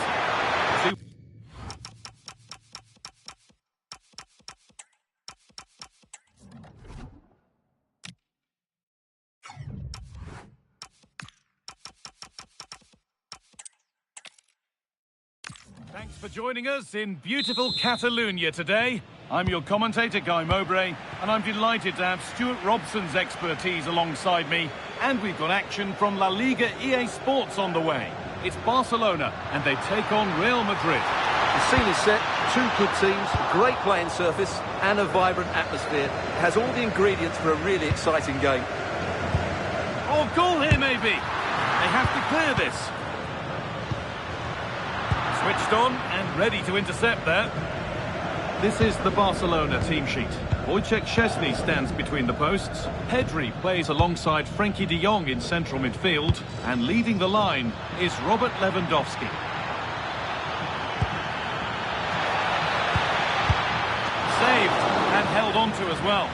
S1: Thanks for joining us in beautiful Catalonia today. I'm your commentator, Guy Mowbray, and I'm delighted to have Stuart Robson's expertise alongside me. And we've got action from La Liga EA Sports on the way. It's Barcelona, and they take on Real Madrid.
S2: The scene is set, two good teams, great playing surface, and a vibrant atmosphere. It has all the ingredients for a really exciting game.
S1: Oh, goal here, maybe. They have to clear this. Switched on and ready to intercept there. This is the Barcelona team sheet. Wojciech Szczesny stands between the posts. Pedri plays alongside Frenkie de Jong in central midfield. And leading the line is Robert Lewandowski. Saved and held onto as well.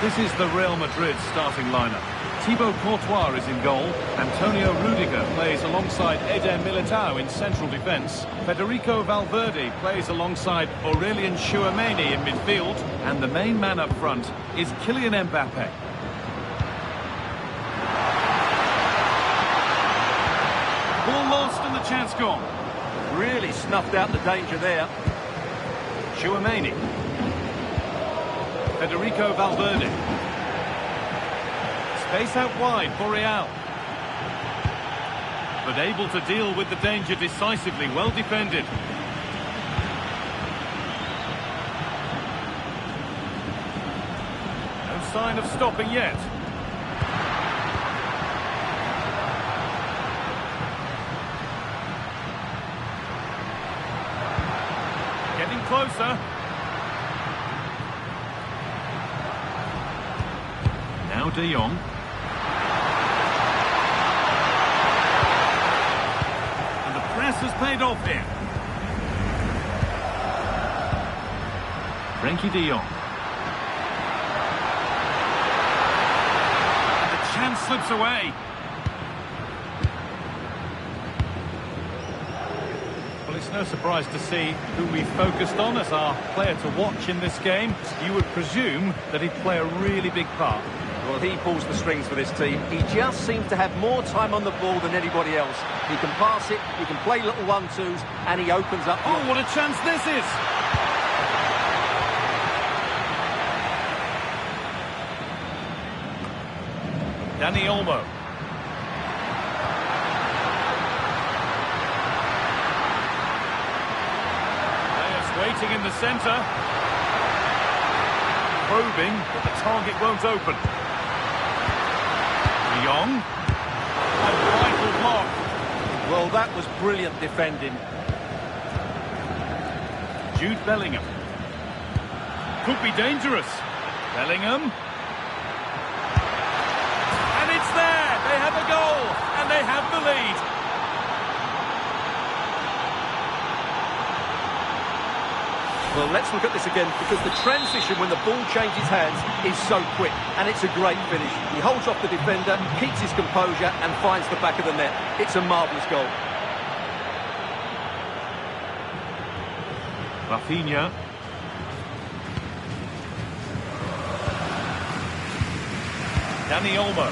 S1: This is the Real Madrid starting lineup. Thibaut Courtois is in goal. Antonio Rudiger plays alongside Eder Militao in central defence. Federico Valverde plays alongside Aurelien Tchouameni in midfield. And the main man up front is Kylian Mbappe. Ball lost and the chance gone.
S2: Really snuffed out the danger there.
S1: Tchouameni. Federico Valverde. Space out wide for Real. But able to deal with the danger decisively, well defended. No sign of stopping yet. Getting closer. Now De Jong. Has paid off here. Frenkie de Jong. And the chance slips away. Well, it's no surprise to see who we focused on as our player to watch in this game. You would presume that he'd play a really big part.
S2: Well, he pulls the strings for this team. He just seems to have more time on the ball than anybody else. He can pass it, he can play little one-twos, and he opens up...
S1: Oh, what a chance this is! Dani Olmo. Players waiting in the centre. Probing, but the target won't open. De Jong. A vital block.
S2: Well, that was brilliant defending.
S1: Jude Bellingham. Could be dangerous. Bellingham. And it's there! They have a goal, and they have the lead.
S2: Well, let's look at this again, because the transition when the ball changes hands is so quick, and it's a great finish. He holds off the defender, keeps his composure, and finds the back of the net. It's a marvellous goal.
S1: Rafinha. Dani Olmo.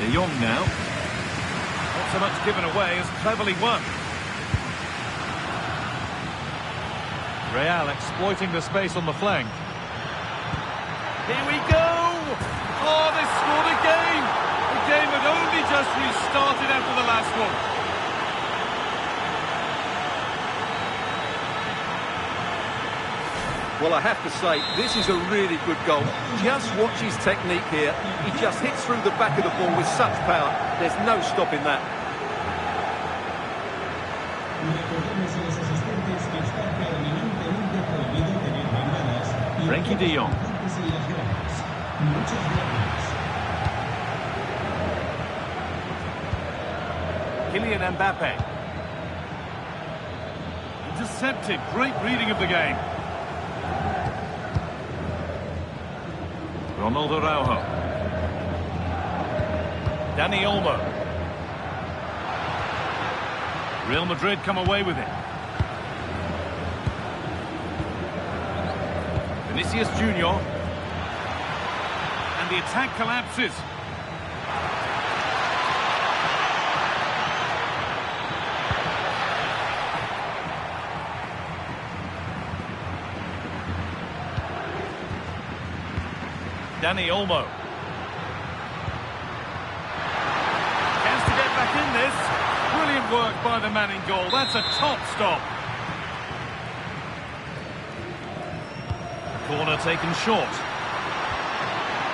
S1: De Jong now. Not so much given away as cleverly won. Real exploiting the space on the flank. Here we go! Oh, they scored again! The game had only just restarted after the last one.
S2: Well, I have to say, this is a really good goal. Just watch his technique here. He just hits through the back of the ball with such power. There's no stopping that.
S5: Frenkie de Jong. Kylian Mbappe. Intercepted. Great reading of the game. Ronald Araujo. Dani Olmo. Real Madrid come away with it. Vinicius Junior. And the attack collapses. Dani Olmo. Chance to get back in this. Brilliant work by the man in goal. That's a top stop. Corner taken short.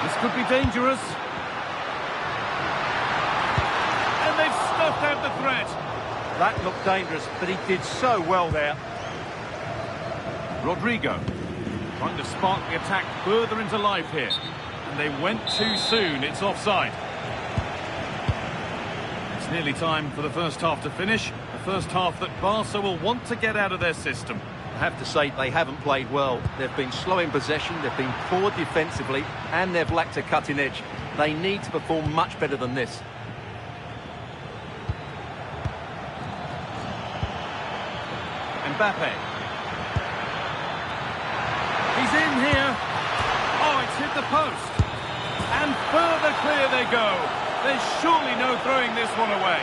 S5: This could be dangerous. And they've stuffed out the threat.
S2: That looked dangerous, but he did so well there.
S5: Rodrigo. Trying to spark the attack further into life here. And they went too soon. It's offside. It's nearly time for the first half to finish. The first half that Barca will want to get out of their system.
S2: I have to say, they haven't played well. They've been slow in possession, they've been poor defensively, and they've lacked a cutting edge. They need to perform much better than this.
S5: Mbappe. He's in here. Oh, it's hit the post. And further clear they go. There's surely no throwing this one away.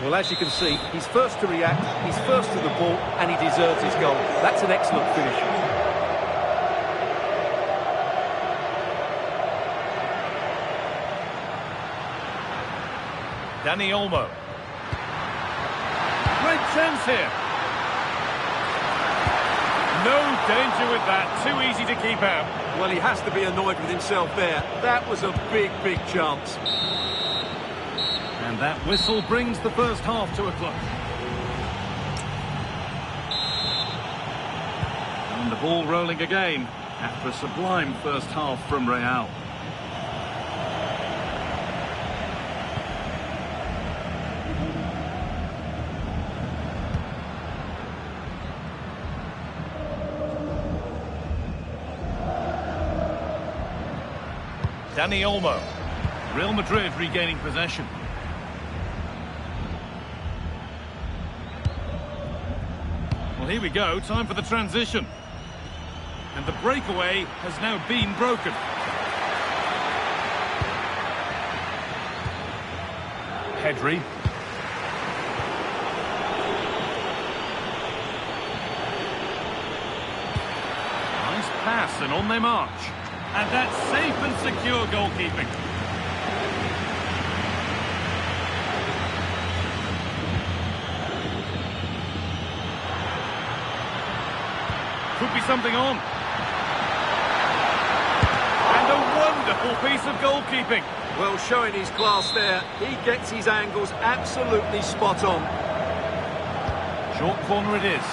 S2: Well, as you can see, he's first to react, he's first to the ball, and he deserves his goal. That's an excellent finish.
S5: Dani Olmo. Great chance here. No danger with that. Too easy to keep out.
S2: Well, he has to be annoyed with himself there. That was a big, big chance.
S5: And that whistle brings the first half to a close. And the ball rolling again after a sublime first half from Real. Dani Olmo. Real Madrid regaining possession. Well, here we go. Time for the transition. And the breakaway has now been broken. Pedri. Nice pass, and on they march. And that's safe and secure goalkeeping. Could be something on. And a wonderful piece of goalkeeping.
S2: Well, showing his class there. He gets his angles absolutely spot on.
S5: Short corner it is.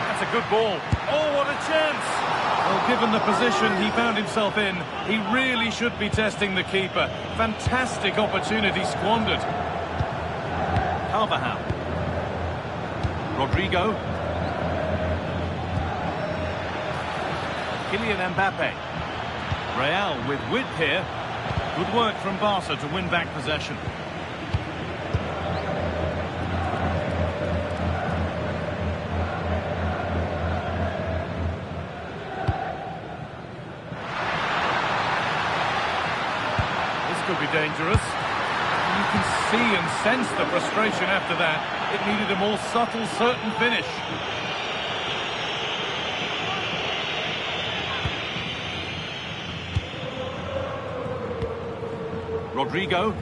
S5: That's a good ball. Oh, what a chance! Well, given the position he found himself in, he really should be testing the keeper. Fantastic opportunity squandered. Carvajal. Rodrigo. Kylian Mbappe. Real with width here. Good work from Barca to win back possession. Could be dangerous. You can see and sense the frustration after that. It needed a more subtle, certain finish. Rodrigo.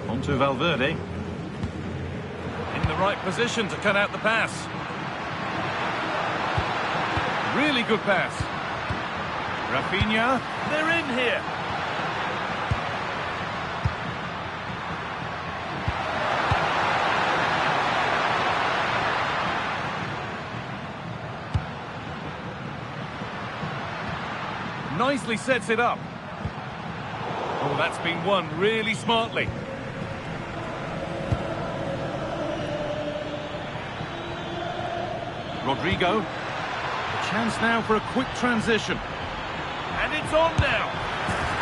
S5: On to Valverde. In the right position to cut out the pass. Really good pass. Rafinha, they're in here. Nicely sets it up. Oh, that's been won really smartly. Rodrigo. A chance now for a quick transition. And it's on now.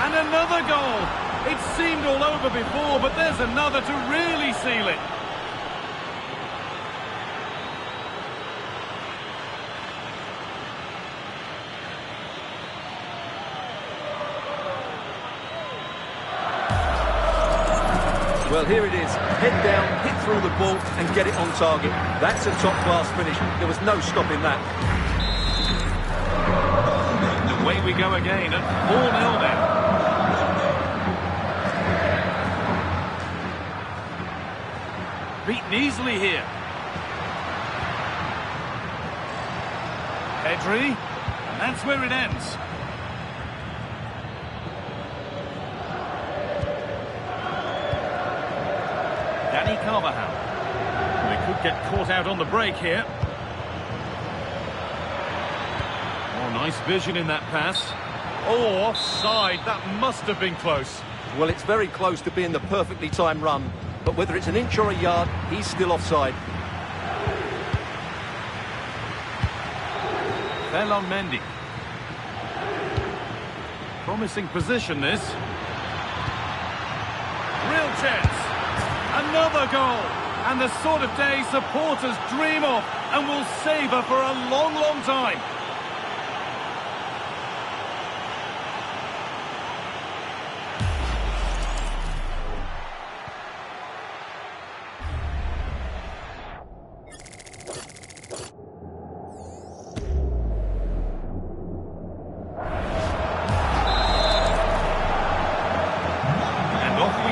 S5: And another goal. It seemed all over before, but there's another to really seal it.
S2: Well, here it is. Head down, hit through the ball and get it on target. That's a top-class finish. There was no stopping that.
S5: Away we go again at 4-0 now. Beaten easily here. Pedri, and that's where it ends. Dani Carvajal. They could get caught out on the break here. Oh, nice vision in that pass. Oh, offside. That must have been close.
S2: Well, it's very close to being the perfectly timed run. But whether it's an inch or a yard, he's still offside.
S5: Ferland Mendy. Promising position, this. Real chance. Another goal. And the sort of day supporters dream of and will savour for a long, long time.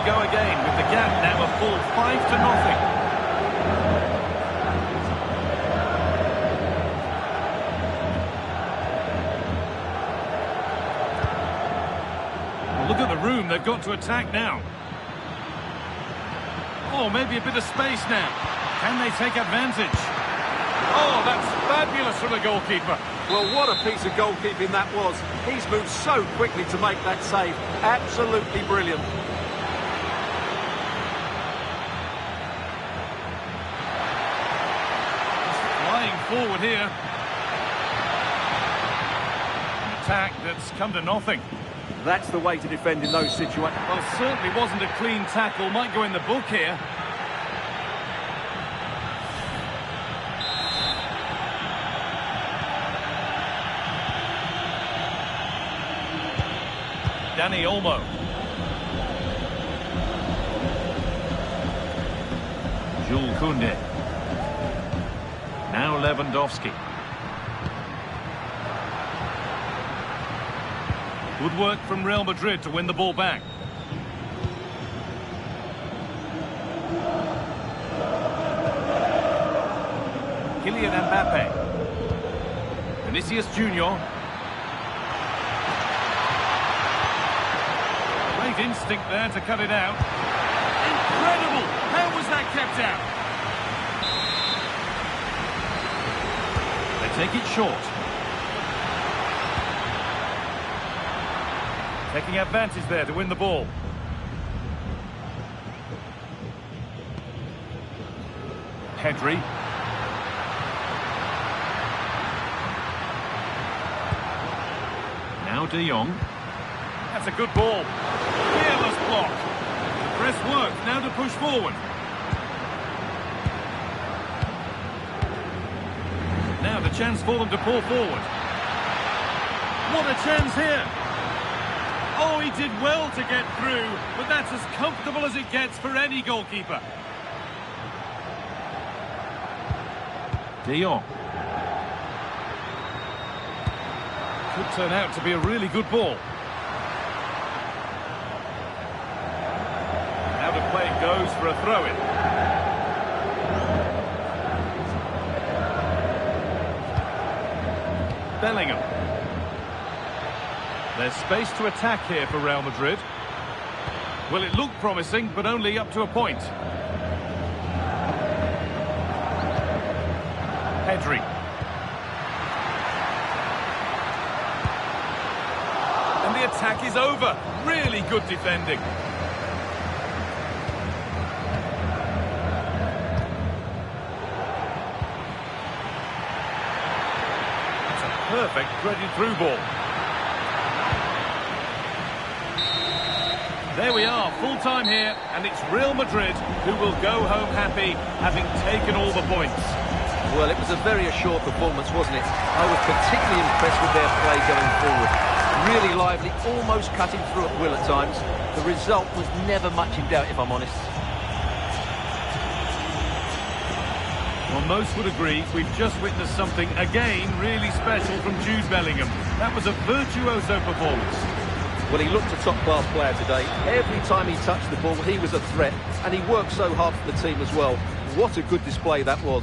S5: Go again with the gap now a full 5-0. Well, look at the room they've got to attack now. Oh, maybe a bit of space now. Can they take advantage? Oh, that's fabulous from the goalkeeper.
S2: Well, what a piece of goalkeeping that was. He's moved so quickly to make that save. Absolutely brilliant.
S5: Forward here. An attack that's come to nothing.
S2: That's the way to defend in those situations.
S5: Well, certainly wasn't a clean tackle. Might go in the book here. Dani Olmo. Jules Koundé. Now Lewandowski. Good work from Real Madrid to win the ball back. Kylian Mbappe. Vinicius Junior. Great instinct there to cut it out. Incredible! How was that kept out? Take it short. Taking advantage there to win the ball. Pedri. Now De Jong. That's a good ball. Fearless block. The press works. Now to push forward. Now the chance for them to pull forward. What a chance here. Oh, he did well to get through, but that's as comfortable as it gets for any goalkeeper. De Jong. Could turn out to be a really good ball. Now the play goes for a throw-in. Bellingham. There's space to attack here for Real Madrid. Well, it looked promising, but only up to a point. Pedri. attack is over. Really good defending. It's a perfect threaded through ball. There we are, full time here, and it's Real Madrid who will go home happy, having taken all the points.
S2: Well, it was a very assured performance, wasn't it? I was particularly impressed with their play going forward. Really lively, almost cutting through at will at times. The result was never much in doubt, if I'm honest.
S5: Well, most would agree we've just witnessed something, again, really special from Jude Bellingham. That was a virtuoso performance.
S2: Well, he looked a top-class player today. Every time he touched the ball, he was a threat. And he worked so hard for the team as well. What a good display that was.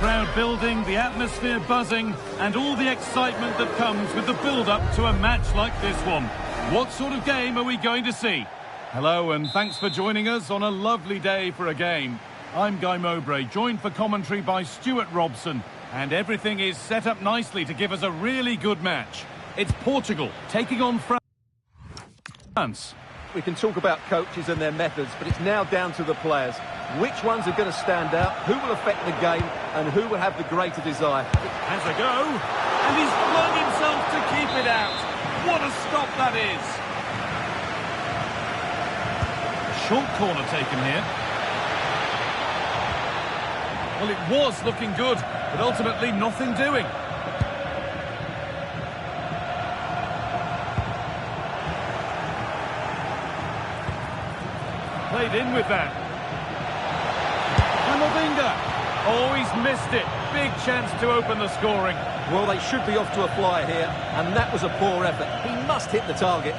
S5: crowd building, the atmosphere buzzing, and all the excitement that comes with the build-up to a match like this one. What sort of game are we going to see? Hello, and thanks for joining us on a lovely day for a game. I'm Guy Mowbray, joined for commentary by Stuart Robson, and everything is set up nicely to give us a really good match. It's Portugal taking on France.
S2: We can talk about coaches and their methods, but it's now down to the players. Which ones are going to stand out, who will affect the game, and who will have the greater desire?
S5: Has a go, and he's flung himself to keep it out. What a stop that is! A short corner taken here. Well, it was looking good, but ultimately nothing doing. Played in with that. Camavinga. Oh, he's missed it. Big chance to open the scoring.
S2: Well, they should be off to a flyer here, and that was a poor effort. He must hit the target.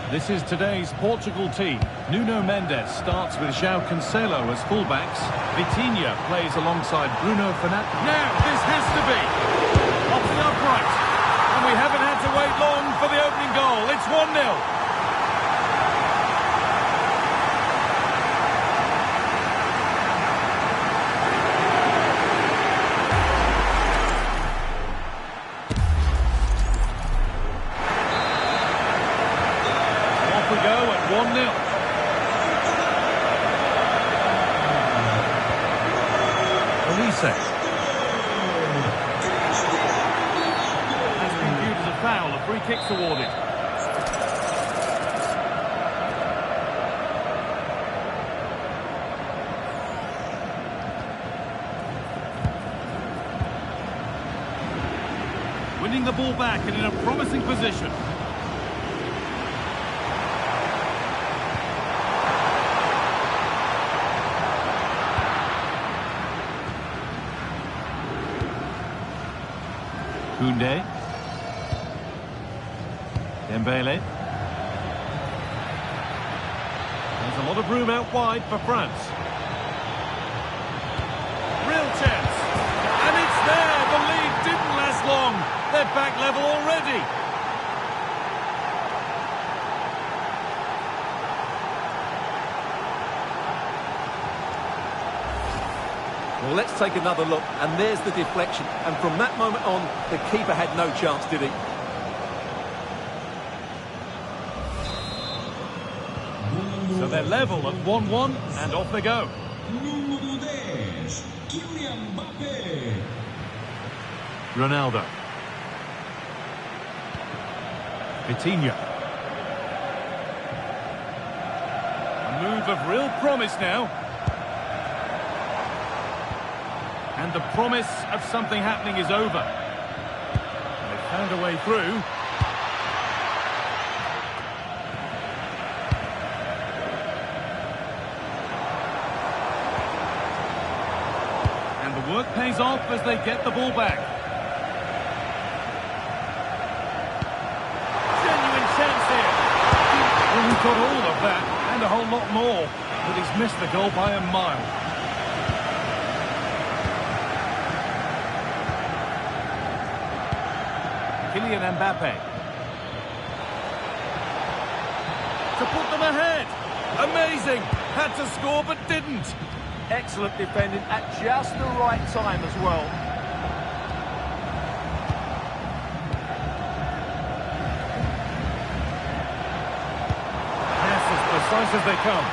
S5: This is today's Portugal team. Nuno Mendes starts with João Cancelo as fullbacks. Vitinha plays alongside Bruno Fernandes. Now, this has to be off the upright. And we haven't had to wait long for the opening goal. It's 1-0. We go at 1-0. Elise. Has been viewed as a foul. A free kick's awarded. Winning the ball back and in a promising position. Koundé. Dembele. There's a lot of room out wide for France. Real chance. And it's there. The lead didn't last long. They're back level already.
S2: Well, let's take another look, and there's the deflection. And from that moment on, the keeper had no chance, did he?
S5: So they're level at 1-1, and off they go.
S4: Número 10, Kylian Mbappé.
S5: Ronaldo. Vitinha. A move of real promise now. And the promise of something happening is over. They've found a way through. And the work pays off as they get the ball back. Genuine chance here. Well, he got all of that and a whole lot more. But he's missed the goal by a mile. Kylian Mbappé. To put them ahead. Amazing. Had to score but didn't.
S2: Excellent defending at just the right time as well.
S5: Yes, as precise as they come.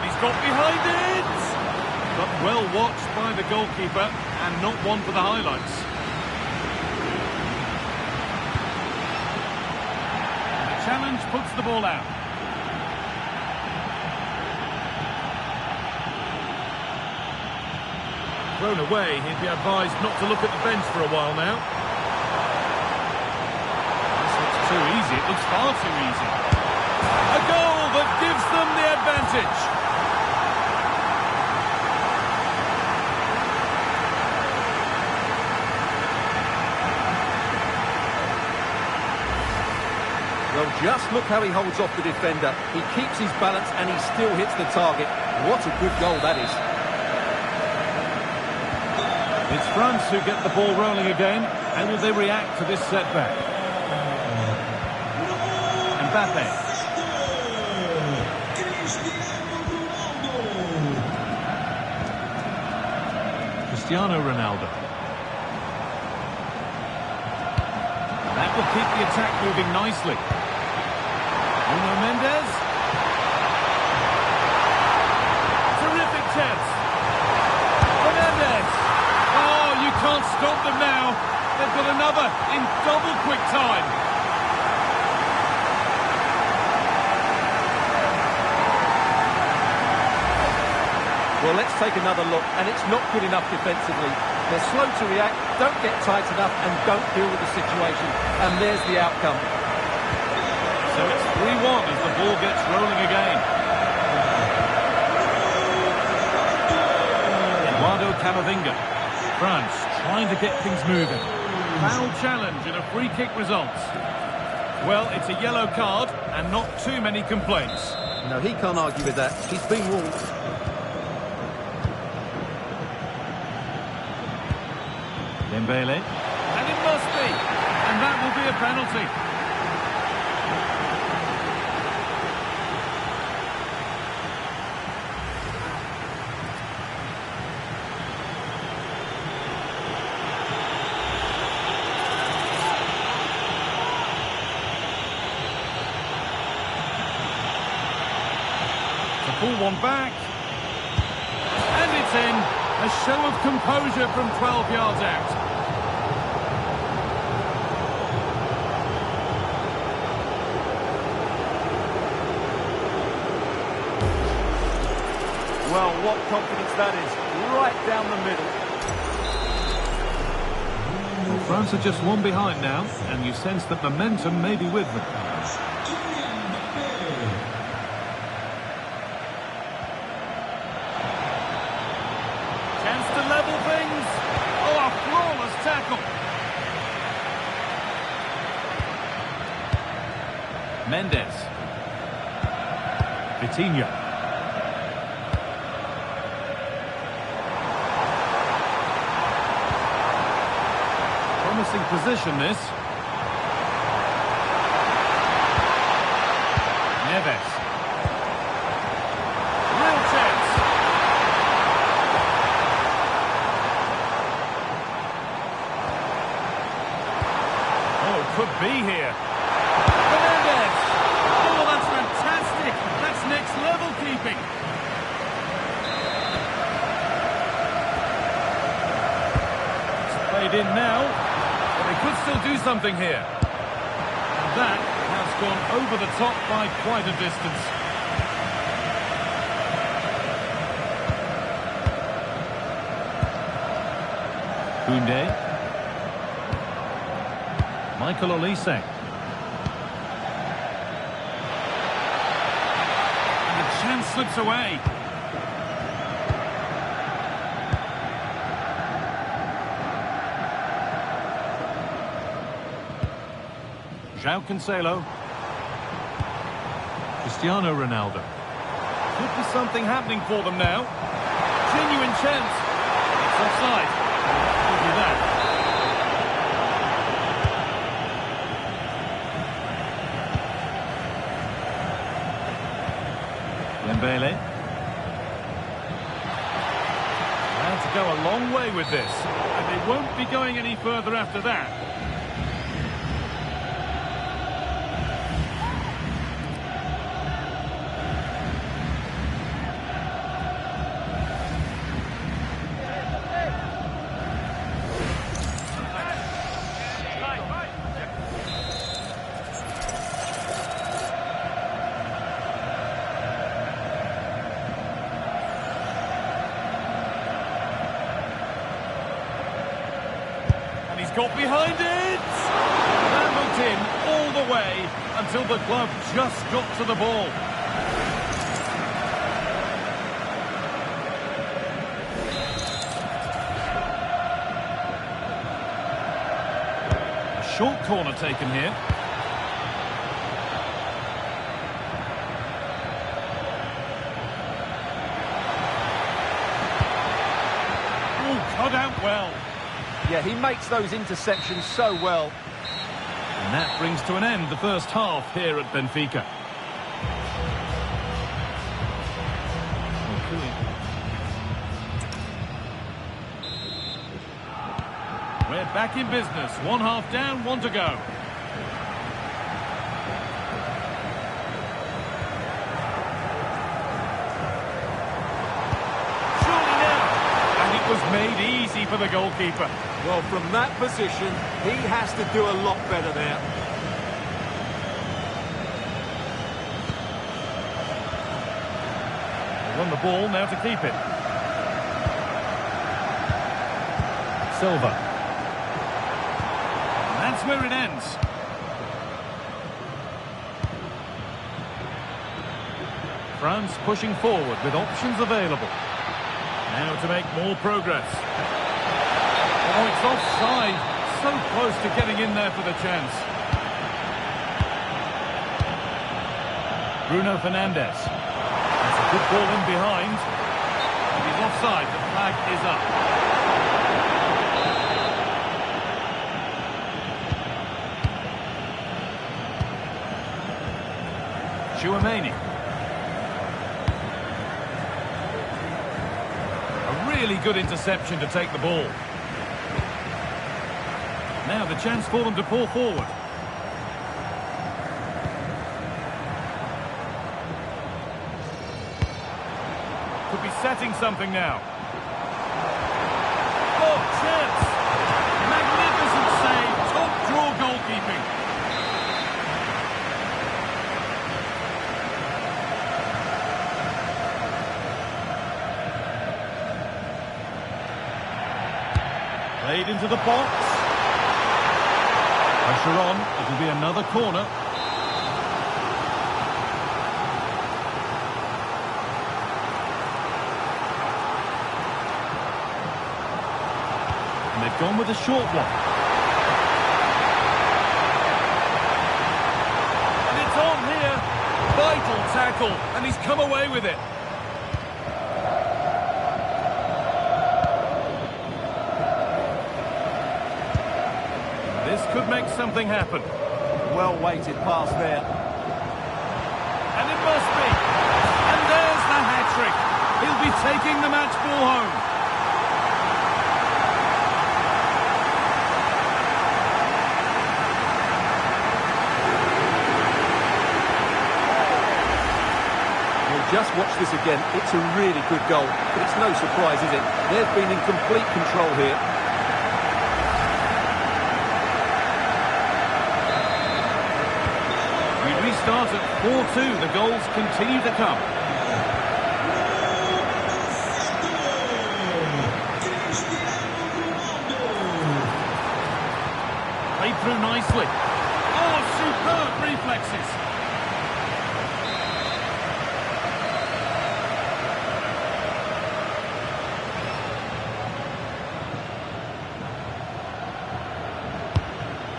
S5: He's got behind it. But well watched by the goalkeeper and not one for the highlights. The challenge puts the ball out. Thrown away, he'd be advised not to look at the bench for a while now. This looks too easy, it looks far too easy. A goal that gives them the advantage.
S2: Well, just look how he holds off the defender. He keeps his balance and he still hits the target. What a good goal that is.
S5: It's France who get the ball rolling again. How will they react to this setback? Mbappe. Cristiano Ronaldo. That will keep the attack moving nicely. Nuno Mendes. Terrific chance. Mendes. Oh, you can't stop them now. They've got another in double quick time.
S2: Well, let's take another look, and it's not good enough defensively. They're slow to react, don't get tight enough, and don't deal with the situation. And there's the outcome.
S5: So it's 3-1 as the ball gets rolling again. Eduardo Camavinga. France trying to get things moving. Foul challenge and a free kick results. Well, it's a yellow card and not too many complaints.
S2: No, he can't argue with that. He's been warned.
S5: Dembele. And it must be. And that will be a penalty. To pull one back. And it's in. A show of composure from 12 yards out.
S1: Well, what confidence that is. Right down the middle.
S5: Well, France are just one behind now, and you sense that momentum may be with them. Chance to level things. Oh, a flawless tackle. Mendes. Vitinha. Promising position, this. Neves. Real chance. Oh, it could be here. Fernandez. Oh, that's fantastic. That's next level keeping. It's played in now. They could still do something here. And that has gone over the top by quite a distance. Koundé. Michael Olise. And the chance slips away. João Cancelo. Cristiano Ronaldo. Could be something happening for them now. Genuine chance. It's offside. Could be that. Dembele. Had to go a long way with this. And they won't be going any further after that. Got behind it! Rambled in all the way until the glove just got to the ball. A short corner taken here. got out well.
S2: Yeah, he makes those interceptions so well.
S5: And that brings to an end the first half here at Benfica. We're back in business. One half down, one to go. Surely now. And it was made easy for the goalkeeper.
S2: Well, from that position, he has to do a lot better there.
S5: They won the ball, now to keep it. Silva. That's where it ends. France pushing forward with options available. Now to make more progress. Oh, it's offside. So close to getting in there for the chance. Bruno Fernandes. That's a good ball in behind. He's offside. The flag is up. Tchouaméni. A really good interception to take the ball. Now the chance for them to pull forward. Could be setting something now. Oh, chance! Magnificent save, top draw goalkeeping. Played into the box. Pressure on. It'll be another corner. And they've gone with a short one. And it's on here. Vital tackle. And he's come away with it. This could make something happen.
S2: Well-weighted pass there.
S5: And it must be. And there's the hat-trick. He'll be taking the match ball home.
S2: Well, just watch this again. It's a really good goal. But it's no surprise, is it? They've been in complete control here.
S5: Start at 4-2. The goals continue to come. Played through nicely. Oh, superb reflexes.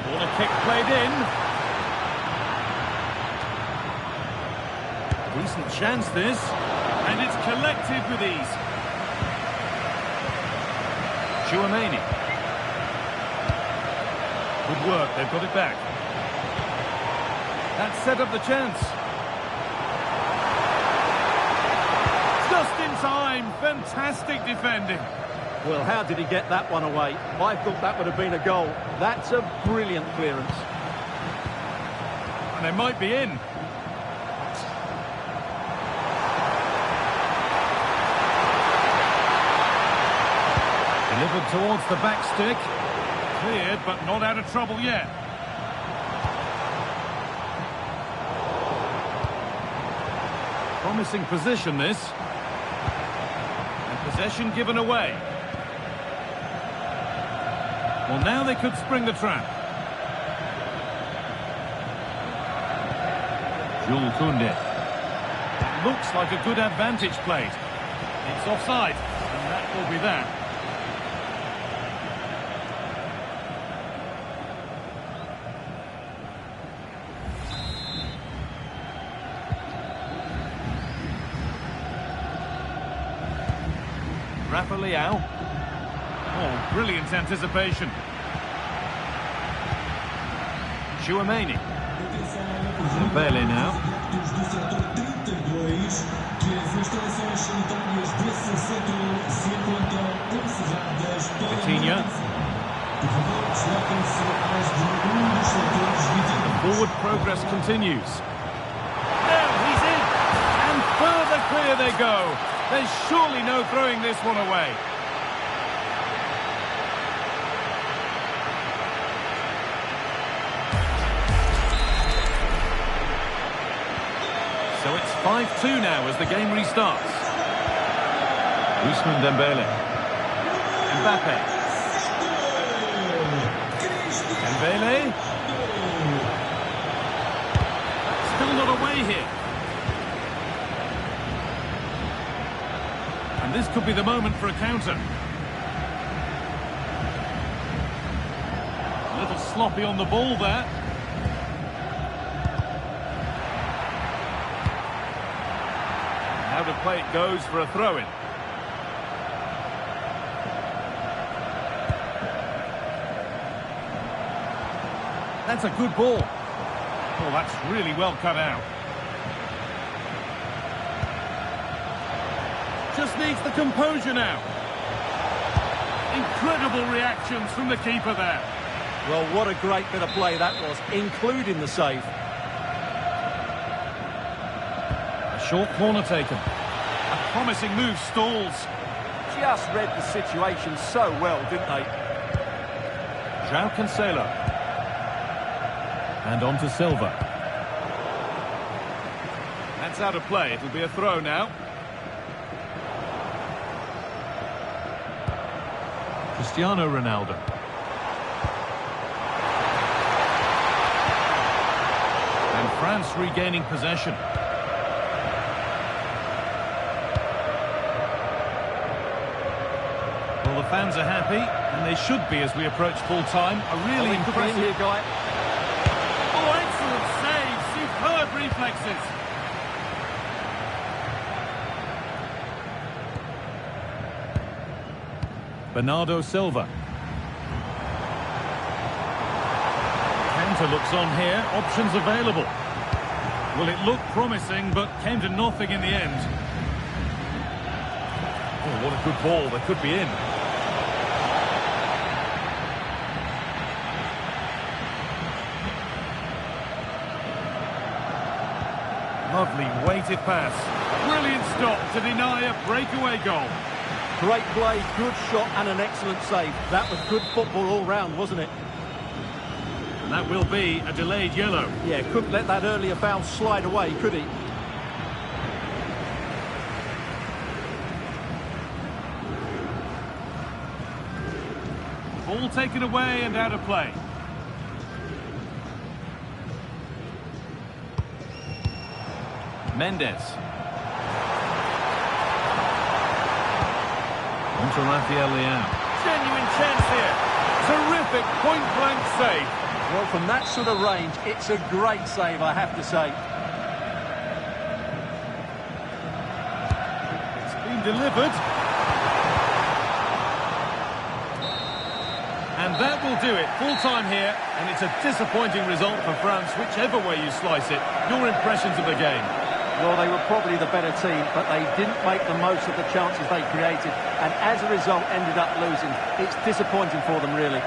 S5: Corner kick played in. Decent chance this, and it's collected with ease. Tchouaméni. Good work, they've got it back. That set up the chance. Just in time, fantastic defending.
S2: Well, how did he get that one away? I thought that would have been a goal. That's a brilliant clearance.
S5: And they might be in. Delivered towards the back stick. Cleared, but not out of trouble yet. Promising position, this. And possession given away. Well, now they could spring the trap. Jules Koundé. It looks like a good advantage played. It's offside, and that will be that. Rafa Leao. Oh, brilliant anticipation. Chouameni.
S1: Dembele now.
S4: Adeptos do setor 32, que as instalações sanitárias desse setor se encontram encerradas para
S1: Coutinho.
S4: Por favor, desloquem-se às de dos setores vizinhos.
S5: Forward progress continues. Now he's in. And further clear they go. There's surely no throwing this one away. So it's 5-2 now as the game restarts.
S1: Ousmane Dembele.
S5: Mbappe. Dembele. Still not away here. And this could be the moment for a counter. A little sloppy on the ball there. How to play it goes for a throw-in. That's a good ball. Oh, that's really well cut out. Just needs the composure now. Incredible reactions from the keeper there.
S2: Well, what a great bit of play that was, including the save.
S5: A short corner taken. A promising move stalls.
S2: Just read the situation so well, didn't they?
S5: João Cancelo. And on to Silva. That's out of play. It'll be a throw now.
S1: Cristiano Ronaldo.
S5: And France regaining possession. Well, the fans are happy, and they should be as we approach full time. A really
S2: Could be in
S5: impressive...
S2: here, Guy.
S5: Oh, excellent save! Superb reflexes! Bernardo Silva. Counter looks on here. Options available. Well, it looked promising, but came to nothing in the end. Oh, what a good ball. They could be in. Lovely weighted pass. Brilliant stop to deny a breakaway goal.
S2: Great play, good shot and an excellent save. That was good football all round, wasn't it?
S5: And that will be a delayed yellow.
S2: Yeah, couldn't let that earlier foul slide away, could he?
S5: Ball taken away and out of play. Mendes.
S1: On to Rafael Leão.
S5: Genuine chance here. Terrific point-blank save.
S2: Well, from that sort of range, it's a great save, I have to say.
S5: It's been delivered. And that will do it. Full time here, and it's a disappointing result for France, whichever way you slice it. Your impressions of the game?
S2: Well, they were probably the better team, but they didn't make the most of the chances they created, and as a result ended up losing. It's disappointing for them, really.